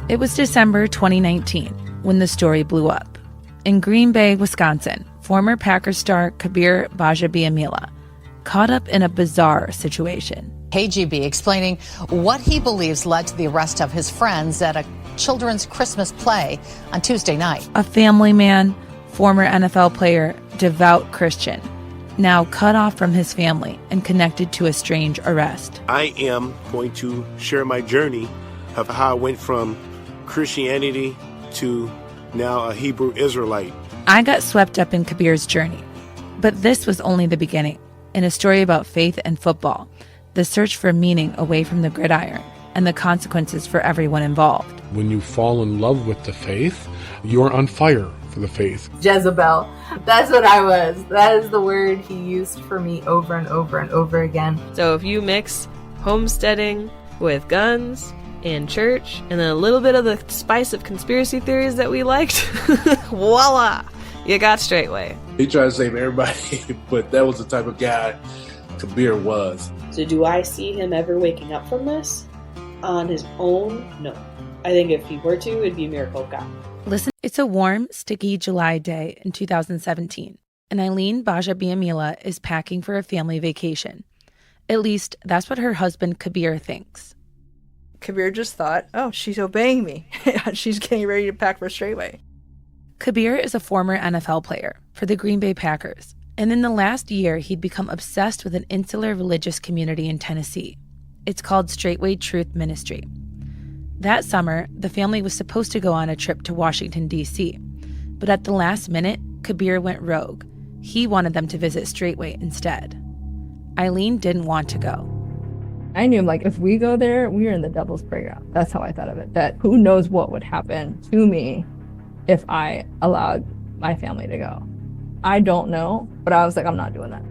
It was December 2019 when the story blew up. In Green Bay, Wisconsin, former Packers star Kabeer Gbaja-Biamila caught up in a bizarre situation. KGB explaining what he believes led to the arrest of his friends at a children's Christmas play on Tuesday night. A family man, former NFL player, devout Christian, now cut off from his family and connected to a strange arrest. I am going to share my journey of how I went from Christianity to now a Hebrew Israelite. I got swept up in Kabeer's journey, but this was only the beginning. In a story about faith and football, the search for meaning away from the gridiron, and the consequences for everyone involved. When you fall in love with the faith, you're on fire for the faith. Jezebel. That's what I was. That is the word he used for me over and over and over again. So if you mix homesteading with guns and church and then a little bit of the spice of conspiracy theories that we liked, voila, you got Straightway. He tried to save everybody, but that was the type of guy Kabeer was. So do I see him ever waking up from this on his own? No. I think if he were to, it'd be a miracle of God. Listen, it's a warm, sticky July day in 2017, and Eileen Gbaja-Biamila is packing for a family vacation. At least, that's what her husband Kabeer thinks. Kabeer just thought, oh, she's obeying me. She's getting ready to pack for Straightway. Kabeer is a former NFL player for the Green Bay Packers, and in the last year, he'd become obsessed with an insular religious community in Tennessee. It's called Straightway Truth Ministry. That summer, the family was supposed to go on a trip to Washington, D.C., but at the last minute, Kabeer went rogue. He wanted them to visit Straightway instead. Eileen didn't want to go. I knew, like, if we go there, we are in the devil's playground. That's how I thought of it. That who knows what would happen to me if I allowed my family to go. I don't know, but I was like, I'm not doing that.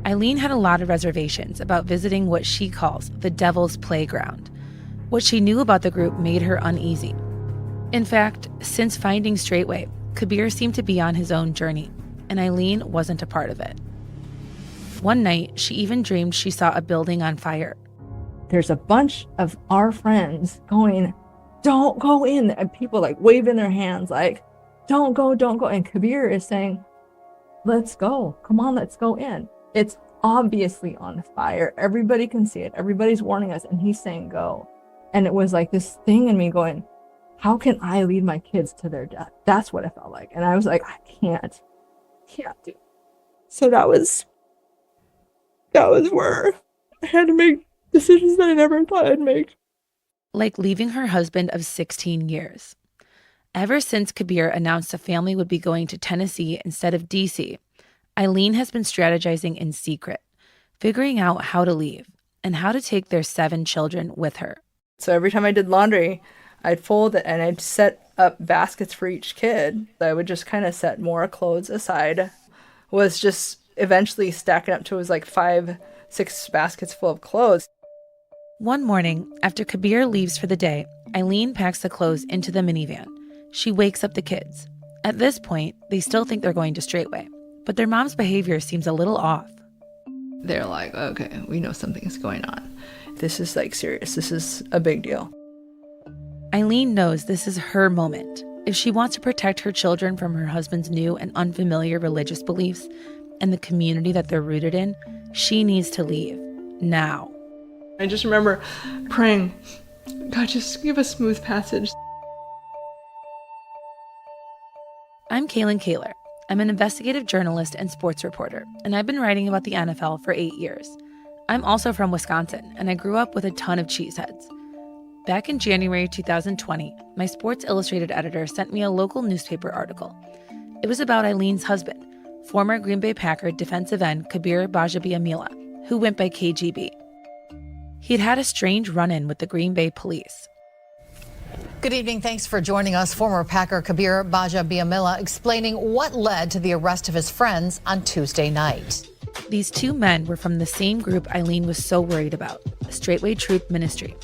Eileen had a lot of reservations about visiting what she calls the devil's playground. What she knew about the group made her uneasy. In fact, since finding Straightway, Kabeer seemed to be on his own journey, and Eileen wasn't a part of it. One night, she even dreamed she saw a building on fire. There's a bunch of our friends going, don't go in. And people like waving their hands like, don't go, don't go. And Kabeer is saying, let's go. Come on, let's go in. It's obviously on fire. Everybody can see it. Everybody's warning us. And he's saying, go. And it was like this thing in me going, how can I lead my kids to their death? That's what it felt like. And I was like, I can't do it. So that was where I had to make decisions that I never thought I'd make. Like leaving her husband of 16 years. Ever since Kabeer announced the family would be going to Tennessee instead of D.C., Eileen has been strategizing in secret, figuring out how to leave and how to take their 7 children with her. So every time I did laundry, I'd fold it and I'd set up baskets for each kid. I would just kind of set more clothes aside. Was just eventually stacking up to was like 5-6 baskets full of clothes. One morning, after Kabeer leaves for the day, Eileen packs the clothes into the minivan. She wakes up the kids. At this point, they still think they're going to Straightway, but their mom's behavior seems a little off. They're like, okay, we know something's going on. This is like serious. This is a big deal. Eileen knows this is her moment. If she wants to protect her children from her husband's new and unfamiliar religious beliefs and the community that they're rooted in, she needs to leave now. I just remember praying, God, just give a smooth passage. I'm Kalyn. I'm an investigative journalist and sports reporter, and I've been writing about the NFL for 8 years. I'm also from Wisconsin, and I grew up with a ton of cheeseheads. Back in January 2020, my Sports Illustrated editor sent me a local newspaper article. It was about Eileen's husband, former Green Bay Packer defensive end Kabeer Gbaja-Biamila, who went by KGB. He'd had a strange run-in with the Green Bay police. Good evening. Thanks for joining us. Former Packer Kabeer Gbaja-Biamila explaining what led to the arrest of his friends on Tuesday night. These 2 men were from the same group Eileen was so worried about, the Straightway Truth Ministry.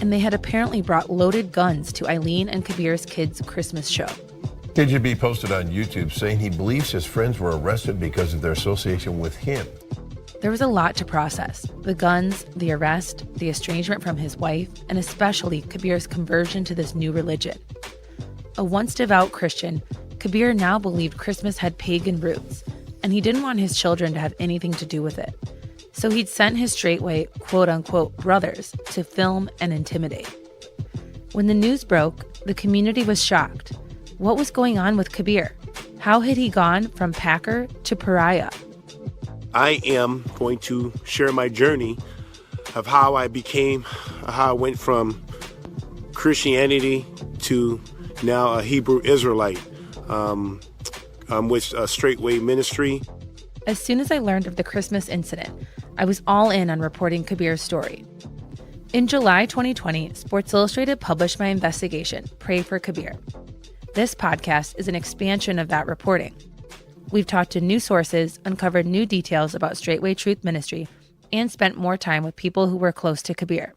And they had apparently brought loaded guns to Eileen and Kabeer's kids' Christmas show. KGB posted on YouTube saying he believes his friends were arrested because of their association with him. There was a lot to process: the guns, the arrest, the estrangement from his wife, and especially Kabeer's conversion to this new religion. A once devout Christian, Kabeer now believed Christmas had pagan roots, and he didn't want his children to have anything to do with it. So he'd sent his straightway, quote-unquote, brothers to film and intimidate. When the news broke, the community was shocked. What was going on with Kabeer? How had he gone from Packer to pariah? I am going to share my journey of how I went from Christianity to now a Hebrew Israelite with a straightway ministry. As soon as I learned of the Christmas incident, I was all in on reporting Kabeer's story. In July 2020, Sports Illustrated published my investigation, Pray for Kabeer. This podcast is an expansion of that reporting. We've talked to new sources, uncovered new details about Straightway Truth Ministry, and spent more time with people who were close to Kabeer.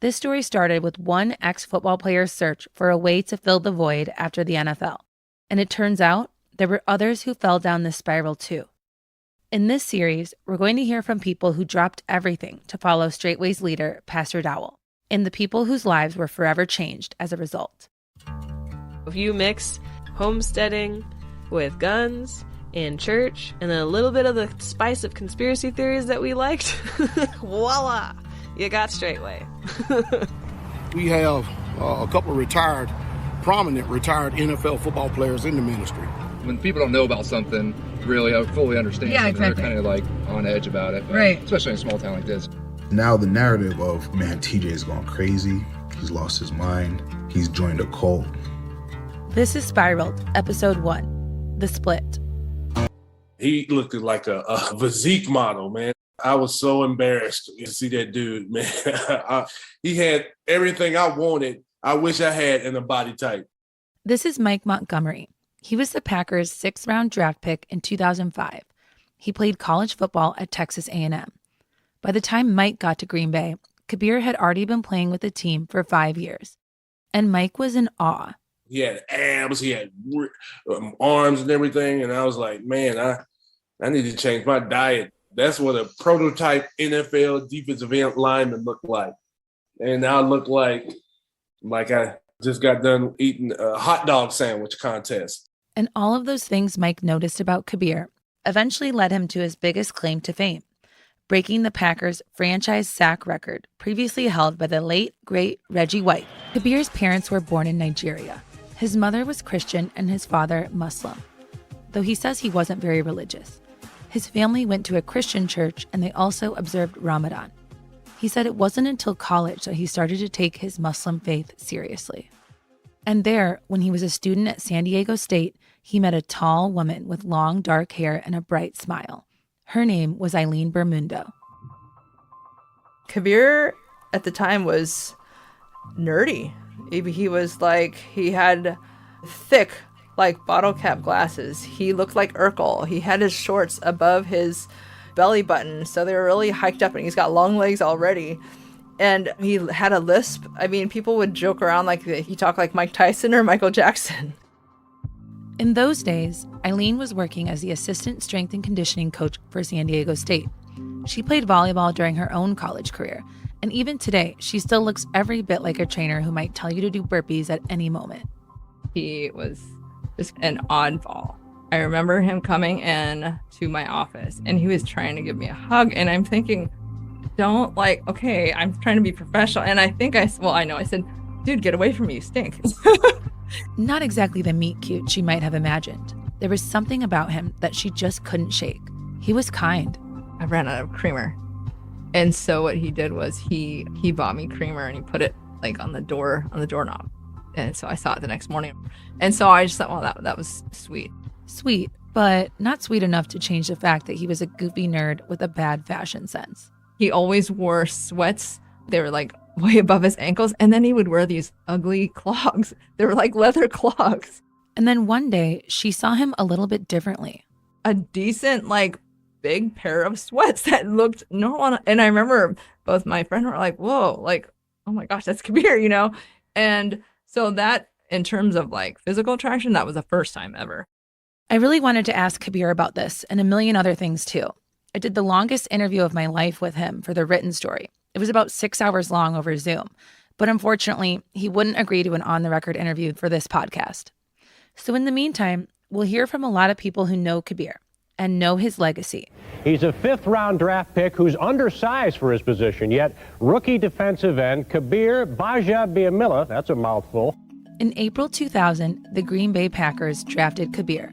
This story started with one ex-football player's search for a way to fill the void after the NFL. And it turns out there were others who fell down this spiral too. In this series, we're going to hear from people who dropped everything to follow Straightway's leader, Pastor Dowell, and the people whose lives were forever changed as a result. If you mix homesteading with guns and church and then a little bit of the spice of conspiracy theories that we liked, voila, you got Straightway. We have a couple of prominent retired NFL football players in the ministry. When people don't know about something, really fully understand something, exactly. They're kind of like on edge about it, right? Especially in a small town like this. Now the narrative of, man, TJ's gone crazy, he's lost his mind, he's joined a cult. This is Spiraled, Episode 1, The Split. He looked like a physique model, man. I was so embarrassed to see that dude, man. He had everything I wanted. I wish I had in a body type. This is Mike Montgomery. He was the Packers' 6th-round draft pick in 2005. He played college football at Texas A&M. By the time Mike got to Green Bay, Kabeer had already been playing with the team for 5 years. And Mike was in awe. He had abs, he had arms and everything. And I was like, man, I need to change my diet. That's what a prototype NFL defensive end lineman looked like. And I look like I just got done eating a hot dog sandwich contest. And all of those things Mike noticed about Kabeer eventually led him to his biggest claim to fame, breaking the Packers' franchise sack record previously held by the late, great Reggie White. Kabeer's parents were born in Nigeria. His mother was Christian and his father Muslim, though he says he wasn't very religious. His family went to a Christian church and they also observed Ramadan. He said it wasn't until college that he started to take his Muslim faith seriously. And there, when he was a student at San Diego State, he met a tall woman with long dark hair and a bright smile. Her name was Eileen Bermundo. Kabeer at the time was nerdy. He had thick, like bottle cap glasses. He looked like Urkel. He had his shorts above his belly button, so they were really hiked up, and he's got long legs already. And he had a lisp. I mean, people would joke around like he talked like Mike Tyson or Michael Jackson. In those days, Eileen was working as the assistant strength and conditioning coach for San Diego State. She played volleyball during her own college career, and even today, she still looks every bit like a trainer who might tell you to do burpees at any moment. He was just an oddball. I remember him coming in to my office, and he was trying to give me a hug, and I'm thinking, okay, I'm trying to be professional. And I said, dude, get away from me, you stink. Not exactly the meet cute she might have imagined. There was something about him that she just couldn't shake. He was kind. I ran out of creamer. And so what he did was he bought me creamer and he put it like on the doorknob. And so I saw it the next morning. And so I just thought, well, that was sweet. Sweet, but not sweet enough to change the fact that he was a goofy nerd with a bad fashion sense. He always wore sweats. They were like way above his ankles. And then he would wear these ugly clogs. They were like leather clogs. And then one day she saw him a little bit differently. A decent, like, big pair of sweats that looked normal. And I remember both my friend were like, whoa, like, oh my gosh, that's Kabeer, you know? And so that, in terms of like physical attraction, that was the first time ever. I really wanted to ask Kabeer about this and a million other things too. I did the longest interview of my life with him for the written story. It was about 6 hours long over Zoom, but unfortunately, he wouldn't agree to an on-the-record interview for this podcast. So in the meantime, we'll hear from a lot of people who know Kabeer and know his legacy. He's a fifth-round draft pick who's undersized for his position, yet rookie defensive end Kabeer Gbaja-Biamila, that's a mouthful. In April 2000, the Green Bay Packers drafted Kabeer.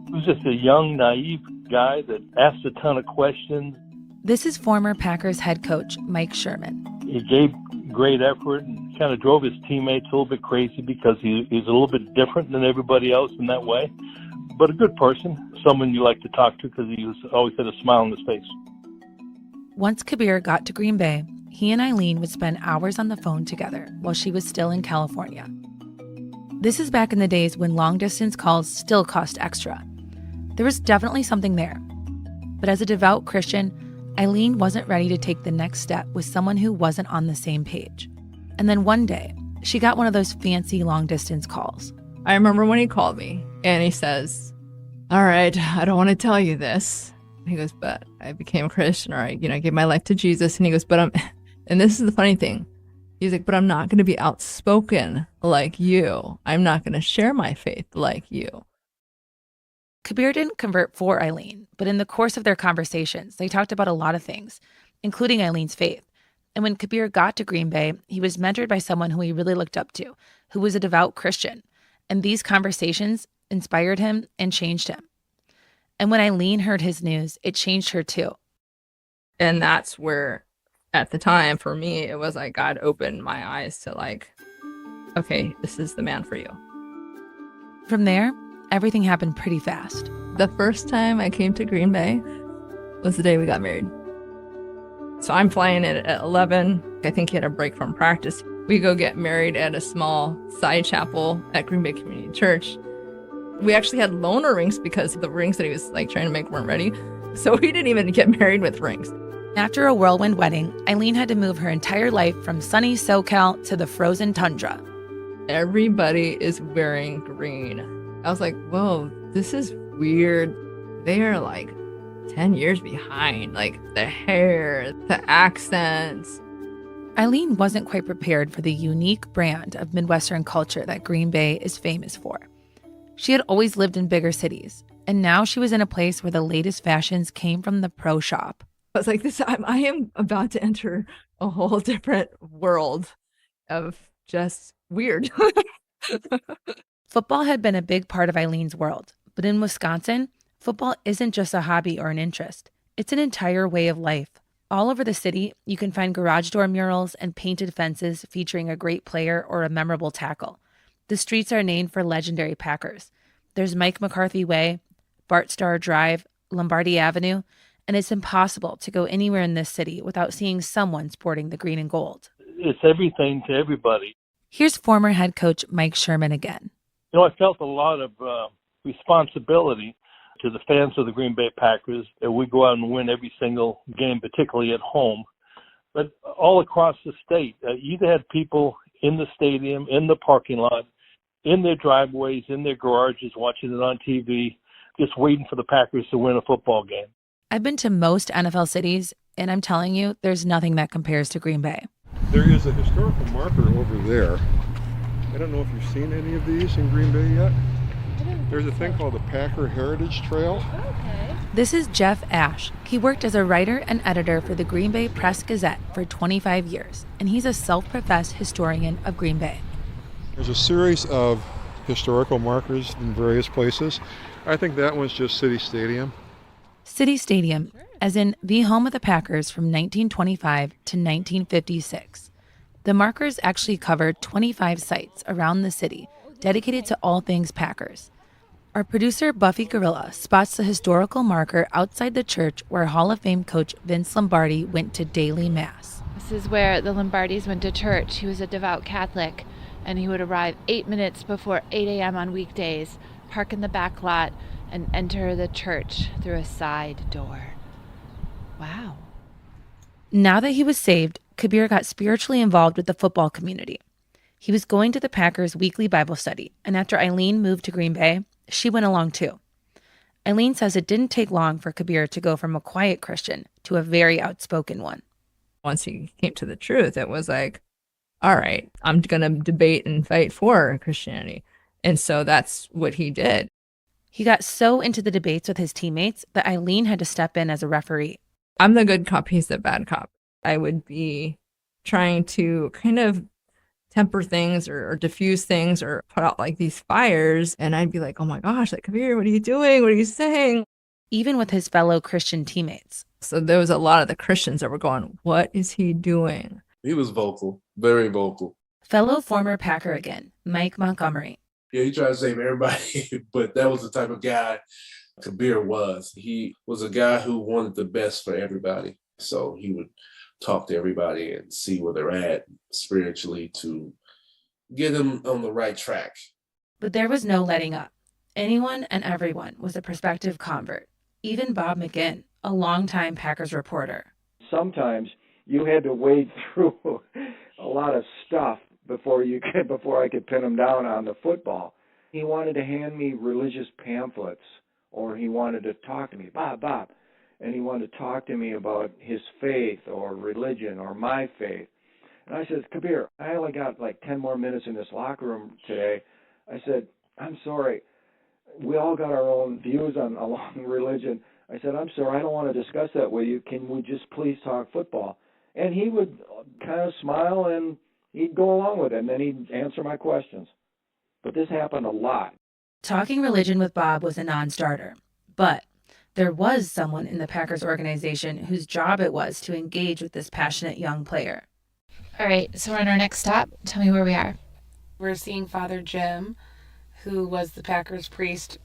He was just a young, naive guy that asked a ton of questions. This is former Packers head coach Mike Sherman. He gave great effort and kind of drove his teammates a little bit crazy because he's a little bit different than everybody else in that way. But a good person, someone you like to talk to because he always had a smile on his face. Once Kabeer got to Green Bay, he and Eileen would spend hours on the phone together while she was still in California. This is back in the days when long-distance calls still cost extra. There was definitely something there. But as a devout Christian, Eileen wasn't ready to take the next step with someone who wasn't on the same page. And then one day, she got one of those fancy long-distance calls. I remember when he called me and he says, all right, I don't want to tell you this. He goes, but I became a Christian, or I gave my life to Jesus. And he goes, and this is the funny thing. He's like, but I'm not going to be outspoken like you. I'm not going to share my faith like you. Kabeer didn't convert for Eileen, but in the course of their conversations, they talked about a lot of things, including Eileen's faith. And when Kabeer got to Green Bay, he was mentored by someone who he really looked up to, who was a devout Christian. And these conversations inspired him and changed him. And when Eileen heard his news, it changed her too. And that's where, at the time, for me, it was like God opened my eyes to like, okay, this is the man for you. From there, everything happened pretty fast. The first time I came to Green Bay was the day we got married. So I'm flying in at 11. I think he had a break from practice. We go get married at a small side chapel at Green Bay Community Church. We actually had loaner rings because the rings that he was like trying to make weren't ready. So we didn't even get married with rings. After a whirlwind wedding, Eileen had to move her entire life from sunny SoCal to the frozen tundra. Everybody is wearing green. I was like, whoa, this is weird. They are like 10 years behind, like the hair, the accents. Eileen wasn't quite prepared for the unique brand of Midwestern culture that Green Bay is famous for. She had always lived in bigger cities, and now she was in a place where the latest fashions came from the pro shop. I was like, I am about to enter a whole different world of just weird. Football had been a big part of Eileen's world, but in Wisconsin, football isn't just a hobby or an interest. It's an entire way of life. All over the city, you can find garage door murals and painted fences featuring a great player or a memorable tackle. The streets are named for legendary Packers. There's Mike McCarthy Way, Bart Starr Drive, Lombardi Avenue, and it's impossible to go anywhere in this city without seeing someone sporting the green and gold. It's everything to everybody. Here's former head coach Mike Sherman again. I felt a lot of responsibility to the fans of the Green Bay Packers. We go out and win every single game, particularly at home. But all across the state, you had people in the stadium, in the parking lot, in their driveways, in their garages, watching it on TV, just waiting for the Packers to win a football game. I've been to most NFL cities, and I'm telling you, there's nothing that compares to Green Bay. There is a historical marker over there. I don't know if you've seen any of these in Green Bay yet. There's a thing called the Packer Heritage Trail. Okay. This is Jeff Ash. He worked as a writer and editor for the Green Bay Press-Gazette for 25 years, and he's a self-professed historian of Green Bay. There's a series of historical markers in various places. I think that one's just City Stadium. City Stadium, as in the home of the Packers from 1925 to 1956. The markers actually covered 25 sites around the city dedicated to all things Packers. Our producer, Buffy Gorilla, spots the historical marker outside the church where Hall of Fame coach Vince Lombardi went to daily mass. This is where the Lombardis went to church. He was a devout Catholic, and he would arrive 8 minutes before 8 a.m. on weekdays, park in the back lot, and enter the church through a side door. Wow. Now that he was saved, Kabeer got spiritually involved with the football community. He was going to the Packers' weekly Bible study, and after Eileen moved to Green Bay, she went along too. Eileen says it didn't take long for Kabeer to go from a quiet Christian to a very outspoken one. Once he came to the truth, it was like, all right, I'm going to debate and fight for Christianity. And so that's what he did. He got so into the debates with his teammates that Eileen had to step in as a referee. I'm the good cop, he's the bad cop. I would be trying to kind of temper things or diffuse things or put out like these fires. And I'd be like, oh my gosh, like, Kabeer, what are you doing? What are you saying? Even with his fellow Christian teammates. So there was a lot of the Christians that were going, what is he doing? He was vocal, very vocal. Fellow former Packer again, Mike Montgomery. Yeah, he tried to save everybody, but that was the type of guy Kabeer was. He was a guy who wanted the best for everybody. So he would talk to everybody and see where they're at spiritually to get them on the right track. But there was no letting up. Anyone and everyone was a prospective convert. Even Bob McGinn, a longtime Packers reporter. Sometimes you had to wade through a lot of stuff before I could pin him down on the football. He wanted to hand me religious pamphlets, or he wanted to talk to me, Bob, and he wanted to talk to me about his faith or religion or my faith. And I said, Kabeer, I only got like 10 more minutes in this locker room today. I said, I'm sorry. We all got our own views along religion. I said, I'm sorry, I don't want to discuss that with you. Can we just please talk football? And he would kind of smile and he'd go along with it, and then he'd answer my questions. But this happened a lot. Talking religion with Bob was a non-starter. But there was someone in the Packers organization whose job it was to engage with this passionate young player. All right, so we're on our next stop. Tell me where we are. We're seeing Father Jim, who was the Packers priest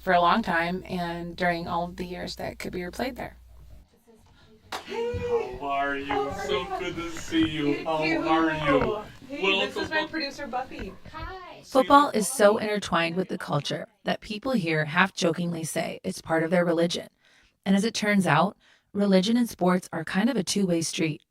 for a long time and during all of the years that Kabeer played there. Hey, how are you? So good to see you. How are you? Hey, this is my producer, Buffy. Hi. Football is so intertwined with the culture that people here half-jokingly say it's part of their religion. And as it turns out, religion and sports are kind of a two-way street.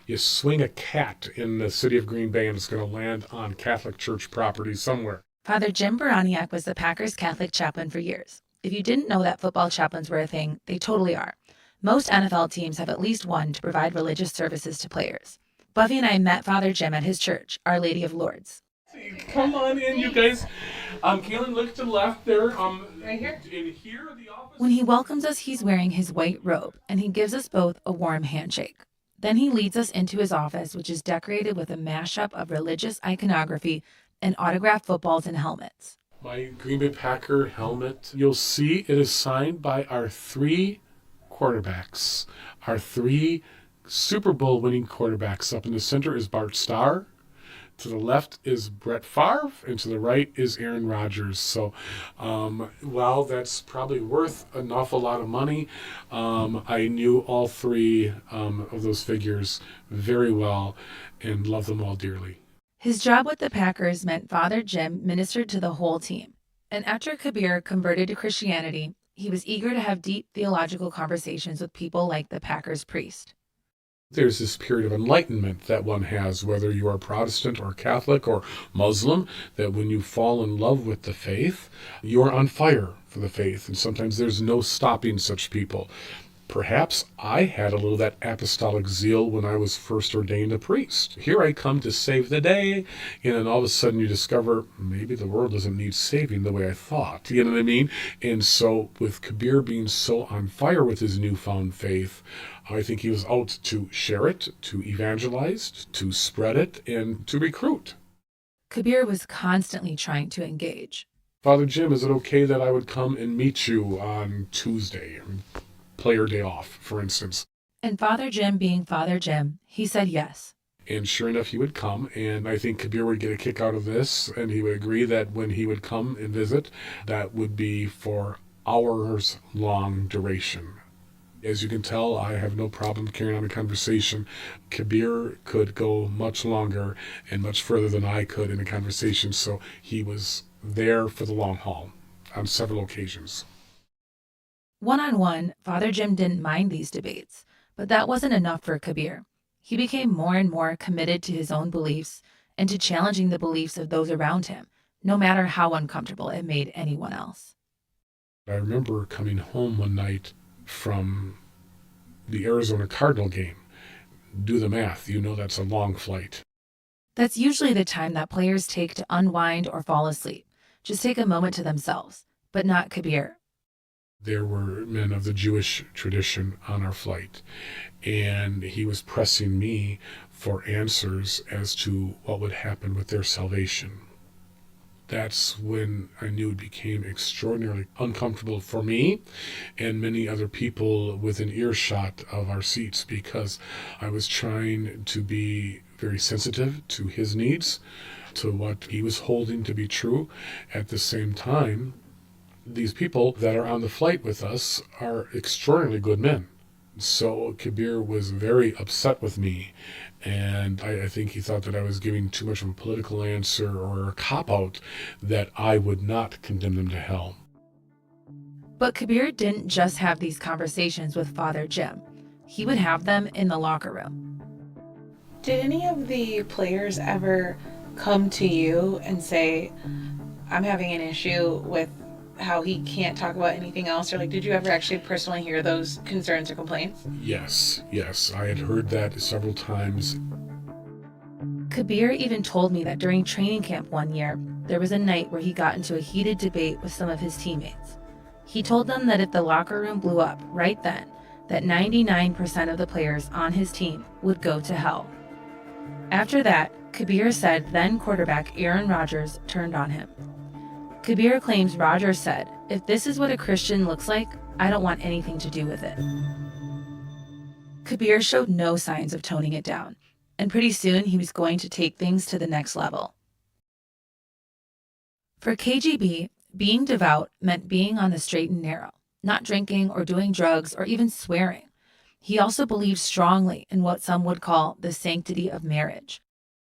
You swing a cat in the city of Green Bay and it's going to land on Catholic church property somewhere. Father Jim Baraniak was the Packers Catholic chaplain for years. If you didn't know that football chaplains were a thing, they totally are. Most NFL teams have at least one to provide religious services to players. Buffy and I met Father Jim at his church, Our Lady of Lourdes. Come on in, you guys. Kalyn, look to the left there. Right here? In here, the office. When he welcomes us, he's wearing his white robe, and he gives us both a warm handshake. Then he leads us into his office, which is decorated with a mashup of religious iconography and autographed footballs and helmets. My Green Bay Packer helmet, you'll see it is signed by our 3 quarterbacks, our 3 Super Bowl winning quarterbacks. Up in the center is Bart Starr, to the left is Brett Favre, and to the right is Aaron Rodgers. So while that's probably worth an awful lot of money, I knew all 3 of those figures very well and love them all dearly. His job with the Packers meant Father Jim ministered to the whole team. And after Kabeer converted to Christianity, he was eager to have deep theological conversations with people like the Packers priest. There's this period of enlightenment that one has, whether you are Protestant or Catholic or Muslim, that when you fall in love with the faith, you're on fire for the faith. And sometimes there's no stopping such people. Perhaps I had a little of that apostolic zeal when I was first ordained a priest. Here I come to save the day, and then all of a sudden you discover maybe the world doesn't need saving the way I thought. You know what I mean? And so with Kabeer being so on fire with his newfound faith, I think he was out to share it, to evangelize, to spread it, and to recruit. Kabeer was constantly trying to engage. Father Jim, is it okay that I would come and meet you on Tuesday? Player day off, for instance. And Father Jim being Father Jim, he said yes. And sure enough, he would come, and I think Kabeer would get a kick out of this, and he would agree that when he would come and visit, that would be for hours-long duration. As you can tell, I have no problem carrying on a conversation. Kabeer could go much longer and much further than I could in a conversation, so he was there for the long haul on several occasions. One-on-one, Father Jim didn't mind these debates, but that wasn't enough for Kabeer. He became more and more committed to his own beliefs and to challenging the beliefs of those around him, no matter how uncomfortable it made anyone else. I remember coming home one night from the Arizona Cardinal game. Do the math, you know that's a long flight. That's usually the time that players take to unwind or fall asleep. Just take a moment to themselves, but not Kabeer. There were men of the Jewish tradition on our flight, and he was pressing me for answers as to what would happen with their salvation. That's when I knew it became extraordinarily uncomfortable for me and many other people within earshot of our seats, because I was trying to be very sensitive to his needs, to what he was holding to be true. At the same time, these people that are on the flight with us are extraordinarily good men. So Kabeer was very upset with me, and I think he thought that I was giving too much of a political answer or a cop-out, that I would not condemn them to hell. But Kabeer didn't just have these conversations with Father Jim. He would have them in the locker room. Did any of the players ever come to you and say, I'm having an issue with how he can't talk about anything else? Or did you ever actually personally hear those concerns or complaints? Yes. I had heard that several times. Kabeer even told me that during training camp one year, there was a night where he got into a heated debate with some of his teammates. He told them that if the locker room blew up right then, that 99% of the players on his team would go to hell. After that, Kabeer said then quarterback Aaron Rodgers turned on him. Kabeer claims Rodgers said, if this is what a Christian looks like, I don't want anything to do with it. Kabeer showed no signs of toning it down, and pretty soon he was going to take things to the next level. For KGB, being devout meant being on the straight and narrow, not drinking or doing drugs or even swearing. He also believed strongly in what some would call the sanctity of marriage.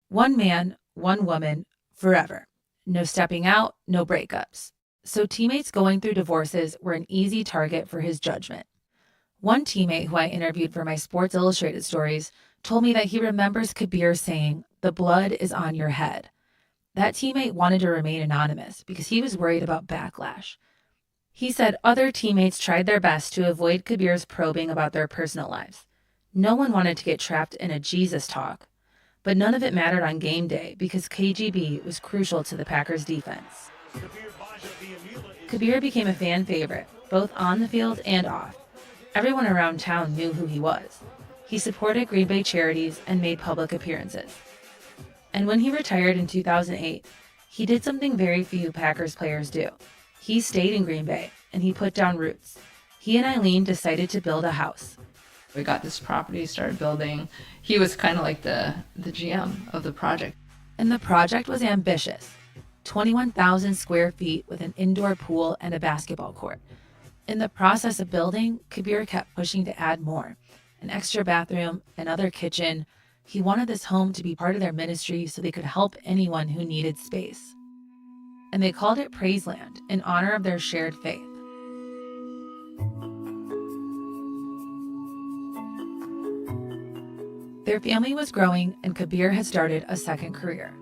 One man, one woman, forever. No stepping out, no breakups. So teammates going through divorces were an easy target for his judgment. One teammate who I interviewed for my Sports Illustrated stories told me that he remembers Kabeer saying, "The blood is on your head." That teammate wanted to remain anonymous because he was worried about backlash. He said other teammates tried their best to avoid Kabeer's probing about their personal lives. No one wanted to get trapped in a Jesus talk. But none of it mattered on game day because KGB was crucial to the Packers' defense. Kabeer became a fan favorite, both on the field and off. Everyone around town knew who he was. He supported Green Bay charities and made public appearances. And when he retired in 2008, he did something very few Packers players do. He stayed in Green Bay, and he put down roots. He and Eileen decided to build a house. We got this property, started building. He was kind of like the GM of the project. And the project was ambitious. 21,000 square feet with an indoor pool and a basketball court. In the process of building, Kabeer kept pushing to add more. An extra bathroom, another kitchen. He wanted this home to be part of their ministry so they could help anyone who needed space. And they called it Praiseland in honor of their shared faith. Their family was growing, and Kabeer had started a second career.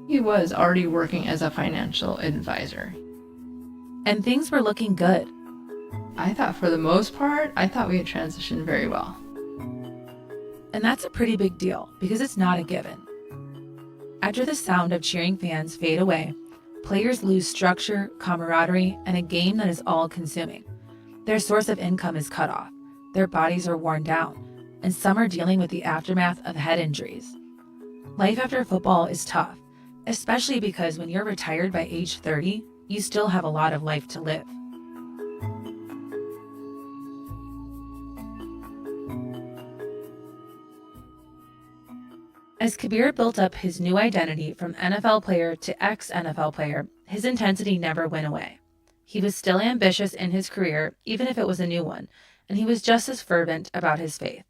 He was already working as a financial advisor. And things were looking good. I thought for the most part, we had transitioned very well. And that's a pretty big deal because it's not a given. After the sound of cheering fans fade away, players lose structure, camaraderie, and a game that is all-consuming. Their source of income is cut off. Their bodies are worn down. And some are dealing with the aftermath of head injuries. Life after football is tough, especially because when you're retired by age 30, you still have a lot of life to live. As Kabeer built up his new identity from NFL player to ex-NFL player, his intensity never went away. He was still ambitious in his career, even if it was a new one, and he was just as fervent about his faith.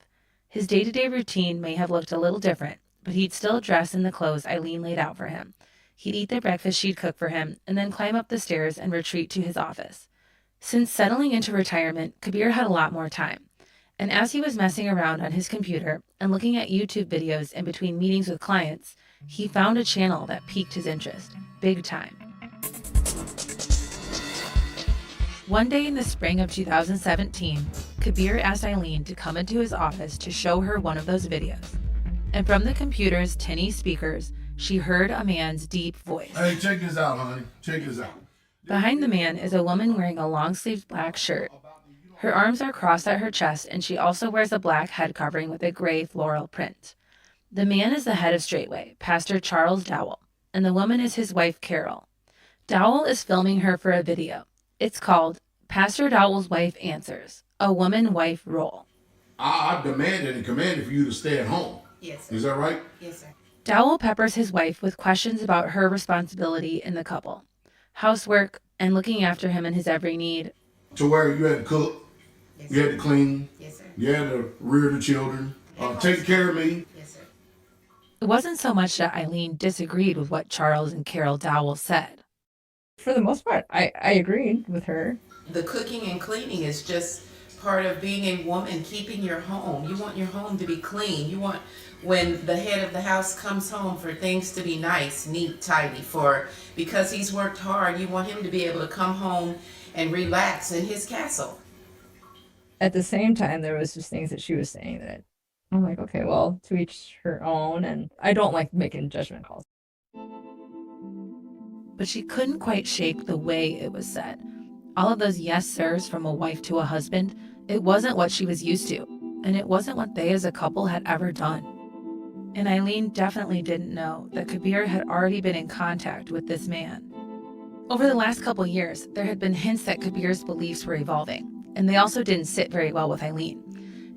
His day-to-day routine may have looked a little different, but he'd still dress in the clothes Eileen laid out for him. He'd eat the breakfast she'd cook for him, and then climb up the stairs and retreat to his office. Since settling into retirement, Kabeer had a lot more time. And as he was messing around on his computer and looking at YouTube videos in between meetings with clients, he found a channel that piqued his interest, big time. One day in the spring of 2017, Kabeer asked Eileen to come into his office to show her one of those videos. And from the computer's tinny speakers, she heard a man's deep voice. Hey, check this out, honey. Check this out. Behind the man is a woman wearing a long-sleeved black shirt. Her arms are crossed at her chest, and she also wears a black head covering with a gray floral print. The man is the head of Straightway, Pastor Charles Dowell, and the woman is his wife, Carol. Dowell is filming her for a video. It's called Pastor Dowell's Wife Answers, a woman-wife role. I demanded and commanded for you to stay at home. Yes, sir. Is that right? Yes, sir. Dowell peppers his wife with questions about her responsibility in the couple, housework, and looking after him and his every need. To where you had to cook, Yes, you had to clean, yes, sir. you had to rear the children, take care of me. Yes, sir. It wasn't so much that Eileen disagreed with what Charles and Carol Dowell said. For the most part, I agreed with her. The cooking and cleaning is just part of being a woman, keeping your home. You want your home to be clean. You want, when the head of the house comes home, for things to be nice, neat, tidy. Because he's worked hard, you want him to be able to come home and relax in his castle. At the same time, there was just things that she was saying that I'm like, okay, well, to each her own, and I don't like making judgment calls. But she couldn't quite shake the way it was said. All of those yes sirs from a wife to a husband, it wasn't what she was used to, and it wasn't what they as a couple had ever done. And Eileen definitely didn't know that Kabeer had already been in contact with this man. Over the last couple years, there had been hints that Kabeer's beliefs were evolving, and they also didn't sit very well with Eileen.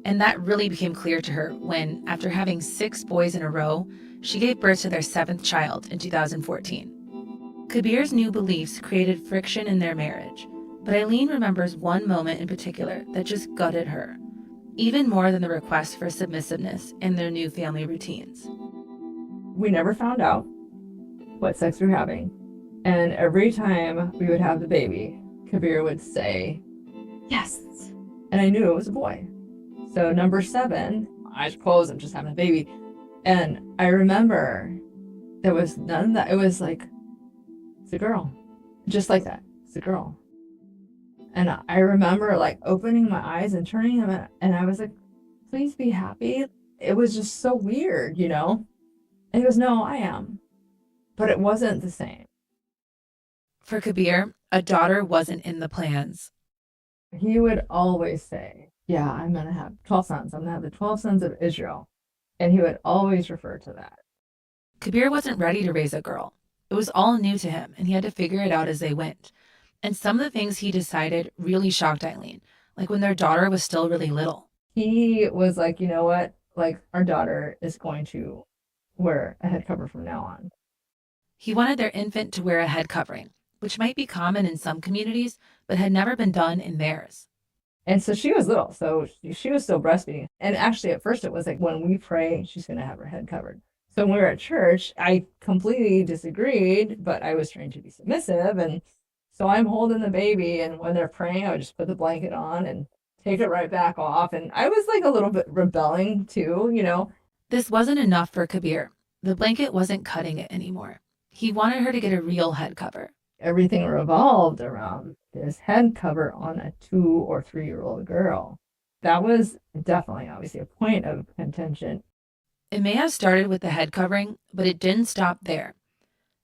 And that really became clear to her when, after having 6 boys in a row, she gave birth to their 7th child in 2014. Kabeer's new beliefs created friction in their marriage, but Eileen remembers one moment in particular that just gutted her, even more than the request for submissiveness in their new family routines. We never found out what sex we were having, and every time we would have the baby, Kabeer would say, yes, and I knew it was a boy. So number 7, eyes closed, I'm just having a baby, and I remember there was none of that. It was like, it's a girl, just like that. It's a girl. And I remember like opening my eyes and turning them, and I was like, please be happy. It was just so weird, you know? And he goes, no, I am. But it wasn't the same. For Kabeer, a daughter wasn't in the plans. He would always say, yeah, I'm going to have 12 sons. I'm going to have the 12 sons of Israel. And he would always refer to that. Kabeer wasn't ready to raise a girl. It was all new to him, and he had to figure it out as they went. And some of the things he decided really shocked Eileen, like when their daughter was still really little. He was like, you know what? Like, our daughter is going to wear a head cover from now on. He wanted their infant to wear a head covering, which might be common in some communities, but had never been done in theirs. And so she was little, so she was still breastfeeding. And actually, at first, it was like, when we pray, she's going to have her head covered. So when we were at church, I completely disagreed, but I was trying to be submissive. And so I'm holding the baby, and when they're praying, I would just put the blanket on and take it right back off. And I was like a little bit rebelling too, you know. This wasn't enough for Kabeer. The blanket wasn't cutting it anymore. He wanted her to get a real head cover. Everything revolved around this head cover on a 2 or 3-year-old girl. That was definitely, obviously, a point of contention. It may have started with the head covering, but it didn't stop there.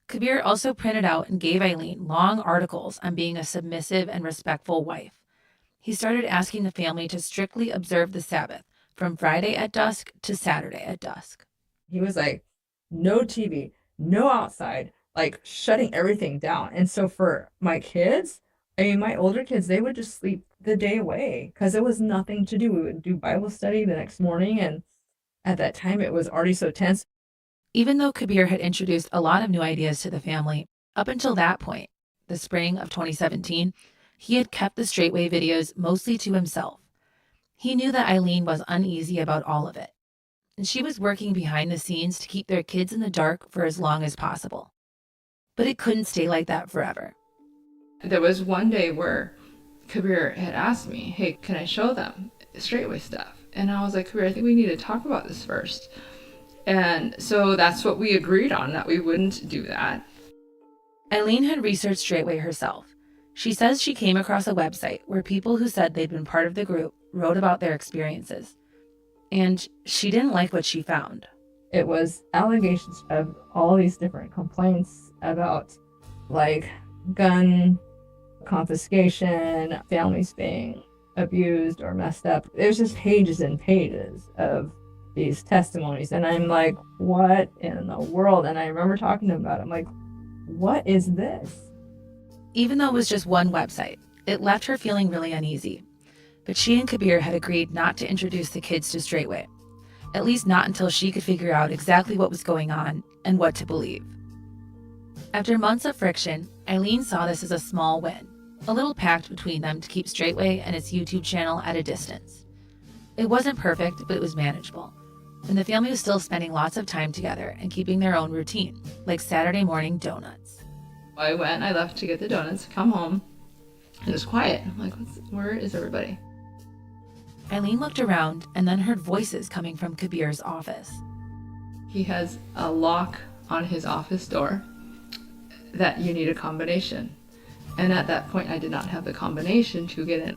Kabeer also printed out and gave Eileen long articles on being a submissive and respectful wife. He started asking the family to strictly observe the Sabbath from Friday at dusk to Saturday at dusk. He was like, no TV, no outside, like shutting everything down. And so for my kids, I mean, my older kids, they would just sleep the day away because there was nothing to do. We would do Bible study the next morning, and at that time, it was already so tense. Even though Kabeer had introduced a lot of new ideas to the family, up until that point, the spring of 2017, he had kept the Straightway videos mostly to himself. He knew that Eileen was uneasy about all of it, and she was working behind the scenes to keep their kids in the dark for as long as possible. But it couldn't stay like that forever. There was one day where Kabeer had asked me, hey, can I show them Straightway stuff? And I was like, Kabeer, I think we need to talk about this first. And so that's what we agreed on, that we wouldn't do that. Eileen had researched Straightway herself. She says she came across a website where people who said they'd been part of the group wrote about their experiences. And she didn't like what she found. It was allegations of all these different complaints about, like, gun confiscation, families being abused or messed up. There's just pages and pages of these testimonies. And I'm like, what in the world? And I remember talking to him about it. I'm like, what is this? Even though it was just one website, it left her feeling really uneasy. But she and Kabeer had agreed not to introduce the kids to Straightway, at least not until she could figure out exactly what was going on and what to believe. After months of friction, Eileen saw this as a small win, a little pact between them to keep Straightway and its YouTube channel at a distance. It wasn't perfect, but it was manageable, and the family was still spending lots of time together and keeping their own routine, like Saturday morning donuts. I left to get the donuts, come home, and it was quiet. I'm like, where is everybody? Eileen looked around and then heard voices coming from Kabeer's office. He has a lock on his office door that you need a combination. And at that point, I did not have the combination to get in.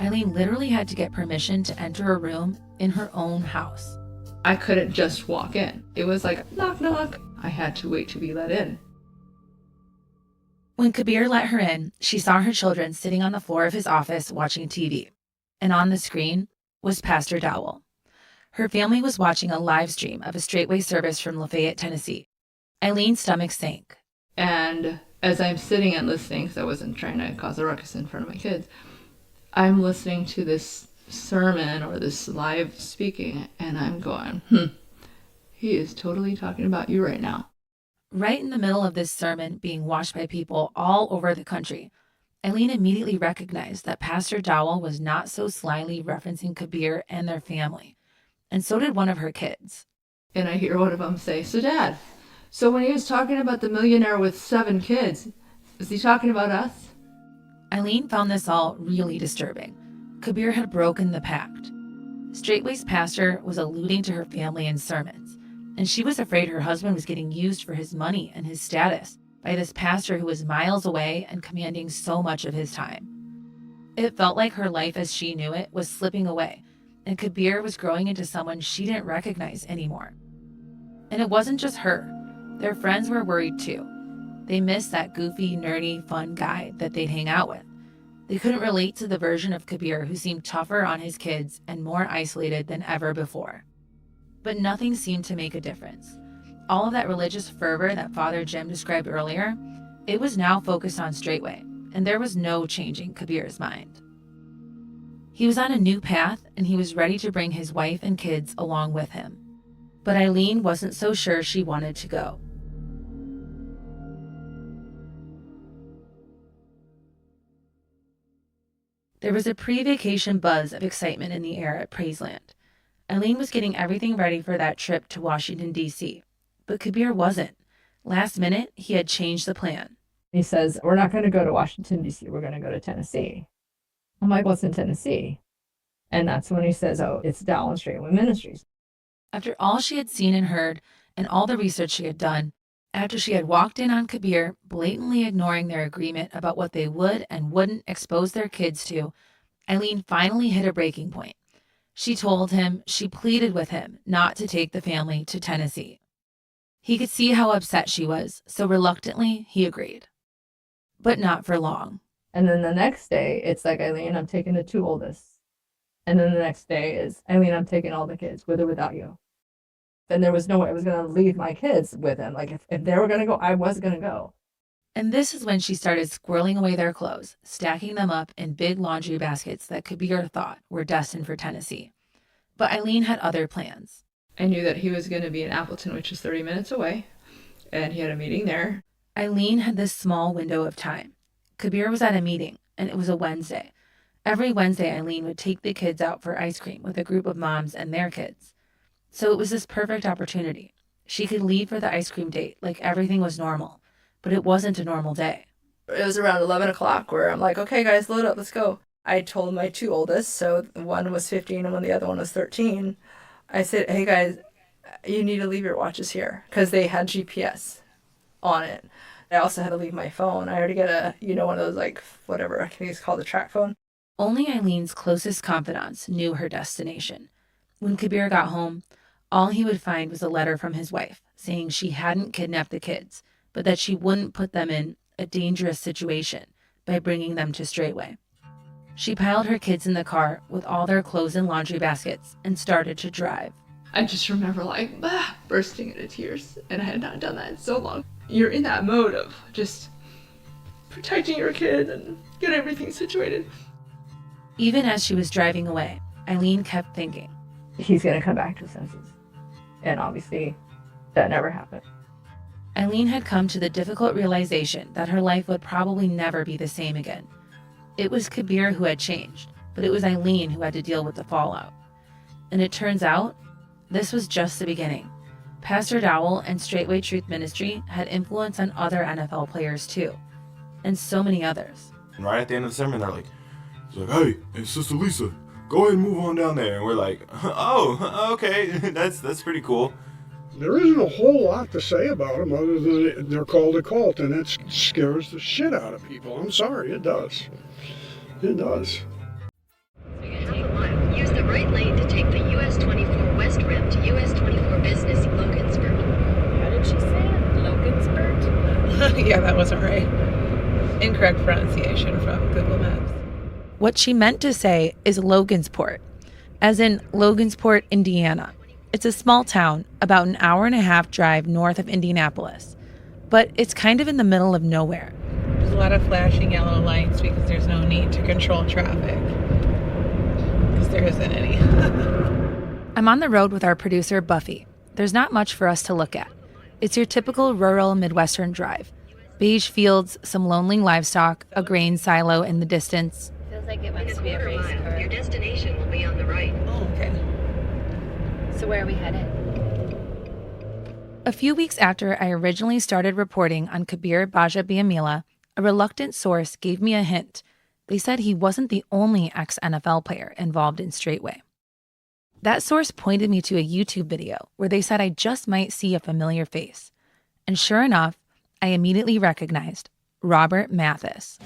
Eileen literally had to get permission to enter a room in her own house. I couldn't just walk in. It was like, knock, knock. I had to wait to be let in. When Kabeer let her in, she saw her children sitting on the floor of his office watching TV. And on the screen was Pastor Dowell. Her family was watching a live stream of a Straightway service from Lafayette, Tennessee. Eileen's stomach sank. And as I'm sitting and listening, because I wasn't trying to cause a ruckus in front of my kids, I'm listening to this sermon or this live speaking, and I'm going, he is totally talking about you right now. Right in the middle of this sermon being watched by people all over the country, Eileen immediately recognized that Pastor Dowell was not so slyly referencing Kabeer and their family, and so did one of her kids. And I hear one of them say, so Dad, so when he was talking about the millionaire with 7 kids, is he talking about us? Eileen found this all really disturbing. Kabeer had broken the pact. Straightway's pastor was alluding to her family in sermons, and she was afraid her husband was getting used for his money and his status by this pastor who was miles away and commanding so much of his time. It felt like her life as she knew it was slipping away, and Kabeer was growing into someone she didn't recognize anymore. And it wasn't just her. Their friends were worried too. They missed that goofy, nerdy, fun guy that they'd hang out with. They couldn't relate to the version of Kabeer who seemed tougher on his kids and more isolated than ever before. But nothing seemed to make a difference. All of that religious fervor that Father Jim described earlier, it was now focused on Straightway, and there was no changing Kabeer's mind. He was on a new path, and he was ready to bring his wife and kids along with him. But Eileen wasn't so sure she wanted to go. There was a pre-vacation buzz of excitement in the air at Praiseland. Eileen was getting everything ready for that trip to Washington, D.C., but Kabeer wasn't. Last minute, he had changed the plan. He says, we're not going to go to Washington, D.C., we're going to go to Tennessee. I'm like, what's in Tennessee? And that's when he says, oh, it's Dowell and Straightway Ministries. After all she had seen and heard, and all the research she had done, after she had walked in on Kabeer, blatantly ignoring their agreement about what they would and wouldn't expose their kids to, Eileen finally hit a breaking point. She told him, she pleaded with him not to take the family to Tennessee. He could see how upset she was, so reluctantly, he agreed. But not for long. And then the next day, it's like, Eileen, I'm taking the 2 oldest. And then the next day is, Eileen, I'm taking all the kids, with or without you. And there was no way I was going to leave my kids with him. Like, if they were going to go, I was going to go. And this is when she started squirreling away their clothes, stacking them up in big laundry baskets that Kabeer thought were destined for Tennessee. But Eileen had other plans. I knew that he was going to be in Appleton, which is 30 minutes away, and he had a meeting there. Eileen had this small window of time. Kabeer was at a meeting, and it was a Wednesday. Every Wednesday, Eileen would take the kids out for ice cream with a group of moms and their kids. So it was this perfect opportunity. She could leave for the ice cream date like everything was normal, but it wasn't a normal day. It was around 11 o'clock where I'm like, okay, guys, load up, let's go. I told my 2 oldest, so one was 15 and the other one was 13. I said, hey, guys, you need to leave your watches here because they had GPS on it. I also had to leave my phone. I had to get one of those, like, whatever, I think it's called a track phone. Only Eileen's closest confidants knew her destination. When Kabeer got home, all he would find was a letter from his wife saying she hadn't kidnapped the kids, but that she wouldn't put them in a dangerous situation by bringing them to Straightway. She piled her kids in the car with all their clothes and laundry baskets and started to drive. I just remember bursting into tears, and I had not done that in so long. You're in that mode of just protecting your kid and get everything situated. Even as she was driving away, Eileen kept thinking, he's going to come back to his senses. And obviously, that never happened. Eileen had come to the difficult realization that her life would probably never be the same again. It was Kabeer who had changed, but it was Eileen who had to deal with the fallout. And it turns out, this was just the beginning. Pastor Dowell and Straightway Truth Ministry had influence on other NFL players too, and so many others. And right at the end of the sermon, they're like, hey, it's Sister Lisa, go ahead and move on down there. And we're like, oh, okay, that's pretty cool. There isn't a whole lot to say about them other than they're called a cult, and that scares the shit out of people. I'm sorry, it does. It does. Use the right lane to take the US 24 West Rim to US 24 Business Logansport. How did she say it? Logansport? Yeah, that wasn't right. Incorrect pronunciation from Google Maps. What she meant to say is Logansport, as in Logansport, Indiana. It's a small town, about an hour-and-a-half drive north of Indianapolis, but it's kind of in the middle of nowhere. There's a lot of flashing yellow lights because there's no need to control traffic, because there isn't any. I'm on the road with our producer, Buffy. There's not much for us to look at. It's your typical rural Midwestern drive. Beige fields, some lonely livestock, a grain silo in the distance. Feels like it wants to be a race car. Your destination will be on the right. Oh, okay. So where are we headed? A few weeks after I originally started reporting on Kabeer Gbaja-Biamila, a reluctant source gave me a hint. They said he wasn't the only ex-NFL player involved in Straightway. That source pointed me to a YouTube video where they said I just might see a familiar face. And sure enough, I immediately recognized Robert Mathis.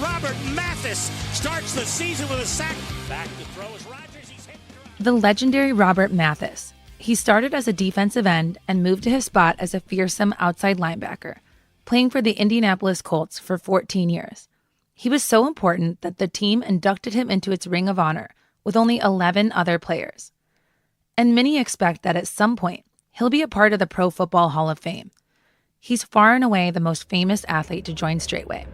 Robert Mathis starts the season with a sack. Back to throw is Rodgers. The legendary Robert Mathis. He started as a defensive end and moved to his spot as a fearsome outside linebacker, playing for the Indianapolis Colts for 14 years. He was so important that the team inducted him into its Ring of Honor with only 11 other players. And many expect that at some point, he'll be a part of the Pro Football Hall of Fame. He's far and away the most famous athlete to join Straightway.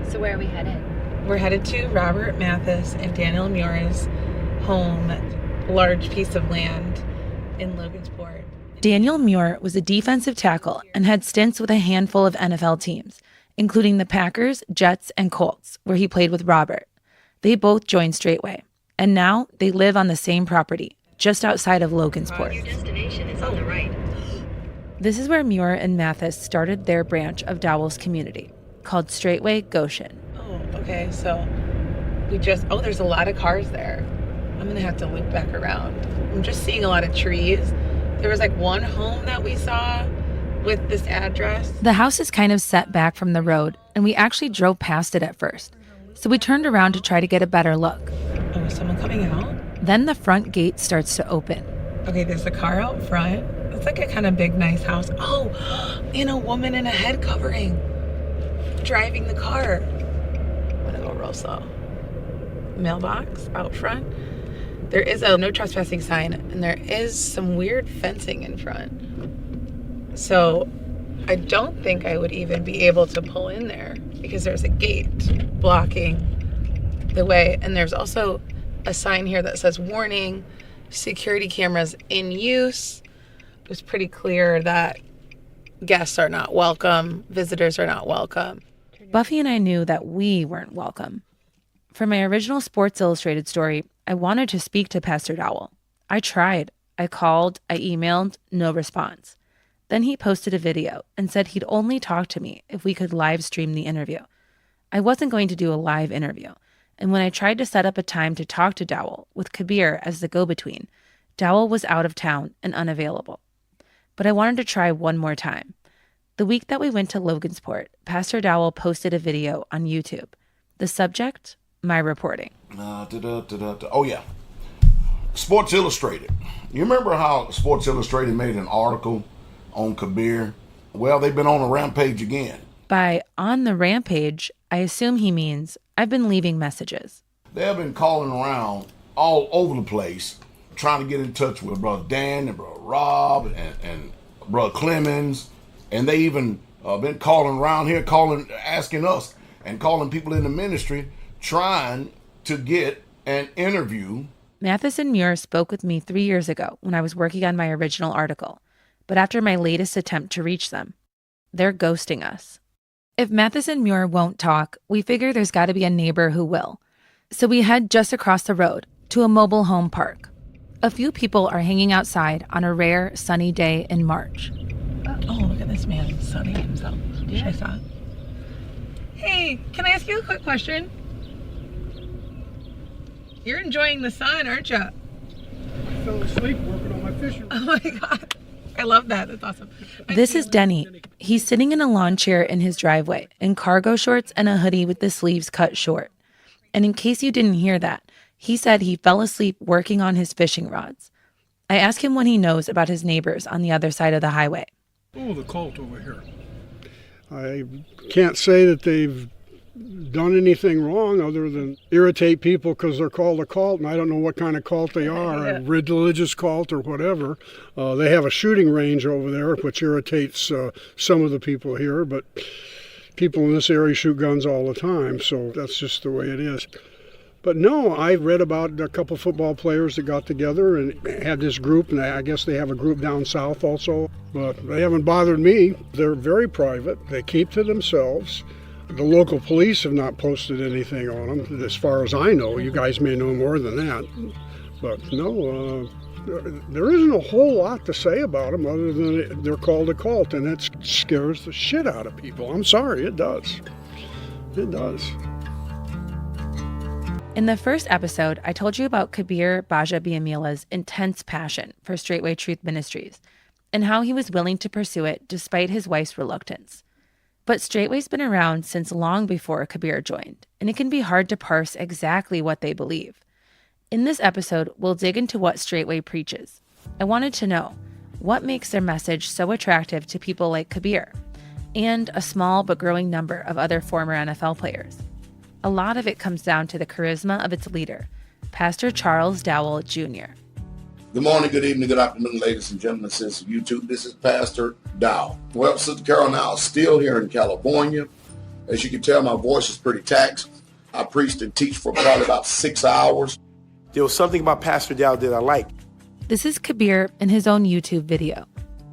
So where are we headed? We're headed to Robert Mathis and Daniel Muir's home, large piece of land in Logansport. Daniel Muir was a defensive tackle and had stints with a handful of NFL teams, including the Packers, Jets, and Colts, where he played with Robert. They both joined Straightway, and now they live on the same property, just outside of Logansport. Your destination is on the right. This is where Muir and Mathis started their branch of Dowell's community, called Straightway Goshen. Oh, okay, so there's a lot of cars there. I'm gonna have to loop back around. I'm just seeing a lot of trees. There was one home that we saw with this address. The house is kind of set back from the road, and we actually drove past it at first. So we turned around to try to get a better look. Oh, is someone coming out? Then the front gate starts to open. Okay, there's a car out front. It's like a kind of big, nice house. Oh, and a woman in a head covering driving the car. I'm gonna go real slow. Mailbox out front. There is a no trespassing sign, and there is some weird fencing in front. So I don't think I would even be able to pull in there because there's a gate blocking the way. And there's also a sign here that says, warning, security cameras in use. It was pretty clear that guests are not welcome, visitors are not welcome. Buffy and I knew that we weren't welcome. For my original Sports Illustrated story, I wanted to speak to Pastor Dowell. I tried. I called, I emailed, no response. Then he posted a video and said he'd only talk to me if we could live stream the interview. I wasn't going to do a live interview, and when I tried to set up a time to talk to Dowell, with Kabeer as the go-between, Dowell was out of town and unavailable. But I wanted to try one more time. The week that we went to Logansport, Pastor Dowell posted a video on YouTube. The subject, my reporting. Oh, yeah. Sports Illustrated. You remember how Sports Illustrated made an article on Kabeer? Well, they've been on a rampage again. By on the rampage, I assume he means I've been leaving messages. They have been calling around all over the place, trying to get in touch with Brother Dan and Brother Rob and Brother Clemens. And they even been calling around here, asking us and calling people in the ministry, trying to get an interview. Mathis and Muir spoke with me 3 years ago when I was working on my original article. But after my latest attempt to reach them, they're ghosting us. If Mathis and Muir won't talk, we figure there's got to be a neighbor who will. So we head just across the road to a mobile home park. A few people are hanging outside on a rare sunny day in March. Oh, look at this man, sunny himself. Yeah. I saw it. Hey, can I ask you a quick question? You're enjoying the sun, aren't you? I fell asleep working on my fishing. Oh my God. I love that. That's awesome. This is Denny. He's sitting in a lawn chair in his driveway in cargo shorts and a hoodie with the sleeves cut short. And in case you didn't hear that, he said he fell asleep working on his fishing rods. I asked him what he knows about his neighbors on the other side of the highway. Oh, the cult over here. I can't say that they've done anything wrong other than irritate people because they're called a cult, and I don't know what kind of cult they are, a religious cult or whatever. They have a shooting range over there, which irritates some of the people here, but people in this area shoot guns all the time, so that's just the way it is. But no, I read about a couple football players that got together and had this group, and I guess they have a group down south also, but they haven't bothered me. They're very private. They keep to themselves. The local police have not posted anything on them, as far as I know. You guys may know more than that. But no, there isn't a whole lot to say about them other than they're called a cult, and that scares the shit out of people. I'm sorry, it does. It does. In the first episode, I told you about Kabeer Gbaja-Biamila's intense passion for Straightway Truth Ministries and how he was willing to pursue it despite his wife's reluctance. But Straightway's been around since long before Kabeer joined, and it can be hard to parse exactly what they believe. In this episode, we'll dig into what Straightway preaches. I wanted to know, what makes their message so attractive to people like Kabeer and a small but growing number of other former NFL players? A lot of it comes down to the charisma of its leader, Pastor Charles Dowell, Jr. Good morning, good evening, good afternoon, ladies and gentlemen. Since YouTube, this is Pastor Dowell. Well, Sister Carol now still here in California. As you can tell, my voice is pretty taxed. I preached and teach for probably about 6 hours. There was something about Pastor Dowell that I liked. This is Kabeer in his own YouTube video.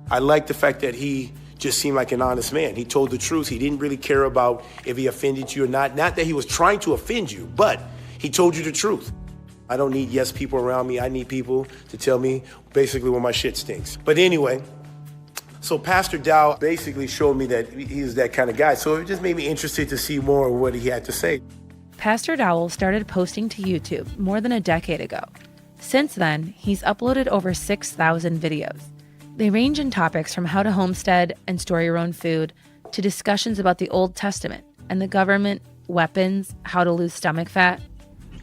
I like the fact that he just seemed like an honest man. He told the truth. He didn't really care about if he offended you or not. Not that he was trying to offend you, but he told you the truth. I don't need yes people around me. I need people to tell me basically when my shit stinks. But anyway, so Pastor Dowell basically showed me that he's that kind of guy. So it just made me interested to see more of what he had to say. Pastor Dowell started posting to YouTube more than a decade ago. Since then, he's uploaded over 6,000 videos. They range in topics from how to homestead and store your own food to discussions about the Old Testament and the government, weapons, how to lose stomach fat.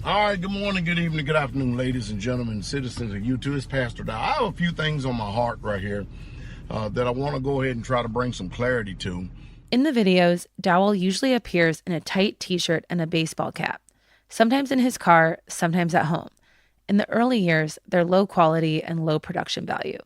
All right, good morning, good evening, good afternoon, ladies and gentlemen, citizens of YouTube. It's Pastor Dowell. I have a few things on my heart right here that I want to go ahead and try to bring some clarity to. In the videos, Dowell usually appears in a tight t-shirt and a baseball cap, sometimes in his car, sometimes at home. In the early years, they're low quality and low production value.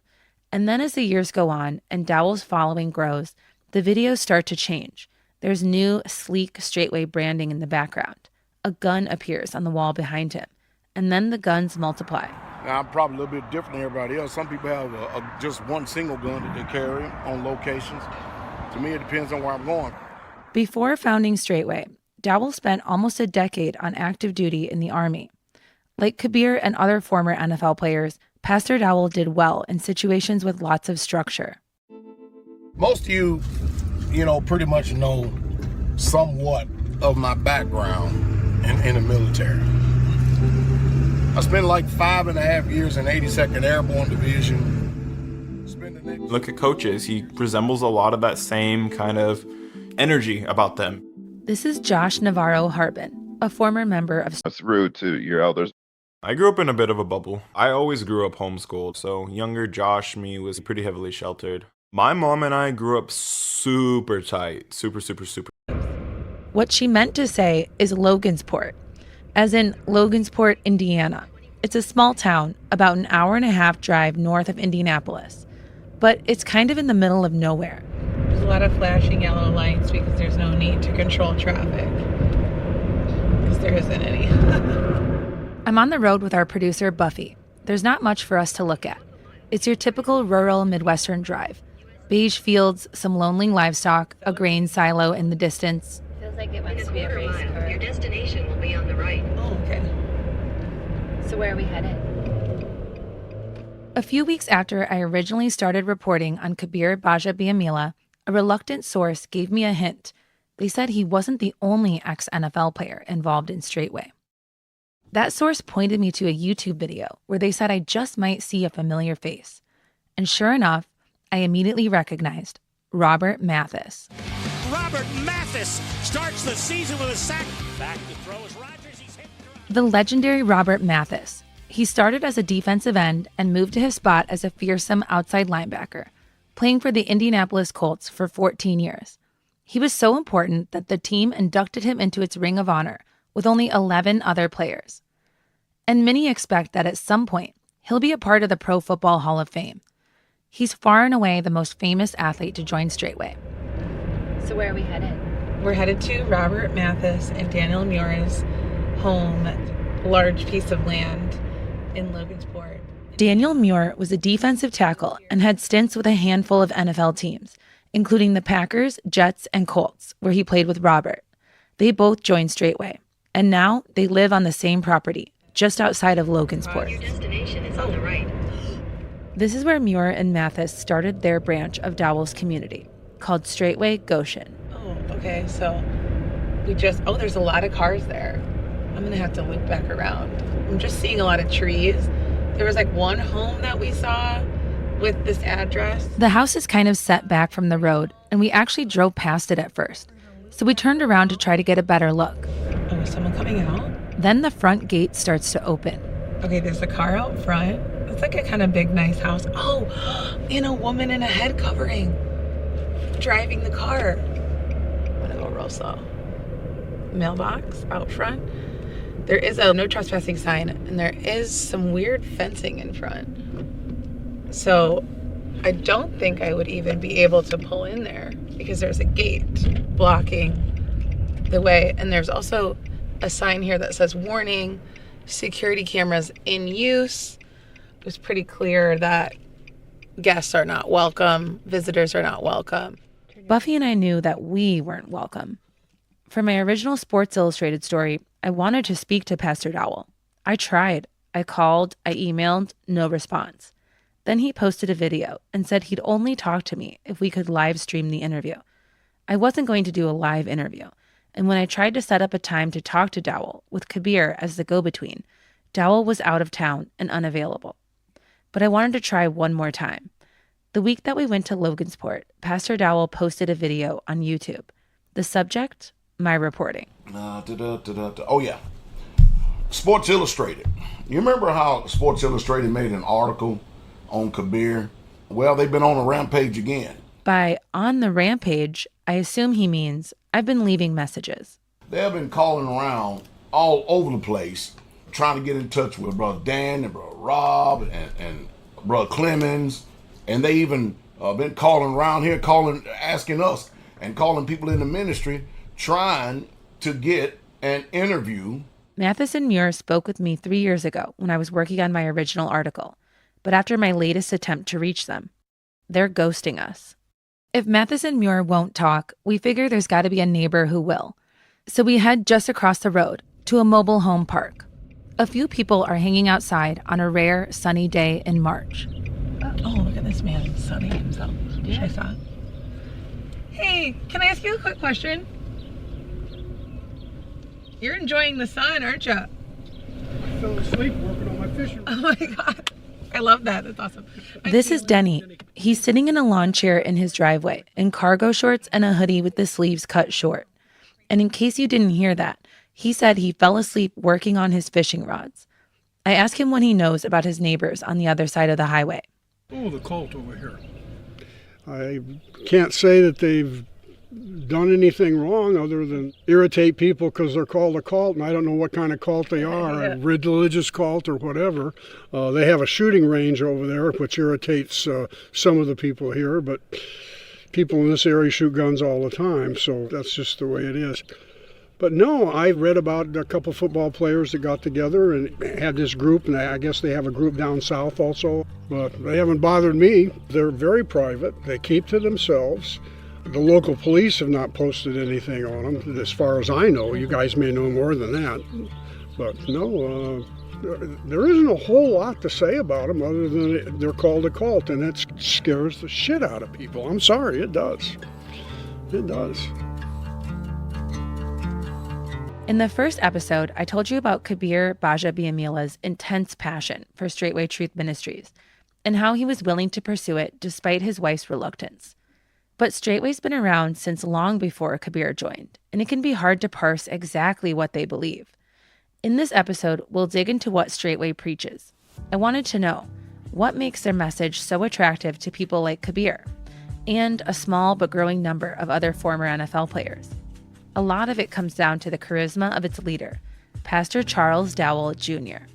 And then as the years go on and Dowell's following grows, the videos start to change. There's new, sleek, Straightway branding in the background. A gun appears on the wall behind him, and then the guns multiply. Now, I'm probably a little bit different than everybody else. Some people have just one single gun that they carry on locations. To me, it depends on where I'm going. Before founding Straightway, Dowell spent almost a decade on active duty in the Army. Like Kabeer and other former NFL players, Pastor Dowell did well in situations with lots of structure. Most of you pretty much know somewhat of my background in the military. I spent like 5.5 years in 82nd Airborne Division. Look at coaches. He resembles a lot of that same kind of energy about them. This is Josh Navarro Harbin, a former member of... That's rude to your elders. I grew up in a bit of a bubble. I always grew up homeschooled, so younger Josh, me, was pretty heavily sheltered. My mom and I grew up super tight, super. What she meant to say is Logansport, as in Logansport, Indiana. It's a small town, about an hour-and-a-half drive north of Indianapolis, but it's kind of in the middle of nowhere. There's a lot of flashing yellow lights because there's no need to control traffic, because there isn't any. I'm on the road with our producer, Buffy. There's not much for us to look at. It's your typical rural Midwestern drive. Beige fields, some lonely livestock, a grain silo in the distance. Feels like it wants to be a race car. Your destination will be on the right. Oh, okay. So where are we headed? A few weeks after I originally started reporting on Kabeer Gbaja-Biamila, a reluctant source gave me a hint. They said he wasn't the only ex-NFL player involved in Straightway. That source pointed me to a YouTube video where they said I just might see a familiar face. And sure enough, I immediately recognized Robert Mathis. Robert Mathis starts the season with a sack. Back to throw as Rodgers. He's hit. The legendary Robert Mathis. He started as a defensive end and moved to his spot as a fearsome outside linebacker, playing for the Indianapolis Colts for 14 years. He was so important that the team inducted him into its Ring of Honor with only 11 other players. And many expect that at some point, he'll be a part of the Pro Football Hall of Fame. He's far and away the most famous athlete to join Straightway. So where are we headed? We're headed to Robert Mathis and Daniel Muir's home, large piece of land in Logansport. Daniel Muir was a defensive tackle and had stints with a handful of NFL teams, including the Packers, Jets, and Colts, where he played with Robert. They both joined Straightway, and now they live on the same property, just outside of Logansport. Your destination is on the right. This is where Muir and Mathis started their branch of Dowell's community, called Straightway Goshen. Oh, okay, so there's a lot of cars there. I'm gonna have to loop back around. I'm just seeing a lot of trees. There was like one home that we saw with this address. The house is kind of set back from the road, and we actually drove past it at first. So we turned around to try to get a better look. Oh, is someone coming out? Then the front gate starts to open. Okay, there's a car out front. It's like a kind of big, nice house. Oh, and a woman in a head covering driving the car. I'm gonna go real slow. Mailbox out front. There is a no trespassing sign, and there is some weird fencing in front. So I don't think I would even be able to pull in there because there's a gate blocking the way. And there's also a sign here that says, warning, security cameras in use. It was pretty clear that guests are not welcome, visitors are not welcome. Buffy and I knew that we weren't welcome. For my original Sports Illustrated story, I wanted to speak to Pastor Dowell. I tried. I called, I emailed, no response. Then he posted a video and said he'd only talk to me if we could live stream the interview. I wasn't going to do a live interview, and when I tried to set up a time to talk to Dowell, with Kabeer as the go-between, Dowell was out of town and unavailable. But I wanted to try one more time. The week that we went to Logansport, Pastor Dowell posted a video on YouTube. The subject, my reporting. Oh, yeah. Sports Illustrated. You remember how Sports Illustrated made an article on Kabeer? Well, they've been on a rampage again. By on the rampage, I assume he means I've been leaving messages. They have been calling around all over the place, trying to get in touch with Brother Dan and Brother Rob and Brother Clemens. And they even been calling around here, asking us and calling people in the ministry, trying to get an interview. Mathis and Muir spoke with me 3 years ago when I was working on my original article. But after my latest attempt to reach them, they're ghosting us. If Mathis and Muir won't talk, we figure there's got to be a neighbor who will. So we head just across the road to a mobile home park. A few people are hanging outside on a rare sunny day in March. Oh, look at this man sunning himself. Yeah. I saw. Hey, can I ask you a quick question? You're enjoying the sun, aren't you? I fell asleep working on my fishing. Oh my God. I love that. That's awesome. This is Denny. He's sitting in a lawn chair in his driveway in cargo shorts and a hoodie with the sleeves cut short. And in case you didn't hear that, he said he fell asleep working on his fishing rods. I asked him what he knows about his neighbors on the other side of the highway. Oh, the cult over here. I can't say that they've done anything wrong other than irritate people because they're called a cult, and I don't know what kind of cult they are, a religious cult or whatever. They have a shooting range over there, which irritates some of the people here, but people in this area shoot guns all the time, so that's just the way it is. But no, I read about a couple football players that got together and had this group, and I guess they have a group down south also, but they haven't bothered me. They're very private. They keep to themselves. The local police have not posted anything on them, as far as I know. You guys may know more than that. But no, there isn't a whole lot to say about them other than they're called a cult, and it scares the shit out of people. I'm sorry, it does. It does. In the first episode, I told you about Kabeer Gbaja-Biamila's intense passion for Straightway Truth Ministries and how he was willing to pursue it despite his wife's reluctance. But Straightway's been around since long before Kabeer joined, and it can be hard to parse exactly what they believe. In this episode, we'll dig into what Straightway preaches. I wanted to know, what makes their message so attractive to people like Kabeer and a small but growing number of other former NFL players? A lot of it comes down to the charisma of its leader, Pastor Charles Dowell Jr.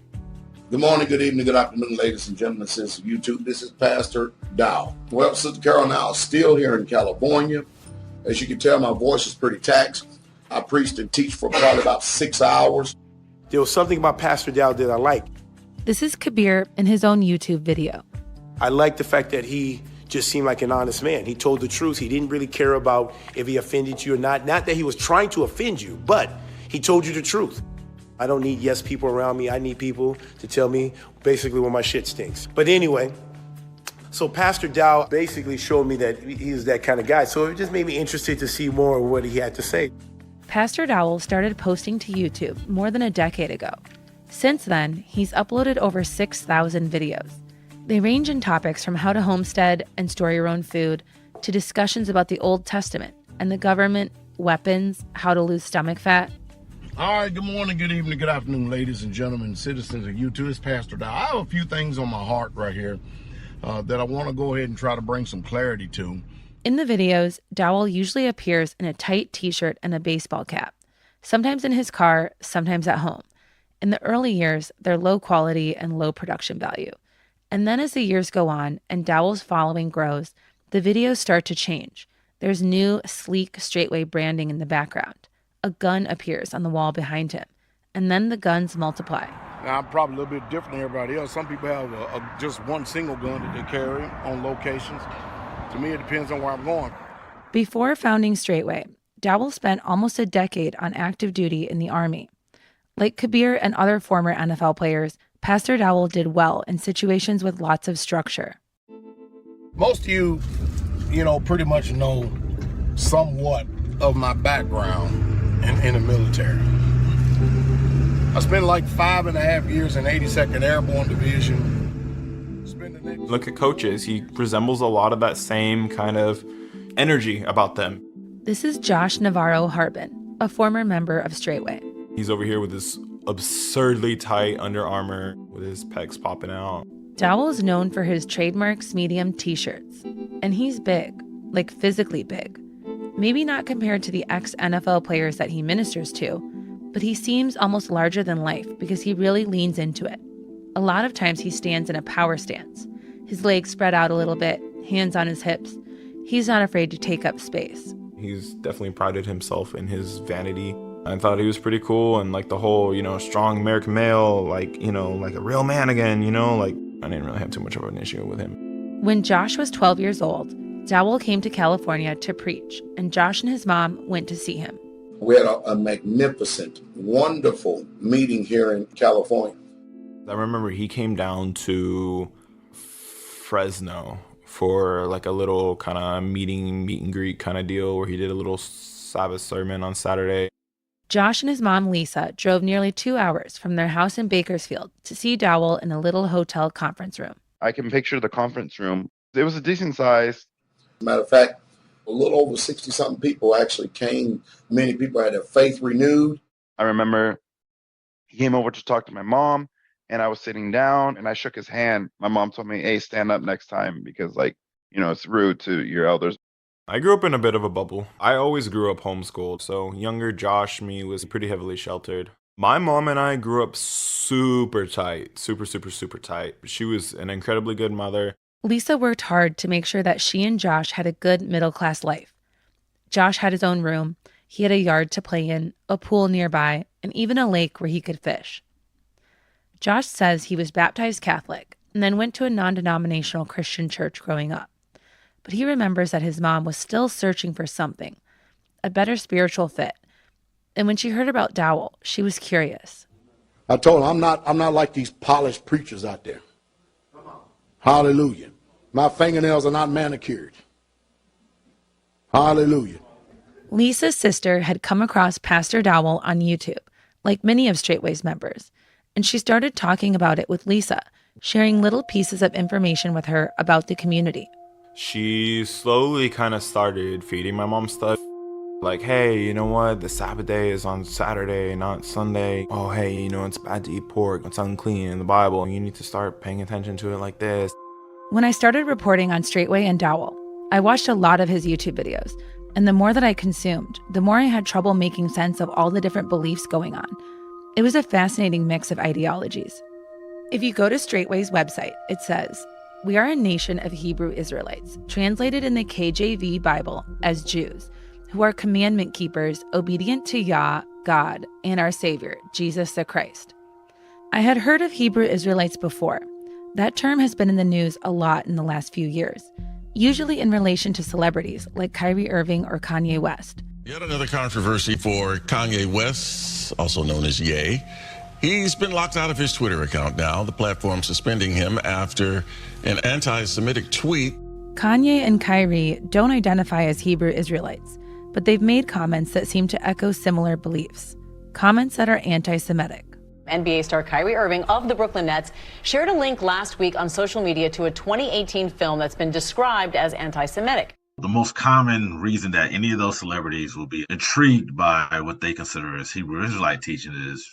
Good morning, good evening, good afternoon, ladies and gentlemen, citizens of YouTube. This is Pastor Dowell. Well, Sister Carol now still here in California. As you can tell, my voice is pretty taxed. I preached and teach for probably about 6 hours. There was something about Pastor Dowell that I liked. This is Kabeer in his own YouTube video. I like the fact that he just seemed like an honest man. He told the truth. He didn't really care about if he offended you or not. Not that he was trying to offend you, but he told you the truth. I don't need yes people around me. I need people to tell me basically when my shit stinks. But anyway, so Pastor Dowell basically showed me that he's that kind of guy. So it just made me interested to see more of what he had to say. Pastor Dowell started posting to YouTube more than a decade ago. Since then, he's uploaded over 6,000 videos. They range in topics from how to homestead and store your own food to discussions about the Old Testament and the government, weapons, how to lose stomach fat. All right, good morning, good evening, good afternoon, ladies and gentlemen, citizens of YouTube. It's Pastor Dowell. I have a few things on my heart right here that I want to go ahead and try to bring some clarity to. In the videos, Dowell usually appears in a tight t-shirt and a baseball cap, sometimes in his car, sometimes at home. In the early years, they're low quality and low production value. And then as the years go on and Dowell's following grows, the videos start to change. There's new, sleek, straightway branding in the background. A gun appears on the wall behind him, and then the guns multiply. Now, I'm probably a little bit different than everybody else. Some people have just one single gun that they carry on locations. To me, it depends on where I'm going. Before founding Straightway, Dowell spent almost a decade on active duty in the Army. Like Kabeer and other former NFL players, Pastor Dowell did well in situations with lots of structure. Most of you, pretty much know somewhat of my background in the military. I spent like 5.5 years in 82nd Airborne Division. Look at coaches. He resembles a lot of that same kind of energy about them. This is Josh Navarro Harbin, a former member of Straightway. He's over here with this absurdly tight Under Armour with his pecs popping out. Dowell is known for his trademarks medium t-shirts, and he's big, like physically big. Maybe not compared to the ex-NFL players that he ministers to, but he seems almost larger than life because he really leans into it. A lot of times he stands in a power stance, his legs spread out a little bit, hands on his hips. He's not afraid to take up space. He's definitely prided himself in his vanity. I thought he was pretty cool, and like the whole, strong American male, like a real man again, I didn't really have too much of an issue with him. When Josh was 12 years old, Dowell came to California to preach, and Josh and his mom went to see him. We had a magnificent, wonderful meeting here in California. I remember he came down to Fresno for like a little kind of meet and greet kind of deal where he did a little Sabbath sermon on Saturday. Josh and his mom, Lisa, drove nearly 2 hours from their house in Bakersfield to see Dowell in a little hotel conference room. I can picture the conference room. It was a decent size. Matter of fact, a little over 60-something people actually came. Many people had their faith renewed. I remember he came over to talk to my mom, and I was sitting down, and I shook his hand. My mom told me, hey, stand up next time because, like, you know, it's rude to your elders. I grew up in a bit of a bubble. I always grew up homeschooled, so younger Josh, me, was pretty heavily sheltered. My mom and I grew up super tight, super tight. She was an incredibly good mother. Lisa worked hard to make sure that she and Josh had a good middle-class life. Josh had his own room, he had a yard to play in, a pool nearby, and even a lake where he could fish. Josh says he was baptized Catholic and then went to a non-denominational Christian church growing up. But he remembers that his mom was still searching for something, a better spiritual fit. And when she heard about Dowell, she was curious. I told him, I'm not like these polished preachers out there. Hallelujah. My fingernails are not manicured. Hallelujah. Lisa's sister had come across Pastor Dowell on YouTube, like many of Straightway's members, and she started talking about it with Lisa, sharing little pieces of information with her about the community. She slowly kind of started feeding my mom stuff. Like, hey, you know what? The Sabbath day is on Saturday, not Sunday. Oh, hey, you know, it's bad to eat pork. It's unclean in the Bible. You need to start paying attention to it like this. When I started reporting on Straightway and Dowell, I watched a lot of his YouTube videos, and the more that I consumed, the more I had trouble making sense of all the different beliefs going on. It was a fascinating mix of ideologies. If you go to Straightway's website, it says, "We are a nation of Hebrew Israelites, translated in the KJV Bible as Jews, who are commandment keepers, obedient to Yah, God, and our Savior, Jesus the Christ." I had heard of Hebrew Israelites before. That term has been in the news a lot in the last few years, usually in relation to celebrities like Kyrie Irving or Kanye West. Yet another controversy for Kanye West, also known as Ye. He's been locked out of his Twitter account now, the platform suspending him after an anti-Semitic tweet. Kanye and Kyrie don't identify as Hebrew Israelites, but they've made comments that seem to echo similar beliefs, comments that are anti-Semitic. NBA star Kyrie Irving of the Brooklyn Nets shared a link last week on social media to a 2018 film that's been described as anti-Semitic. The most common reason that any of those celebrities will be intrigued by what they consider as Hebrew Israelite teaching is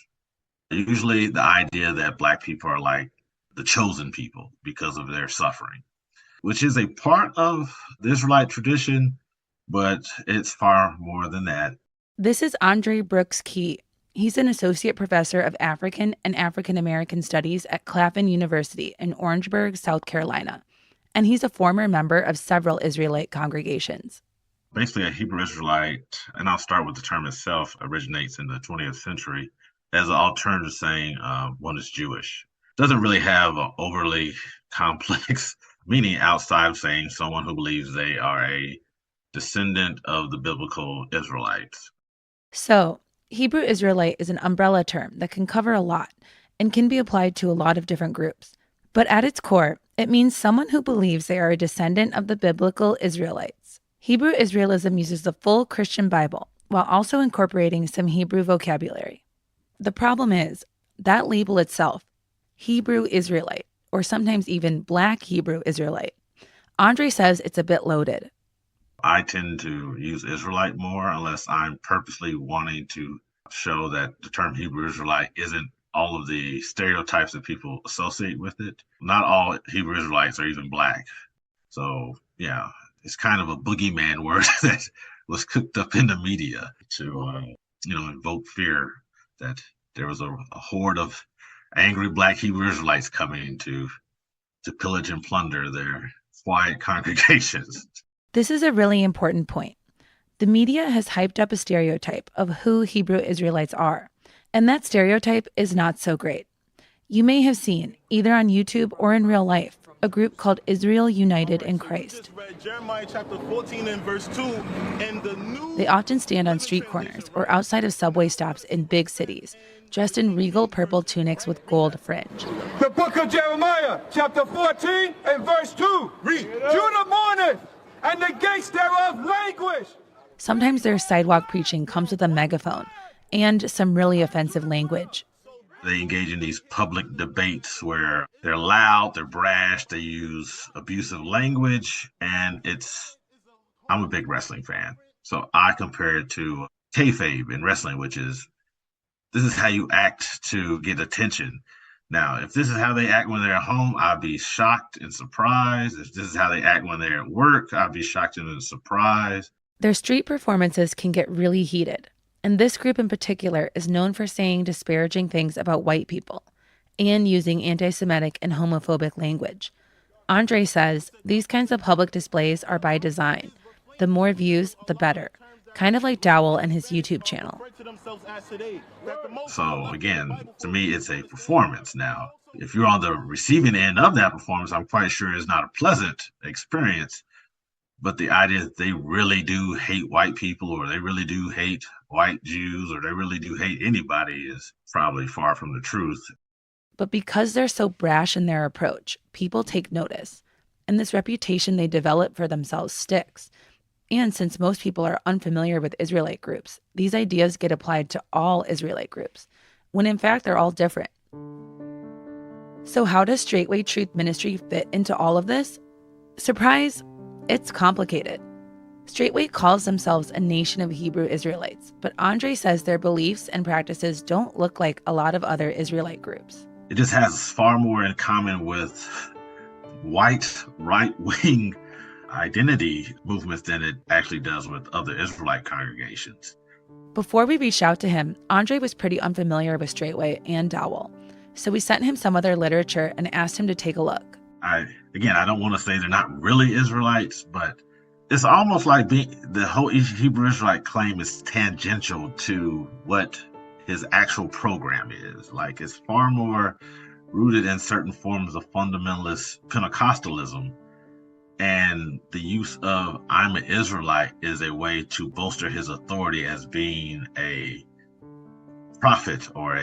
usually the idea that Black people are like the chosen people because of their suffering, which is a part of the Israelite tradition, but it's far more than that. This is Andre Brooks Key. He's an associate professor of African and African American studies at Claflin University in Orangeburg, South Carolina. And he's a former member of several Israelite congregations. Basically, a Hebrew Israelite, and I'll start with the term itself, originates in the 20th century as an alternative saying one is Jewish. Doesn't really have an overly complex meaning outside of saying someone who believes they are a descendant of the biblical Israelites. So, Hebrew Israelite is an umbrella term that can cover a lot and can be applied to a lot of different groups. But at its core, it means someone who believes they are a descendant of the biblical Israelites. Hebrew Israelism uses the full Christian Bible while also incorporating some Hebrew vocabulary. The problem is, that label itself, Hebrew Israelite, or sometimes even Black Hebrew Israelite, Andre says it's a bit loaded. I tend to use Israelite more unless I'm purposely wanting to show that the term Hebrew Israelite isn't all of the stereotypes that people associate with it. Not all Hebrew Israelites are even Black. So, yeah, it's kind of a boogeyman word that was cooked up in the media to, invoke fear that there was a horde of angry Black Hebrew Israelites coming to pillage and plunder their quiet congregations. This is a really important point. The media has hyped up a stereotype of who Hebrew Israelites are, and that stereotype is not so great. You may have seen, either on YouTube or in real life, a group called Israel United in Christ. Jeremiah chapter 14 and verse 2, and the new... They often stand on street corners or outside of subway stops in big cities, dressed in regal purple tunics with gold fringe. The book of Jeremiah chapter 14 and verse 2, read, Judah mourneth, and the gates thereof languish. Sometimes their sidewalk preaching comes with a megaphone and some really offensive language. They engage in these public debates where they're loud, they're brash, they use abusive language, and I'm a big wrestling fan. So I compare it to kayfabe in wrestling, which is, this is how you act to get attention. Now, if this is how they act when they're at home, I'd be shocked and surprised. If this is how they act when they're at work, I'd be shocked and surprised. Their street performances can get really heated. And this group in particular is known for saying disparaging things about white people and using anti-Semitic and homophobic language. Andre says these kinds of public displays are by design. The more views, the better. Kind of like Dowell and his YouTube channel. So again, to me, it's a performance. Now, if you're on the receiving end of that performance, I'm quite sure it's not a pleasant experience. But the idea that they really do hate white people, or they really do hate white Jews, or they really do hate anybody is probably far from the truth. But because they're so brash in their approach, people take notice. And this reputation they develop for themselves sticks. And since most people are unfamiliar with Israelite groups, these ideas get applied to all Israelite groups, when in fact they're all different. So how does Straightway Truth Ministry fit into all of this? Surprise! It's complicated. Straightway calls themselves a nation of Hebrew Israelites, but Andre says their beliefs and practices don't look like a lot of other Israelite groups. It just has far more in common with white right-wing identity movements than it actually does with other Israelite congregations. Before we reached out to him, Andre was pretty unfamiliar with Straightway and Dowell, so we sent him some of their literature and asked him to take a look. I don't want to say they're not really Israelites, but it's almost like the whole Hebrew Israelite claim is tangential to what his actual program is. Like, it's far more rooted in certain forms of fundamentalist Pentecostalism. And the use of "I'm an Israelite" is a way to bolster his authority as being a prophet or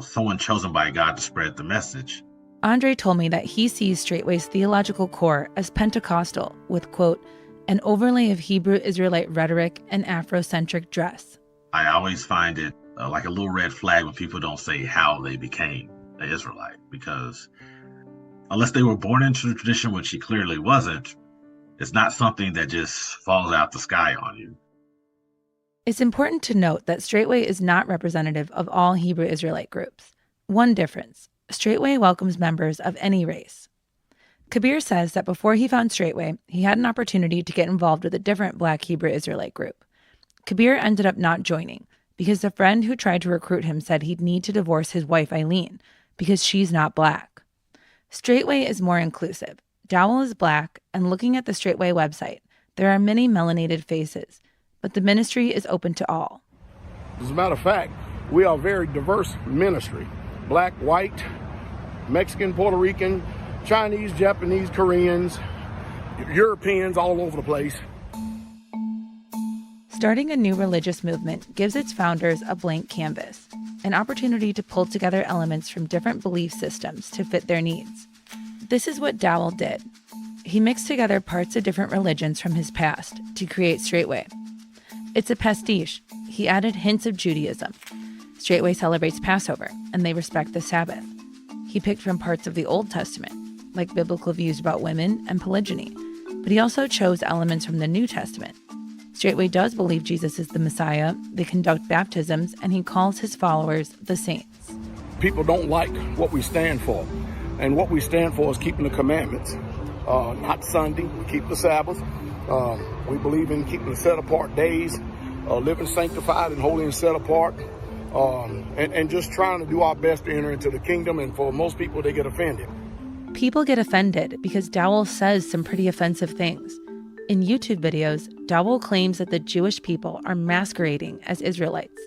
someone chosen by God to spread the message. Andre told me that he sees Straightway's theological core as Pentecostal with, quote, an overlay of Hebrew Israelite rhetoric and Afrocentric dress. I always find it like a little red flag when people don't say how they became an Israelite, because unless they were born into the tradition, which he clearly wasn't, it's not something that just falls out the sky on you. It's important to note that Straightway is not representative of all Hebrew Israelite groups. One difference: Straightway welcomes members of any race. Kabeer says that before he found Straightway, he had an opportunity to get involved with a different Black Hebrew Israelite group. Kabeer ended up not joining because the friend who tried to recruit him said he'd need to divorce his wife Eileen because she's not Black. Straightway is more inclusive. Dowell is Black, and looking at the Straightway website, there are many melanated faces, but the ministry is open to all. As a matter of fact, we are a very diverse ministry. Black, white, Mexican, Puerto Rican, Chinese, Japanese, Koreans, Europeans, all over the place. Starting a new religious movement gives its founders a blank canvas, an opportunity to pull together elements from different belief systems to fit their needs. This is what Dowell did. He mixed together parts of different religions from his past to create Straightway. It's a pastiche. He added hints of Judaism. Straightway celebrates Passover, and they respect the Sabbath. He picked from parts of the Old Testament, like biblical views about women and polygyny, but he also chose elements from the New Testament. Straightway does believe Jesus is the Messiah, they conduct baptisms, and he calls his followers the saints. People don't like what we stand for, and what we stand for is keeping the commandments. Not Sunday, we keep the Sabbath. We believe in keeping the set-apart days, living sanctified and holy and set apart. And just trying to do our best to enter into the kingdom, and for most people, they get offended. People get offended because Dowell says some pretty offensive things. In YouTube videos, Dowell claims that the Jewish people are masquerading as Israelites,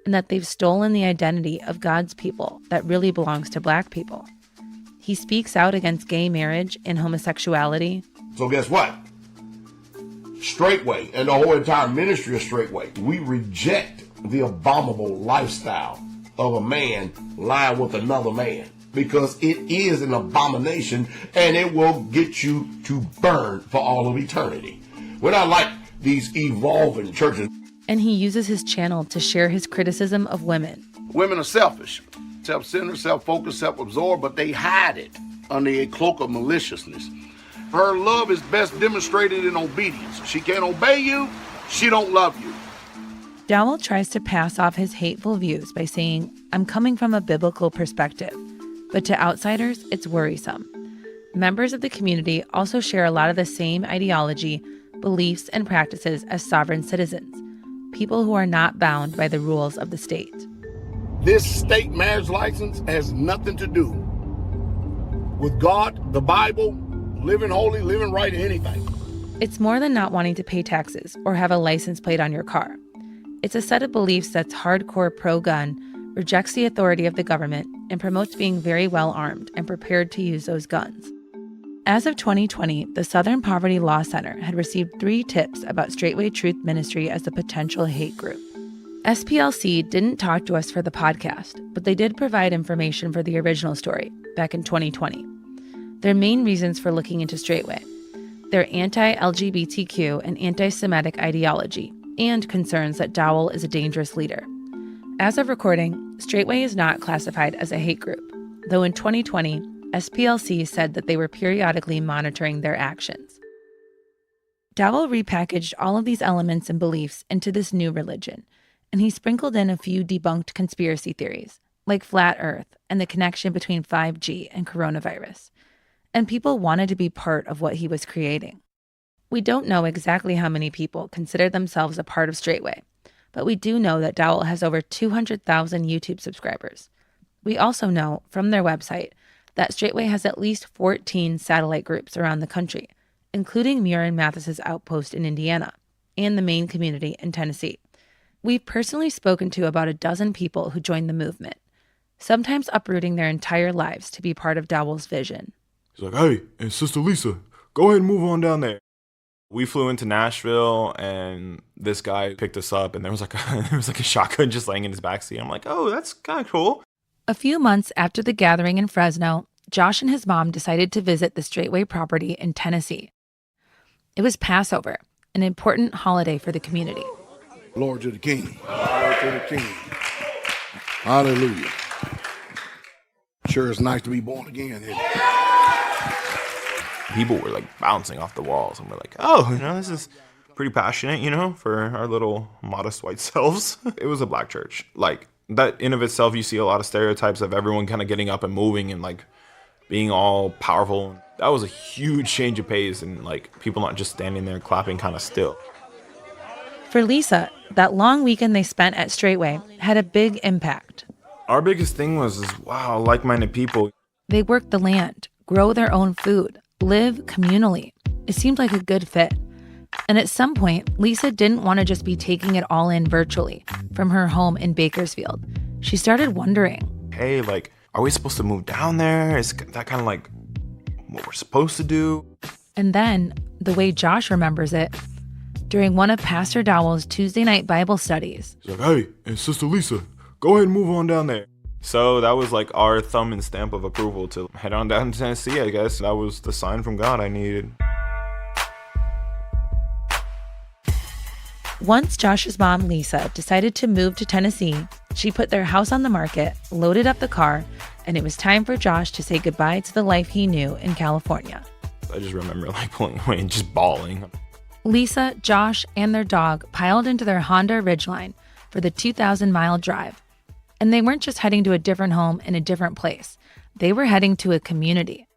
and that they've stolen the identity of God's people that really belongs to Black people. He speaks out against gay marriage and homosexuality. So guess what? Straightway and the whole entire ministry of Straightway, we reject the abominable lifestyle of a man lying with another man, because it is an abomination and it will get you to burn for all of eternity. We're not like these evolving churches. And he uses his channel to share his criticism of women. Women are selfish. self-centered, self-focused, self-absorbed, but they hide it under a cloak of maliciousness. Her love is best demonstrated in obedience. She can't obey you, she don't love you. Dowell tries to pass off his hateful views by saying, "I'm coming from a biblical perspective," but to outsiders, it's worrisome. Members of the community also share a lot of the same ideology, beliefs, and practices as sovereign citizens, people who are not bound by the rules of the state. This state marriage license has nothing to do with God, the Bible, living holy, living right, anything. It's more than not wanting to pay taxes or have a license plate on your car. It's a set of beliefs that's hardcore pro-gun, rejects the authority of the government, and promotes being very well armed and prepared to use those guns. As of 2020, the Southern Poverty Law Center had received 3 tips about Straightway Truth Ministry as a potential hate group. SPLC didn't talk to us for the podcast, but they did provide information for the original story back in 2020. Their main reasons for looking into Straightway: their anti-LGBTQ and anti-Semitic ideology, and concerns that Dowell is a dangerous leader. As of recording, Straightway is not classified as a hate group, though in 2020, SPLC said that they were periodically monitoring their actions. Dowell repackaged all of these elements and beliefs into this new religion, and he sprinkled in a few debunked conspiracy theories, like flat Earth and the connection between 5G and coronavirus. And people wanted to be part of what he was creating. We don't know exactly how many people consider themselves a part of Straightway, but we do know that Dowell has over 200,000 YouTube subscribers. We also know from their website that Straightway has at least 14 satellite groups around the country, including Murin Mathis's outpost in Indiana and the main community in Tennessee. We've personally spoken to about a dozen people who joined the movement, sometimes uprooting their entire lives to be part of Dowell's vision. He's like, "Hey, and Sister Lisa, go ahead and move on down there." We flew into Nashville, and this guy picked us up, and there was like a shotgun just laying in his backseat. I'm like, "Oh, that's kind of cool." A few months after the gathering in Fresno, Josh and his mom decided to visit the Straightway property in Tennessee. It was Passover, an important holiday for the community. Glory to the King. Glory to the King. Hallelujah. Sure, it's nice to be born again. Isn't it? People were like bouncing off the walls, and we're like, "Oh, this is pretty passionate, for our little modest white selves." It was a black church. Like, that in of itself, you see a lot of stereotypes of everyone kind of getting up and moving and like being all powerful. That was a huge change of pace, and like people not just standing there clapping kind of still. For Lisa, that long weekend they spent at Straightway had a big impact. Our biggest thing was, wow, like-minded people. They work the land, grow their own food, live communally. It seemed like a good fit. And at some point, Lisa didn't want to just be taking it all in virtually from her home in Bakersfield. She started wondering, hey, like, are we supposed to move down there? Is that kind of like what we're supposed to do? And then, the way Josh remembers it, during one of Pastor Dowell's Tuesday night Bible studies. He's like, "Hey, and Sister Lisa, go ahead and move on down there." So that was like our thumb and stamp of approval to head on down to Tennessee, I guess. That was the sign from God I needed. Once Josh's mom, Lisa, decided to move to Tennessee, she put their house on the market, loaded up the car, and it was time for Josh to say goodbye to the life he knew in California. I just remember like pulling away and just bawling. Lisa, Josh, and their dog piled into their Honda Ridgeline for the 2,000-mile drive. And they weren't just heading to a different home in a different place. They were heading to a community.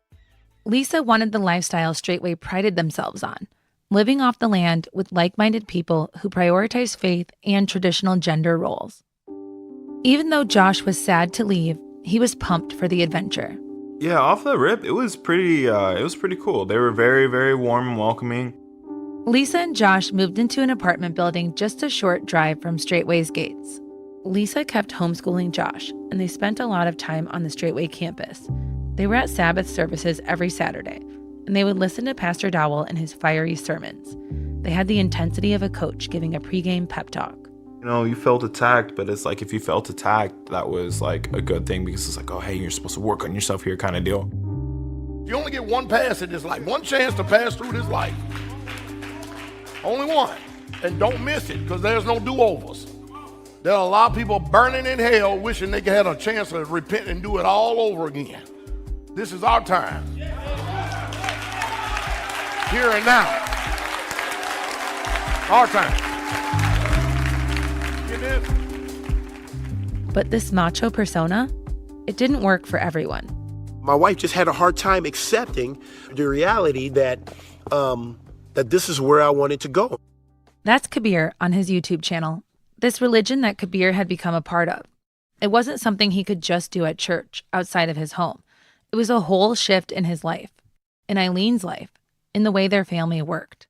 Lisa wanted the lifestyle Straightway prided themselves on, living off the land with like-minded people who prioritize faith and traditional gender roles. Even though Josh was sad to leave, he was pumped for the adventure. Yeah, off the rip, it was pretty cool. They were very, very warm and welcoming. Lisa and Josh moved into an apartment building just a short drive from Straightway's gates. Lisa kept homeschooling Josh, and they spent a lot of time on the Straightway campus. They were at Sabbath services every Saturday, and they would listen to Pastor Dowell and his fiery sermons. They had the intensity of a coach giving a pregame pep talk. You felt attacked, but it's like if you felt attacked, that was like a good thing because it's like, oh, hey, you're supposed to work on yourself here kind of deal. You only get one pass in this life, one chance to pass through this life. Only one. And don't miss it because there's no do-overs. There are a lot of people burning in hell wishing they could have a chance to repent and do it all over again. This is our time. Here and now. Our time. Get this? But this macho persona, it didn't work for everyone. My wife just had a hard time accepting the reality that that this is where I wanted to go. That's Kabeer on his YouTube channel. This religion that Kabeer had become a part of. It wasn't something he could just do at church, outside of his home. It was a whole shift in his life, in Eileen's life, in the way their family worked.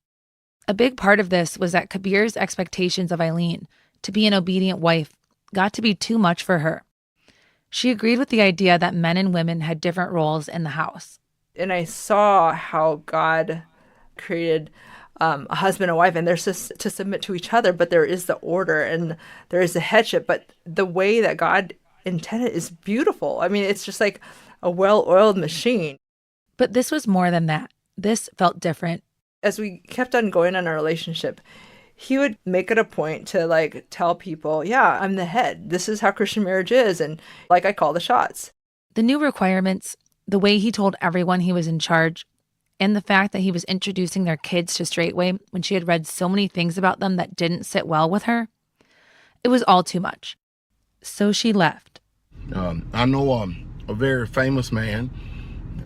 A big part of this was that Kabeer's expectations of Eileen to be an obedient wife got to be too much for her. She agreed with the idea that men and women had different roles in the house. And I saw how God created a husband and wife, and they're to submit to each other, but there is the order and there is the headship. But the way that God intended is beautiful. I mean, it's just like a well-oiled machine. But this was more than that. This felt different. As we kept on going in our relationship, he would make it a point to like tell people, yeah, I'm the head. This is how Christian marriage is. And like, I call the shots. The new requirements, the way he told everyone he was in charge, and the fact that he was introducing their kids to Straightway when she had read so many things about them that didn't sit well with her, it was all too much. So she left. I know a very famous man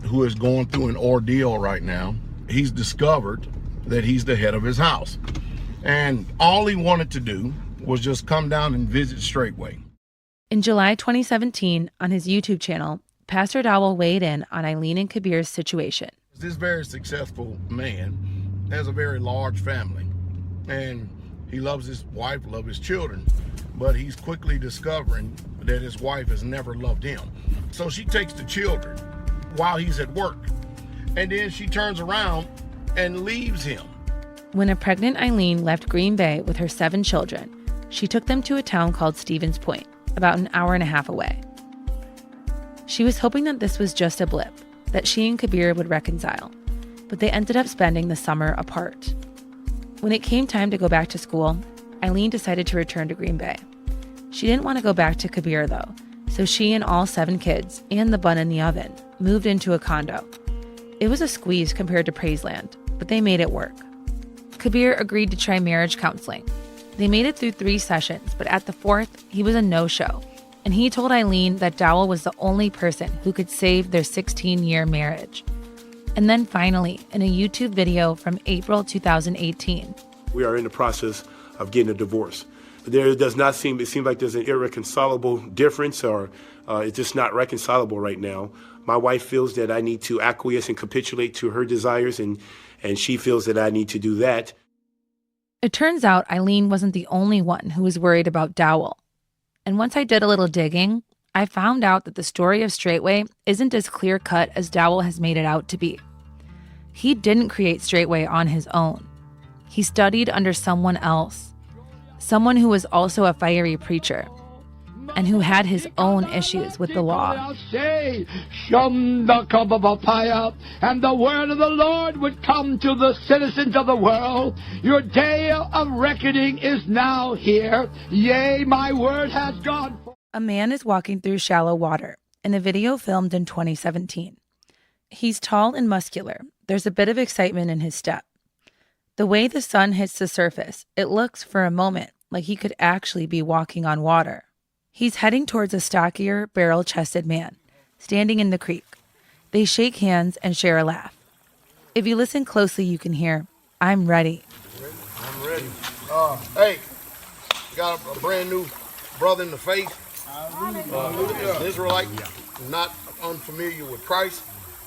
who is going through an ordeal right now. He's discovered that he's the head of his house. And all he wanted to do was just come down and visit Straightway. In July 2017, on his YouTube channel, Pastor Dowell weighed in on Eileen and Kabeer's situation. This very successful man has a very large family, and he loves his wife, loves his children, but he's quickly discovering that his wife has never loved him. So she takes the children while he's at work, and then she turns around and leaves him. When a pregnant Eileen left Green Bay with her 7 children, she took them to a town called Stevens Point, about an hour and a half away. She was hoping that this was just a blip, that she and Kabeer would reconcile, but they ended up spending the summer apart. When it came time to go back to school, Eileen decided to return to Green Bay. She didn't want to go back to Kabeer though, so she and all 7 kids, and the bun in the oven, moved into a condo. It was a squeeze compared to Praiseland, but they made it work. Kabeer agreed to try marriage counseling. They made it through 3 sessions, but at the 4th, he was a no-show. And he told Eileen that Dowell was the only person who could save their 16-year marriage. And then finally, in a YouTube video from April 2018. We are in the process of getting a divorce. It seems like there's an irreconcilable difference, or it's just not reconcilable right now. My wife feels that I need to acquiesce and capitulate to her desires, and she feels that I need to do that. It turns out Eileen wasn't the only one who was worried about Dowell. And once I did a little digging, I found out that the story of Straightway isn't as clear-cut as Dowell has made it out to be. He didn't create Straightway on his own. He studied under someone else, someone who was also a fiery preacher, and who had his own issues with the law. And the word of the Lord would come to the citizens of the world. Your day of reckoning is now here. Yea, my word has gone. A man is walking through shallow water in a video filmed in 2017. He's tall and muscular. There's a bit of excitement in his step. The way the sun hits the surface, it looks for a moment like he could actually be walking on water. He's heading towards a stockier, barrel-chested man, standing in the creek. They shake hands and share a laugh. If you listen closely, you can hear, "I'm ready." I'm ready. Hey, got a brand new brother in the faith. An Israelite, not unfamiliar with Christ,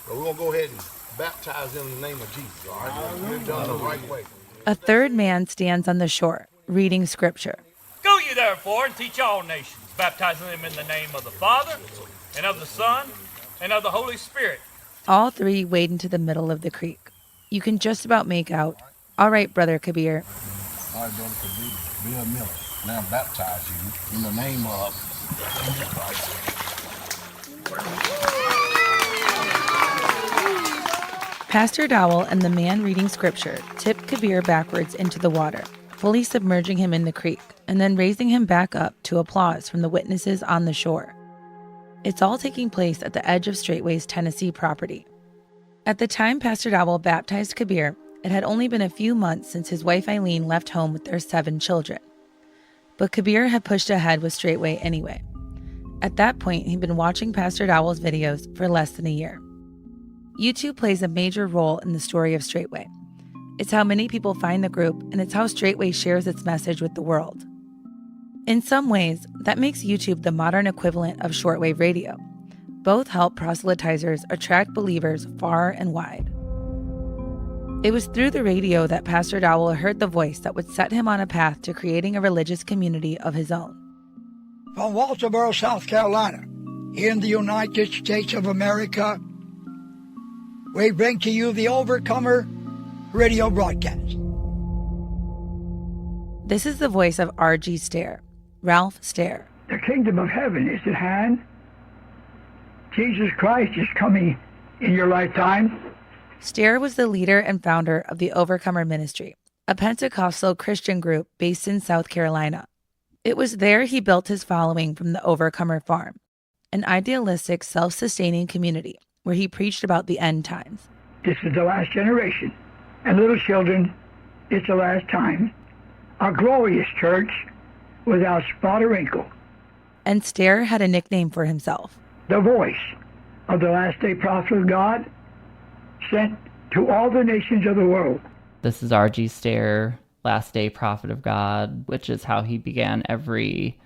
but we're going to go ahead and baptize him in the name of Jesus, all right? We've done the right way. A third man stands on the shore, reading scripture. Go ye therefore and teach all nations, baptizing them in the name of the Father, and of the Son, and of the Holy Spirit. All 3 wade into the middle of the creek. You can just about make out, "All right, Brother Kabeer." All right, Brother Kabeer, now baptize you in the name of Christ. Pastor Dowell and the man reading scripture tip Kabeer backwards into the water, fully submerging him in the creek. and then raising him back up to applause from the witnesses on the shore. It's all taking place at the edge of Straightway's Tennessee property. At the time Pastor Dowell baptized Kabeer, it had only been a few months since his wife Eileen left home with their 7 children. But Kabeer had pushed ahead with Straightway anyway. At that point, he'd been watching Pastor Dowell's videos for less than a year. YouTube plays a major role in the story of Straightway. It's how many people find the group, and it's how Straightway shares its message with the world. In some ways, that makes YouTube the modern equivalent of shortwave radio. Both help proselytizers attract believers far and wide. It was through the radio that Pastor Dowell heard the voice that would set him on a path to creating a religious community of his own. From Walterboro, South Carolina, in the United States of America, we bring to you the Overcomer radio broadcast. This is the voice of R.G. Stair, Ralph Stair. The kingdom of heaven is at hand. Jesus Christ is coming in your lifetime. Stair was the leader and founder of the Overcomer Ministry, a Pentecostal Christian group based in South Carolina. It was there he built his following from the Overcomer Farm, an idealistic, self-sustaining community where he preached about the end times. This is the last generation. And little children, it's the last time. A glorious church without spot or wrinkle. And Stair had a nickname for himself. The voice of the last day prophet of God, sent to all the nations of the world. This is R.G. Stair, last day prophet of God, which is how he began every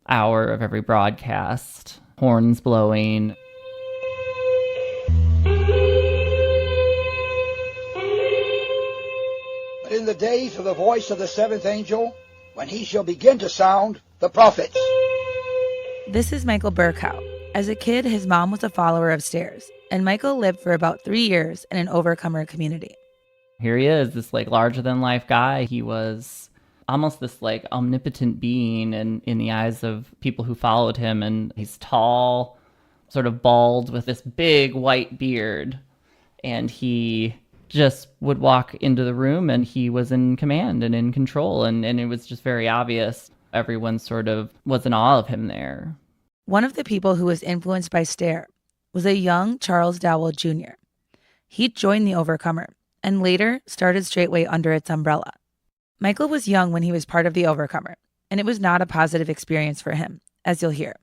hour of every broadcast. Horns blowing. In the days of the voice of the 7th angel, when he shall begin to sound the prophets. This is Michael Burkow. As a kid, his mom was a follower of Stair's, and Michael lived for about 3 years in an Overcomer community. Here he is, this larger-than-life guy. He was almost this omnipotent being in the eyes of people who followed him, and he's tall, sort of bald with this big white beard, and he just would walk into the room and he was in command and in control, and it was just very obvious. Everyone sort of was in awe of him there. One of the people who was influenced by Stair was a young Charles Dowell Jr. He joined the Overcomer and later started Straightway under its umbrella. Michael was young when he was part of the Overcomer, and it was not a positive experience for him, as you'll hear.